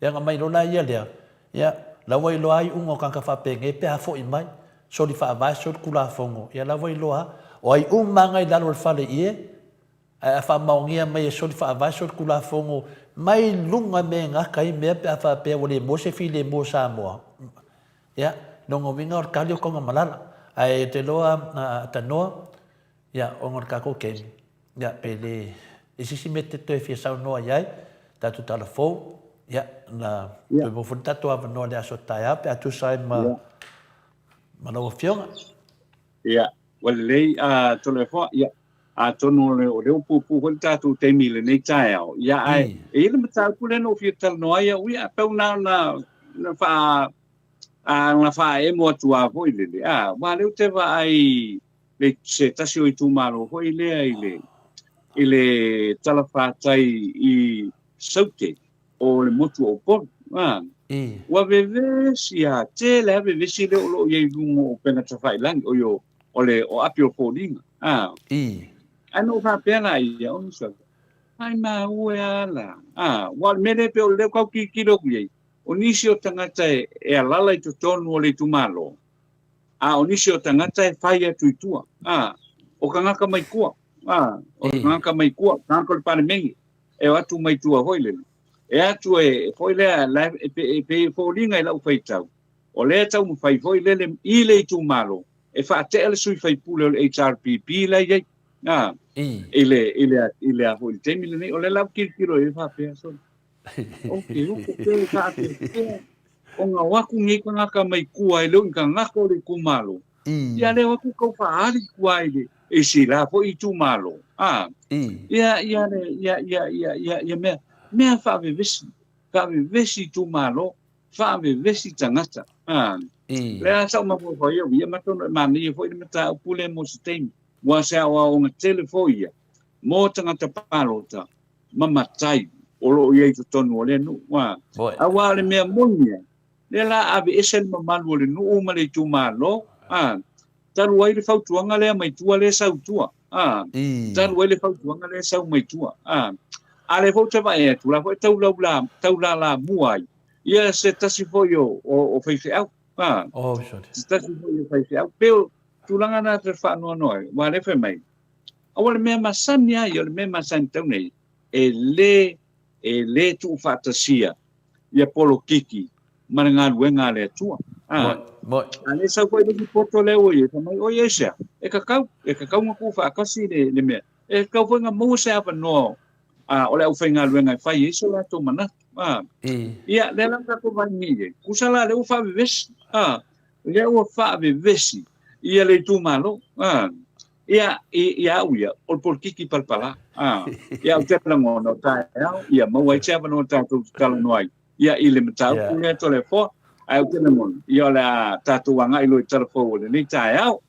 ia ngā mai lo la ia lea ia la wai lo ai ungo kanka fa penge pe a fo i mai so di fa vai so kula fongo ia la voi loa o ai manga i dalo fale ie a fa maungia mai so di fa vai so kula fongo mai lunga me nga kai me pe fa pe o le mo se file mo Samoa ia no vinga or kalio ko malala ai te loa tanoa ia o ngor ka ko ke ia pe le isi mete to e fi sa no ai ta tu telefon ia na pe mo funta to ava no le aso taia pe atu sai ma Mana fionga. Ia, wale lei tole fo ia tono le o le pupu ko tatu te mile nei tai au. Ia ai e le mata ku le no fital no ia ui a pe na fa na fa e mo tua fo ile le. Ma le te va ai le se tasi o tu malo fo ile ile tala fa tai i saute o le motu o por. Wa vevesi a te le vevesi le o ye lungo pena tafai lang o yo ole o apio folding ano fa pena ia on so ai ma uela wa mele pe o le ka ki kilo ye onisio tangata e alala i tonu o le tumalo onisio tangata e faia tuitua o kangaka mai kua o kangaka mai kua kanko pa mengi e atu mai tua hoile e atu e foi le pe folinga e lau fai tau o le tau mo fai foi le i le tu malo e fa te ele sui fai pule o HRPP la ye ile a foi te mile o le lau kilo e fa pe so o ke ka te o nga waku ngi ko nga ka mai kua e lo nga nga ko le ku malo ia le waku ko fa ali kua ile e si la foi tu malo ia mea whawe vesi tu malo, whawe vesi tangata. Lea sau mapo whai au, ia matono e mani e whai mata upule mo se teimi. Wa se awa o ngā telefoia, mō tangata pālota, mamatai, o lo iei to tonu o le nu. Awa le mea monia, le la ave esen mamalu o le nu o male tu malo, taru ai le whautuanga lea mai tua le sau tua. Taru ai le whautuanga le sau mai tua. Ale fo te vai tu la fo tau la muai ia se tasi fo yo o feife au se tasi fo yo feife au pero tu langa na te fa no wa le fe mai o le me masani ai o le me masani tau nei e le tu fa tasia ia polo kiki maranga luenga le tua ale sa ko le poto le o ye mai o ye se e kakau ngaku fa kasi le me e ka fo nga mo se ava no ole au fai ngā luenga fai iso la tō mana. Ia, le langa ko vai nige. Kusala le u wha vivesi. Le u wha vivesi. Ia le tū malo. Ia au ia. Ol por kiki palpala. Ia au te lango no tae au. Ia mau ai tewa no tātou tala noai. Ia i le matau. Kunga to le fo. Ai au te lamon. Ia le tātou wanga ilo i tala fo. Le ni tae au.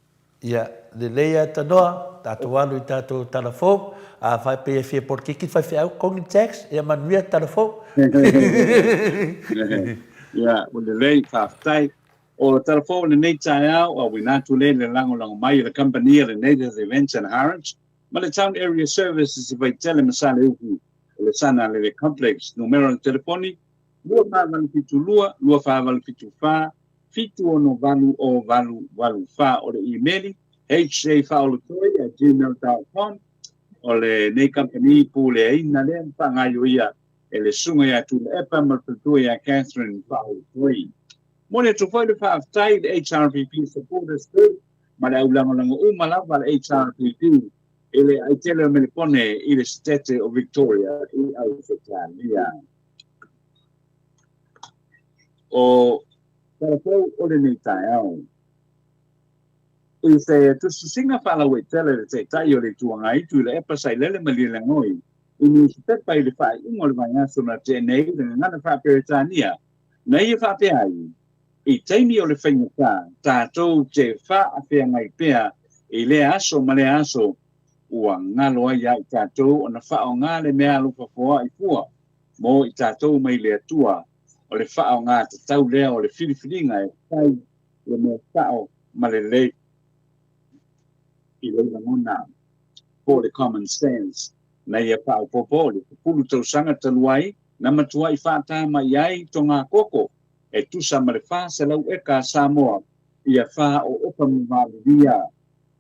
Ia, le leia tanoa. Tātou alu i tātou tala fo. Fai pe fie por kiki fai fie au kong text ia manuia telefon ia o le lei whaftai o le telefon le nei tai au o winatu le lango mai le company le native events and harrods ma le town area services vai tele masale uku le sana le complex numero telefoni lua whāwalu fitu lua, lua whāwalu fitu whā, fitu ono valu o valu whā o le emaili, hcwhaolotoi@gmail.com, o le nei company pu le aina lea whangaio ia e le sunga ia tu le epa malpatua ia Catherine whaolotoi. Mo le tofoi le whaaftai le HRPP supporters group, ma le aulangalanga umalawa le HRPP, e le aitele o melipone i le stete o Victoria i au Whetania. O Tarapau o le nei tai au. I se tususinga whala we tele le te tai o le tuanga i tu le epa sai lele mali le ngoi. I ni se pepa i le whae ingo le mai aso na te nei le ngana whaperetania. Na ia whape ai. I teimi o le whaingata, tātou te wha a whea ngai pea i le aso ma le aso ua ngalo ai ai tātou o na wha o ngā le mea lupa fua i fua. Mo i tātou mai le atua o le wha o ngā te tau lea o le whiriwhiringa e whai le mea wha ma le le i le ngona for the common sense. Na ia wha o popo le pulu tau sanga taluai na matua i wha mai ai to ngā koko. E tusa ma le wha se lau e ka Samoa ia wha o opa mwalia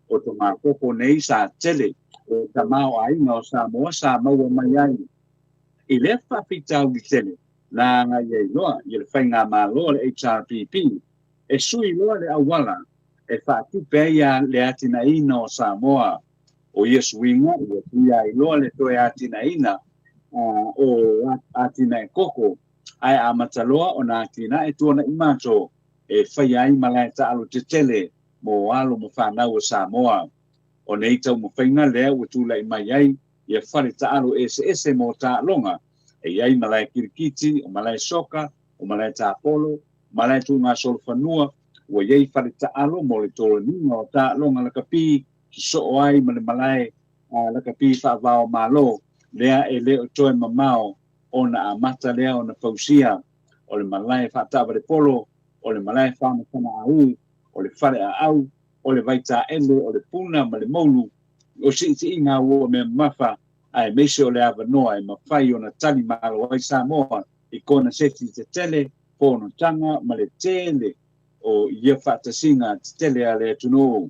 o to ngā koko nei sa tele o ta mao ai ngā o Samoa sa maua mai ai. I le wha pitau di tele na ngā iei loa i le whai ngā mā loa le HRPP e sui loa le awala e wha tupe ia le atina ina o Samoa o Yesu winga i tuia i loa le toe atina ina o atina e koko ai a mataloa o nā tina e tuana i mato e whai ai malai ta alo te tele mo alo mo whanau o Samoa. O nei tau mo whainga lea ua tūla i mai ai i a whare ta alo ese mo ta longa e iai malai kirikiti, o malai soka, o malai ta polo, malai tu ngā solo whanua ua iai whare ta alo mo le tolo ninga o ta longa laka pi ki so o ai ma le malai laka pi whaavao malo lea e leo toe mamao o na amata lea o na pausia o le malai whaatawa le polo o le malai whaamata au o le whare a au o le vaita ele o le puna ma le moulu o si inga ua me mafa ai meise o le avanoa e mawhai o na tali malo ai Samoa i kona seti te tele pono tanga ma le tele o ia whaatasinga te tele a le tuno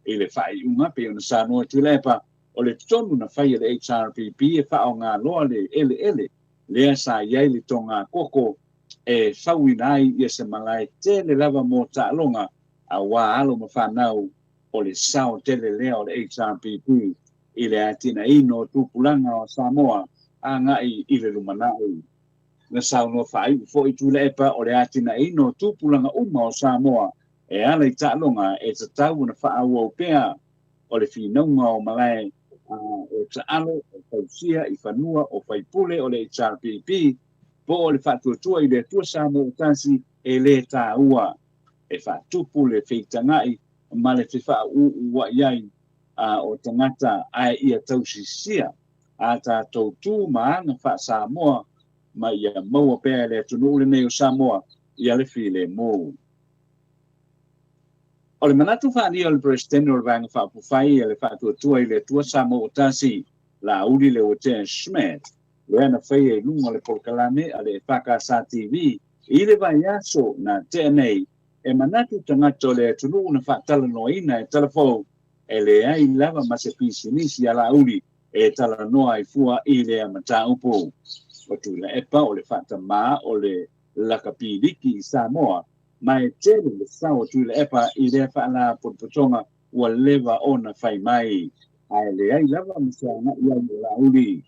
i le whai unga pe o na Samoa tu lepa o le tonu na whai le HRPP e wha o ngā loa le ele lea sa iai le tonga koko e whauinai i se malai tele lava mo ta longa a wā alo ma whanau o le sao tele lea o le HRPP i le atina ino tupulanga o Samoa a ngai i le lumanau. Na sao no whai fo i tūle epa o le atina ino tupulanga uma o Samoa e ala i tālonga e ta tau na whaau au pea o le whinaunga o malai o ta alo o tausia i whanua o whaipule o le HRPP po o le whatuatua i le tua Samoa o tasi e le tā ua. E whatupu le whitangai ma le whiwha ua iai o tangata ai ia tausisia a tā tautu maanga wha Samoa ma ia maua pēr le tunu le nei o Samoa ia le while mō. O le manatu whaani o le presidente o le vanga whapufai ia le whatuatua i le tua Samoa o tasi la uli le o Jen Schmidt le ana whai e lunga le polkalame a le Whakasa TV i le vai aso na TNA e manatu tangata le tunu na whaatala noina e telefou e le ai lava ma se pisinisi a la uli e tala noa i fua i le amata upo. O tu le epa o le whaata maa o le lakapiliki i Samoa ma e tele le sao tu le epa i le whaala potpotonga ua lewa o na whai mai a le ai lava ma se ana i ai la uli.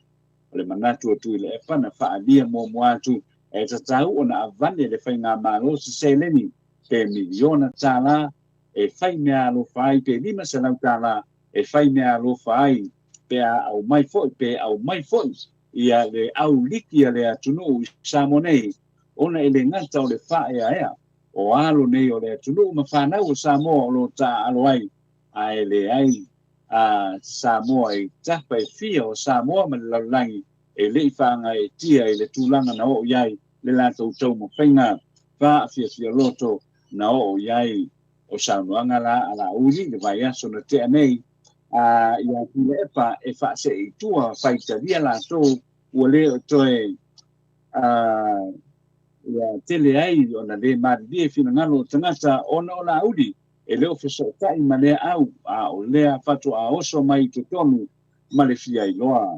O le manatu o tu le epa na whaalia mo moatu e tatau o na avane le whai ngā malo se seleni pe miliona tala e whai mea alo whai pe lima se lau tala e whai mea alo whai pe au mai foi pe au mai foi ia le au liki a le atunu i Samonei ona e le ngata o le whae a ea o alo nei o le atunu ma whanau o Samoa o lo ta alo ai a e le ai a Samoa i tapa e fia o Samoa ma le laulangi e le i whanga e tia i le tūlanga na o iai le lato tau mo whainga wha fia loto na o iai o saunoanga la ala uli le vai aso na te anei ia tule epa e wha se i tua whaitaria la tō ua le o toe ia tele ai ona le malie fina ngalo tangata ona ola audi e leo fesotai ma lea au a o lea fatu a oso mai te tonu ma le fia iloa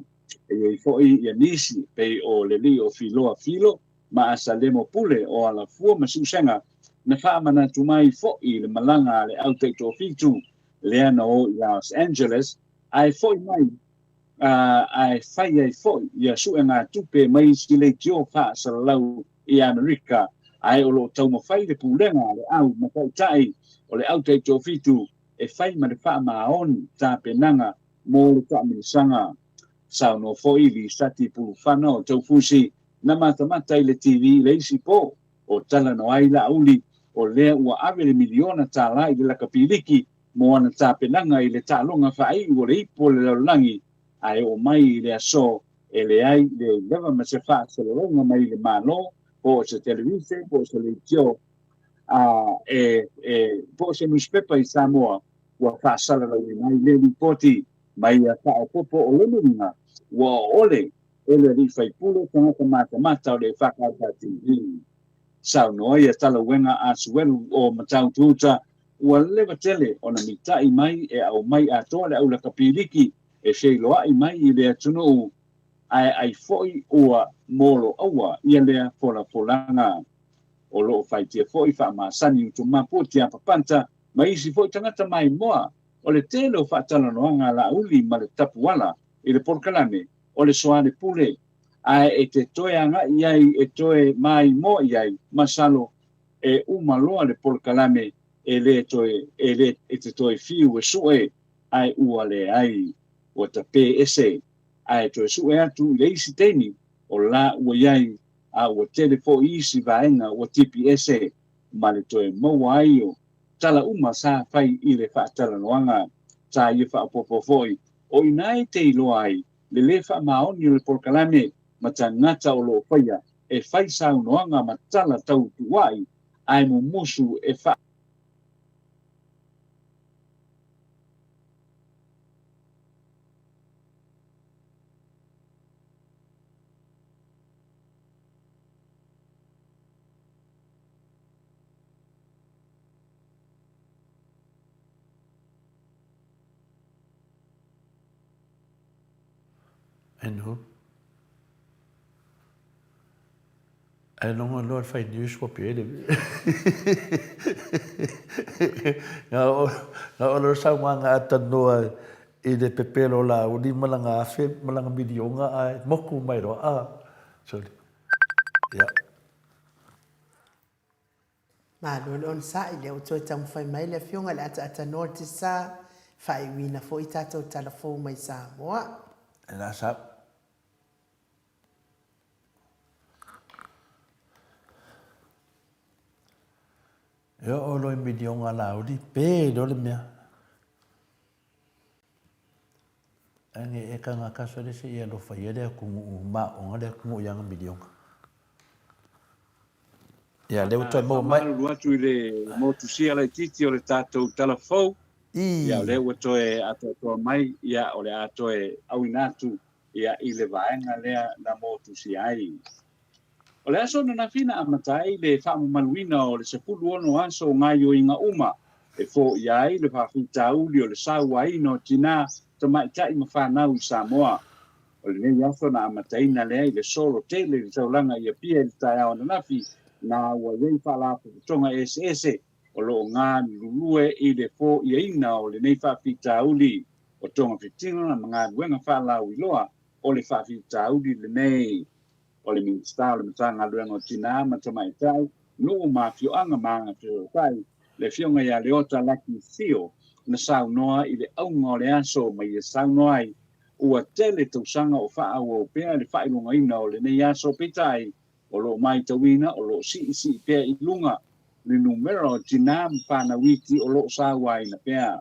e i foi ia nisi pe o le li o filoa filo ma asa lemo pule o ala fua ma susenga na wha mana tu mai foi le malanga le au te to fitu lea na o Los Angeles ai foi mai ai fai ai foi ia su nga tupe mai skile tio fa sa lau i Amerika ai o lo tau mo fai le pulenga le au ma tau tai o le au te to fitu e fai ma le wha maon ta penanga mo le ta milisanga sa no foi li stati pu fana o tau fusi na mata i le TV le isi po o tala no ai la uli o le ua ave le miliona ta lai le la kapiliki mo ana ta penanga i le ta longa fai o le ipo le langi ai o mai le aso e le ai le leva ma se fa se longa mai le malo po se televise po se le tio po se newspaper i Samoa wa fa sala la mai le ripoti mai a fa popo o le minga wa ole ele ri fai pulo tanga mata o le fa ka TV sa no ia tala wenga a suelu o matau tuta wa leva tele ona mitai mai e au mai a tole au la kapiliki e sei loa i mai i le tunu ai foi o molo awa ia le fola folanga o lo fai te foi fa ma sani tu mapu te papanta mai si foi tangata mai moa o le tele o fa tala noanga la uli ma le tapuala i le porkalame o le soane pule ai e te toe anga iai e toe mai mo iai masalo e umaloa le porkalame e le toe e te toe fiu e sue ai ua le ai o ta PSA ai to su e atu le isi teni o la ua iai a ua telefo isi vaenga o TPSA ma le toe maua ai o tala uma sa fai i le whaatala noanga sa i whaapopofoi o inai te iloa ai le le wha maoni o le porkalame ma ta ngata o lo whaia e whai sau noanga ma tala tau tuai ai mo musu e wha Eno. E longa lor fai news ko pele. Nga o lor sa mga atanoa i le pepelo la o di malanga afe malanga video nga ai moku mai ro sorry. Ya. Ma lo on sa i le o toi tam fai mai le fionga le ata norte sa fai wina fo i tatou telefon mai Samoa. La sa yo o lo video nga la o di pe do le mea. Ani e ka nga kaso le se ia lo fai ele ku ma o nga le ku yang video nga. Ya le uta mo mai lu atu i le motusia le titi o le tatou telefon ia le ua toe ato mai ia o le atoe au inatu ia i le vaenga lea na motusia ai o le aso na fina amatai le whaamamaluina o le sepulu ono aso ngai o inga uma e fo ia i le whawhitauli o le sauaino tina tamaitai ma whanau i Samoa o le nei aso na amataina lea i le solo tele le taulanga ia pia i le tai ao na nafi na ua iei whaalapu tonga ese o lo ngā lulue i le fo ia ina o le nei whawhitauli o tonga whitinga na mga duenga whaalau i loa o le whawhitauli le nei o le minsta o le matanga luenga o tina matamaitai nuu mawhioanga maanga whiotai le whionga ia le ota laki thio na saunoa i le aunga o le aso mai e saunoa ai ua tele tausanga o wha o pēr le whailunga ina o le nei aso pitai o lo mai tawina o lo si pēr i lunga le numero o tina mpana wiki o lo sawai na pēr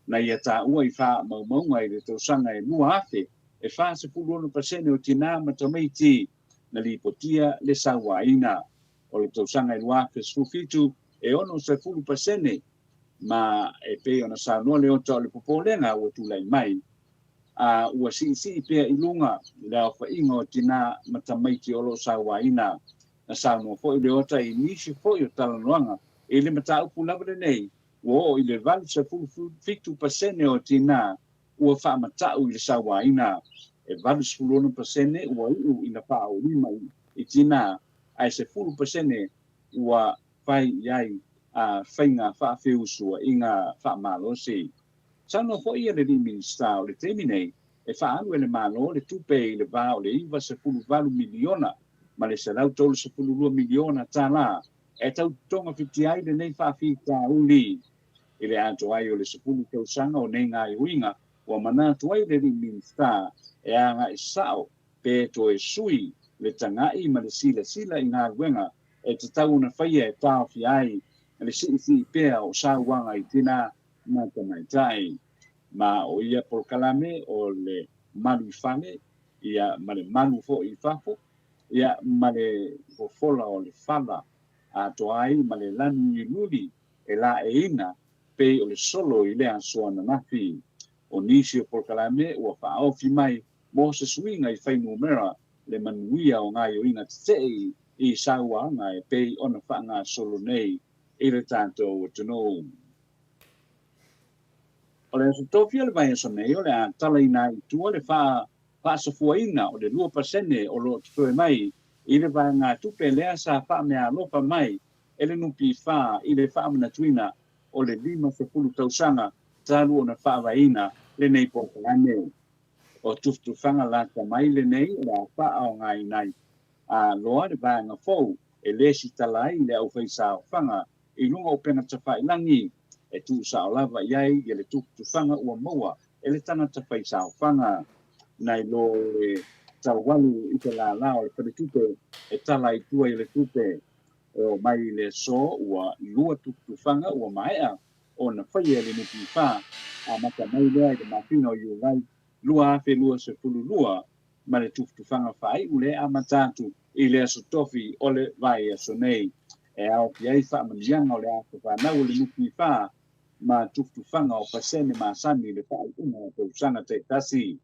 na ia ta ua i wha maunga i le tausanga e mua afe e wha se puluonu pasene o tina matamaiti na lipotia le sawaina o le tausanga i lua fesufitu e ono se fulu pasene ma e pe ona saunoa le ota o le popolenga ua tulai mai ua si pea i lunga le au whainga o tina matamaiti o lo sawaina na saunoa fo'i le ota I nisi fo'i o talanoaga I le mataupu lava lenei ua o I le 75% o tinā ua fa'amata'u I le sauāina e 76% ua i'u ina fa'aolima I tinā ae 10% ua fai iai a whainga whaafeusua whaamalosi. Saunoa fo'i ia le minista o le temi nei e whaalu le malo le tupe I le vā o le iwa 10 miliona ma le salau tolu 12 miliona tālā e tau tonga whiti ai le nei whaafi uli I le ato ai o le 10 tausanga o nei ngā iuinga ua manatu ai le minista e anga I sao pe to e sui le tangai ma le sila I ngā wenga e te tau na whaia e tāo fi ai le si pea o sauanga I tina ma tamaitai ma o ia por kalame o le malu fale ia ma le malu fo I fafo ia ma le fofola o le fala a to ai ma le lanu I luli e la e ina pe o le solo I le asoana nafi o nisi o por kalame ua whaofi mai mo se swinga I whai numera le manuia o ngā ioina te I sauanga e pe ona whaanga solo nei I le tātou o tunou. O le aso tōwhia le vai aso nei o le a tala ina I tua le wha safuaina o le 2% o lo tue mai I le vai ngā tupe lea sa wha mea lopa mai e le nupi wha I le wha manatuina o le 5 tausanga talu o na wha vaina le nei pokalane o tuftufanga lata mai le nei le a wha o ngai nai a loa le vai ngā fau e le si talai le au whaisa o whanga I lunga o pena tawhai langi e tu sa o lava iai I le tuftufanga ua maua e le tana tawhai sa o whanga nai lo le tawalu I te la o le wharetupe e tala I tua I le tupe o mai le so ua lua tuftufanga ua maea o na whaia le nupi wha a mata mai lea I le mapina o iu lai lua afe lua se pulu lua ma le tuftufanga whai ule a matatu I le aso tofi o le vai aso nei e au ki ai wha manianga o le aso whanau le nupi wha ma tuftufanga o pasene ma sani le whai una o tausanga te tasi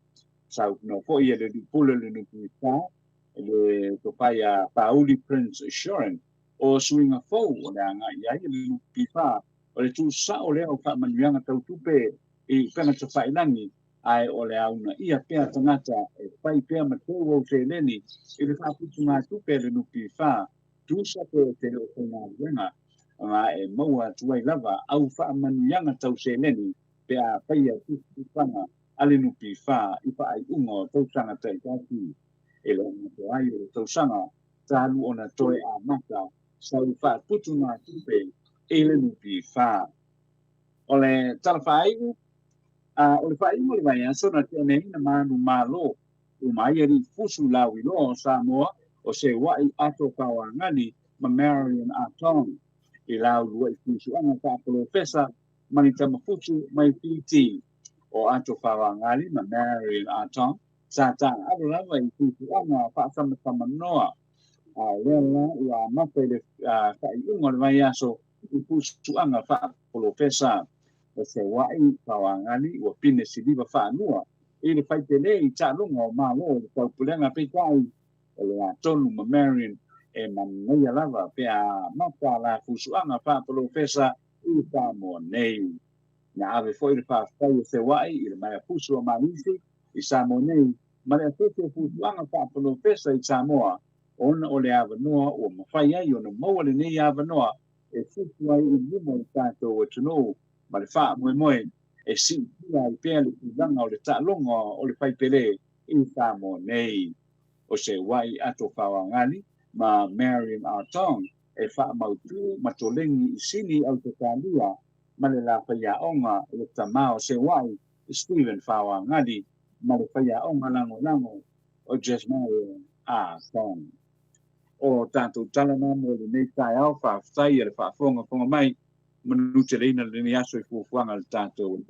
sau no fo ia le pule le nupi wha le topai a Pauli Prince Assurance o swinga fo o le anga iai le nupi wha o le tu sa o le au wha manianga tau tupe I pena te whai langi ai o le auna ia pea tangata e whai pea mateu o te leni I le whaputu ngā tupe le nupi wha tu sa te o te ngā wenga ngā e maua tuai lava au wha manianga tau se leni pea whai a tupu whanga ale nupi wha I wha ai ungo tau sanga tai taki e le ngato ai o tau sanga tālu o na toe a mata sau whaputu ngā tupe e le nupi wha o le tala whaiu o le whaingo le vai aso na te nei na manu malo o mai eri fusu lau I lo Samoa o se wai ato kawa ngani ma Marian Atong I lau lua I fusu anga whaapolo pesa mani tamafusu mai PT o ato kawa ngani ma Marian Atong sa ta alo lava I fusu anga whaasama noa a lea ua mawhai le whaiunga le vai aso I fusu anga whaapolo pesa o se wai kawangani ua pine siliva whaanua I le whaitele I tālunga o mālo le taupulenga peitai o le atonu ma Marian e mangaia lava pe a mata la fusuanga whaapolo pesa I Samoa nei. Na ave foi le whaafai o se wai I le mai fusu o Malisi I Samoa nei ma le fusu fusuanga whaapolo pesa I Samoa ona o le avanoa o mawhai ai o na maua le nei avanoa e fusu ai I luma I tātou o tunou ma le wha moe e si I pēr le kuzanga o le tālonga o le whaipele I Samoa nei. O se wai ato whawangani ma Marian Atong e wha mautu ma tolengi I sini au te tālua ma le la whaiaonga le tamao se wai Stephen Whawangani ma le whaiaonga lango o Jesmarian Atong. O tātou talana mo le nei tai au whaaftai e le whaafonga mai manute leina le ni aso I fuafuanga le tātou.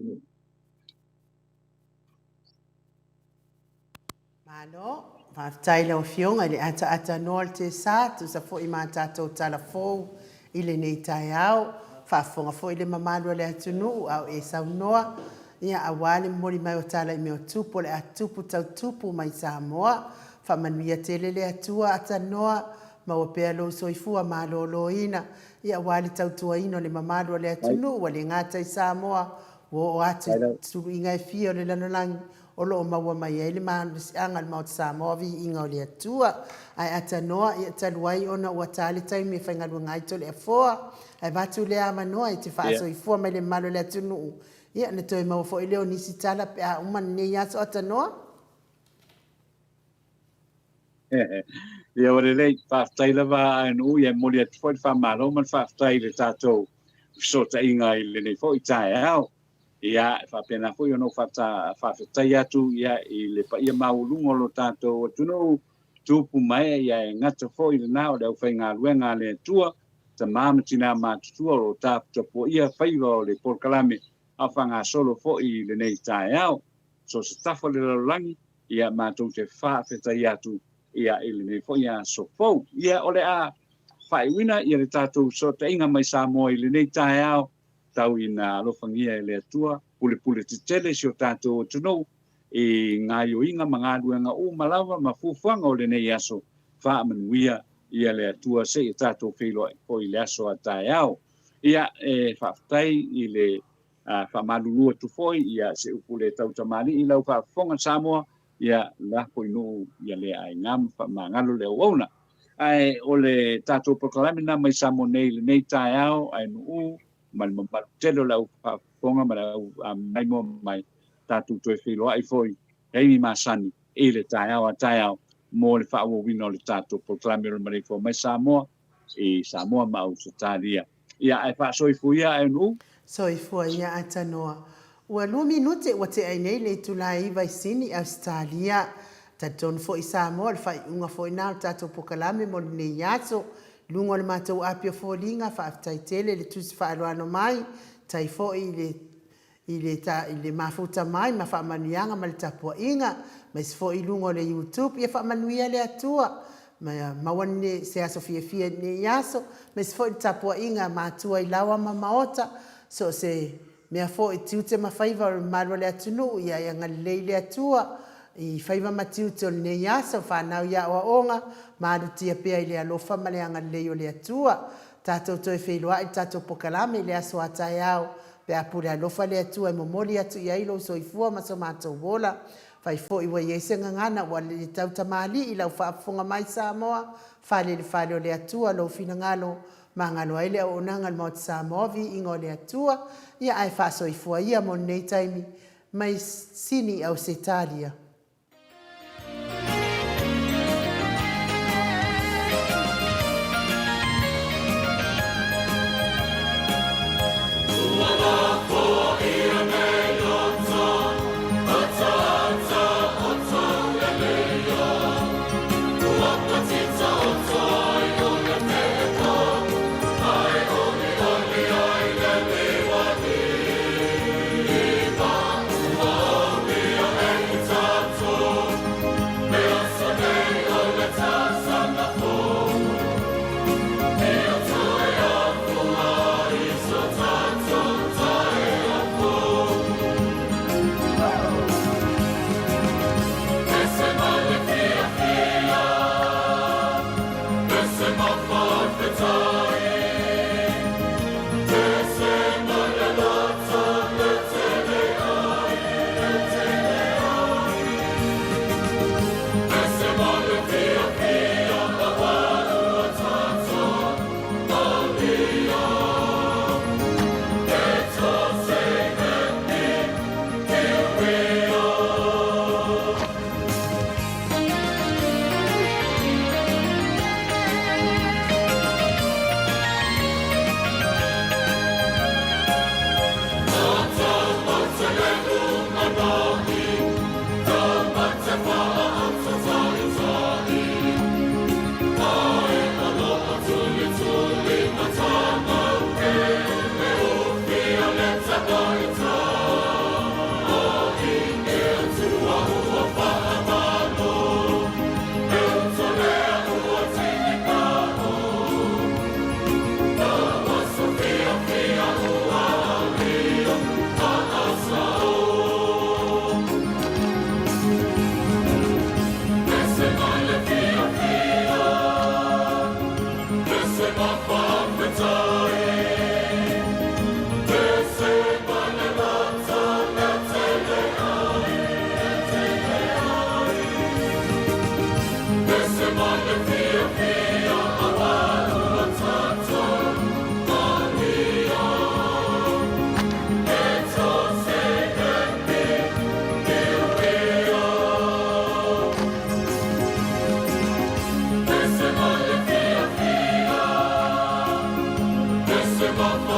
Malo, whaftai lau fionga le ata noa te sa, tu sa fo I mā tātou tala fōu I le nei tai au, whaafonga fo I le mamalua le atunu au e sau noa, ia awale mori mai o tala I meo tupo le atupu tau tupu mai Samoa, whamanuia tele le atua ata noa, ma ua pea lo soifua malōlōina ia ua le tautuaina o le mamalu o le atunu ua le gata i Samoa ua o atu tuluiga e fia o le lalolagi o loo maua mai ai le malosiaga le Maota Samoa viiga o le atua ae atanoa ia talu ai ona ua tale taimi e faigaluega ai tole afoa ae vatu lea manoa i te faasoifua mai le mamalo o le atunuu ia na toe maua foʻi leo nisi tala pe a uma nenei aso atanoa ia o le lei faafetai lava aenu ia moli atu foʻi le faamalo ma le faafetai le tatou fesotaʻiga i lenei foʻi taeao ia faapena foʻi ona faafetai atu ia i le paia mauluga o lo tatou atunuu tupu mai ia e gata foʻi lenā o le ʻaufaigaluega a le atua tamā ma tinā matutua o lo tapuapuaʻia faiva o le polokalame afagasolo foʻi i lenei taeao so se tafa le lalolagi ia matou te faafetai atu ia i lenei foʻi a sofou ia o le a faaiuina ia le tatou sotaʻiga mai Samoa i lenei taeao tau ina alofagia e le atua pulepule tetele si o tatou atunuu i gaioiga ma galuega uma lava ma fuafuaga o lenei aso faamanuia ia le atua seʻi tatou feiloaʻi foʻi le aso a taeao ia e faafetai i le faamalulu atu foʻi ia se upu le tautamaliʻi lau faafofoga Samoa ia lapo inuu ia le aigā ma faamagalo le auauna ae o le tatou polokalame na mai Samoa nei lenei taeao ae nuu ma le mamalu tele o le au faafofoga ma le au maimo mai tatou toe feiloaʻi foʻi heimi masani i le taeao a taeao mo le faauauina o le tatou polokalame o le maleifua mai Samoa i Samoa ma Ausitalia ia e faasoifuia e nuu soifua ia atanoa ua 2 minute ua te ai nei le itulaiva i sini Australia tatonu foʻi Samoa le faaiʻuga foʻi na o le tatou pokalame mo lenei aso luga o le matou apia foliga faafetai tele le tusi faaloano mai tai foʻi i le mafuta mai ma faamanuiaga ma le tapuaʻiga ma isi foʻi luga o le YouTube ia faamanuia le atua ma maua ne se aso fiafia nei aso ma isi foʻi le tapuaʻiga matua i laua ma Maota so se mea foʻi tiute ma faiva o le malo o le atunuu ia ia galilei le atua i faiva ma tiute o lenei aso fanau ia oaʻoga malutia pea i le alofa ma le agalelei o le atua tatou toe feiloaʻi le tatou pokalame i le aso a taeao pe apu le alofa le atua e momoli atu i ai lou soifua ma so matou ola fai foʻi ua iai se gagana ua le tautamaliʻi lau faafofoga mai Samoa falelefale o le atua lou finagalo magalo ai le auaunaga le Maota Samoa viiga o le atua ia ae faasoifua ia mo lenei taimi mai sini Ausitalia It's Come